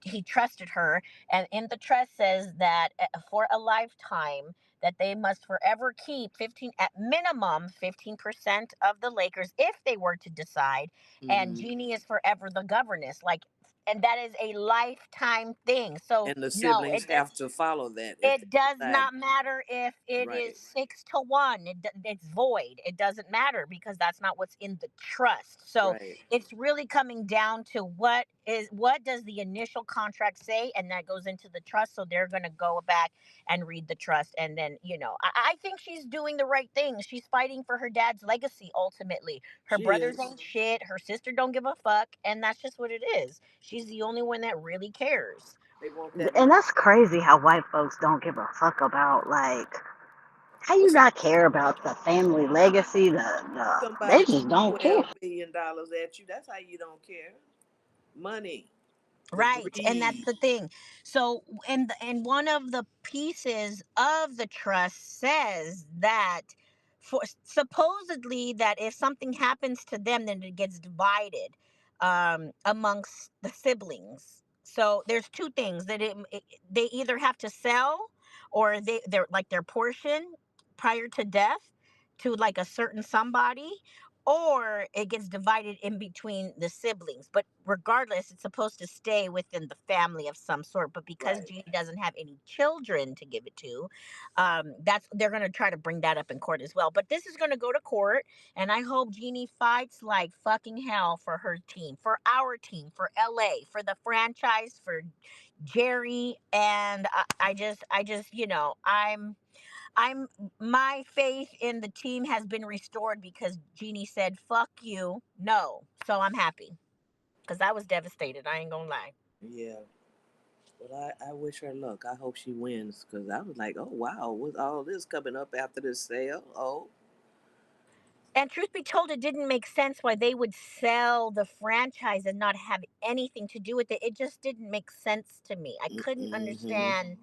he trusted her, and in the trust says that for a lifetime that they must forever keep 15 at minimum 15% of the Lakers if they were to decide, and Hmm. Jeannie is forever the governess. Like, and that is a lifetime thing. So And the no, siblings have to follow that if they it does decide. not matter if it is Right. 6-1. It's void. It doesn't matter because that's not what's in the trust. So Right. it's really coming down to what is what does the initial contract say, and that goes into the trust. So they're going to go back and read the trust, and then I think she's doing the right thing. She's fighting for her dad's legacy. Ultimately, her brothers ain't shit, her sister don't give a fuck, and that's just what it is. She's the only one that really cares. They want that. And that's crazy how white folks don't give a fuck about, like, how you not care about the family legacy? They just don't care. $12 billion at you. That's how you don't care. Money. Right, and that's the thing. So, and one of the pieces of the trust says that for supposedly that if something happens to them, then it gets divided amongst the siblings. So there's two things that they either have to sell, or they're like their portion prior to death to like a certain somebody, or it gets divided in between the siblings. But regardless, it's supposed to stay within the family of some sort. But because Jeannie doesn't have any children to give it to, they're going to try to bring that up in court as well. But this is going to go to court, and I hope Jeannie fights like fucking hell for her team, for our team, for LA, for the franchise, for Jerry. And I just I'm my faith in the team has been restored because Jeannie said, fuck you, no. So I'm happy. Because I was devastated. I ain't gonna lie. Yeah. But I wish her luck. I hope she wins. Because I was like, oh, wow. With all this coming up after this sale? Oh. And truth be told, it didn't make sense why they would sell the franchise and not have anything to do with it. It just didn't make sense to me. I couldn't understand.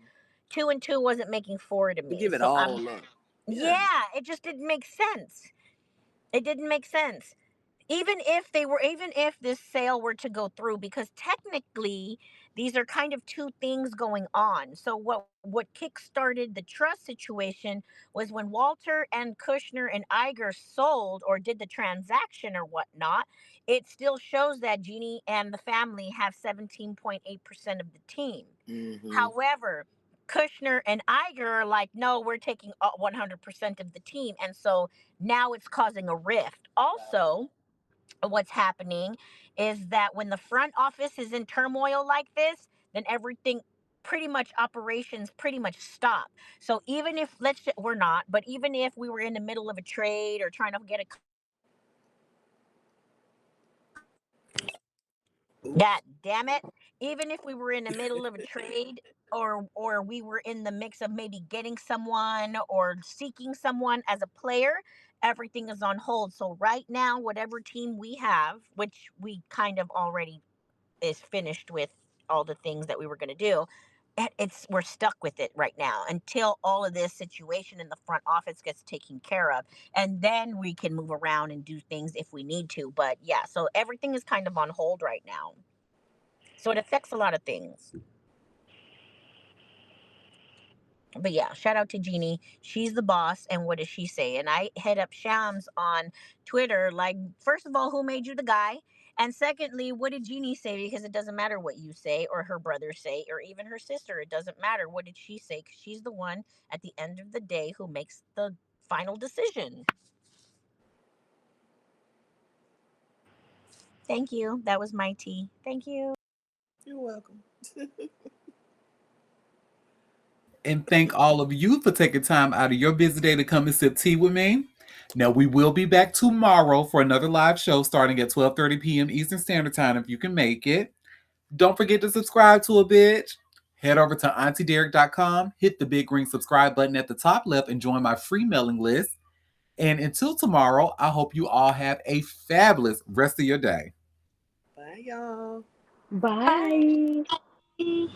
2 and 2 wasn't making 4 to me. Give it all up. Yeah, it just didn't make sense. It didn't make sense. Even if this sale were to go through, because technically these are kind of two things going on. So what kickstarted the trust situation was when Walter and Kushner and Iger sold or did the transaction or whatnot. It still shows that Jeannie and the family have 17.8% of the team. However, Kushner and Iger are like, no, we're taking 100% of the team, and so now it's causing a rift. Also, what's happening is that when the front office is in turmoil like this, then everything pretty much operations pretty much stop. So even if we're not, but even if we were in the middle of a trade or trying to get a God damn it, even if we were in the middle of a trade or we were in the mix of maybe getting someone or seeking someone as a player, everything is on hold. So right now, whatever team we have, which we kind of already is finished with all the things that we were going to do, we're stuck with it right now until all of this situation in the front office gets taken care of, and then we can move around and do things if we need to. But yeah, so everything is kind of on hold right now, so it affects a lot of things. But yeah, shout out to Jeannie. She's the boss. And what does she say? And I hit up Shams on Twitter, like, first of all, who made you the guy? And secondly, what did Jeannie say? Because it doesn't matter what you say or her brother say or even her sister. It doesn't matter. What did she say? Because she's the one at the end of the day who makes the final decision. Thank you. That was my tea. Thank you. You're welcome. And thank all of you for taking time out of your busy day to come and sip tea with me. Now, we will be back tomorrow for another live show starting at 12:30 p.m. Eastern Standard Time if you can make it. Don't forget to subscribe to a bitch. Head over to auntiederik.com, hit the big green subscribe button at the top left, and join my free mailing list. And until tomorrow, I hope you all have a fabulous rest of your day. Bye, y'all. Bye. Bye.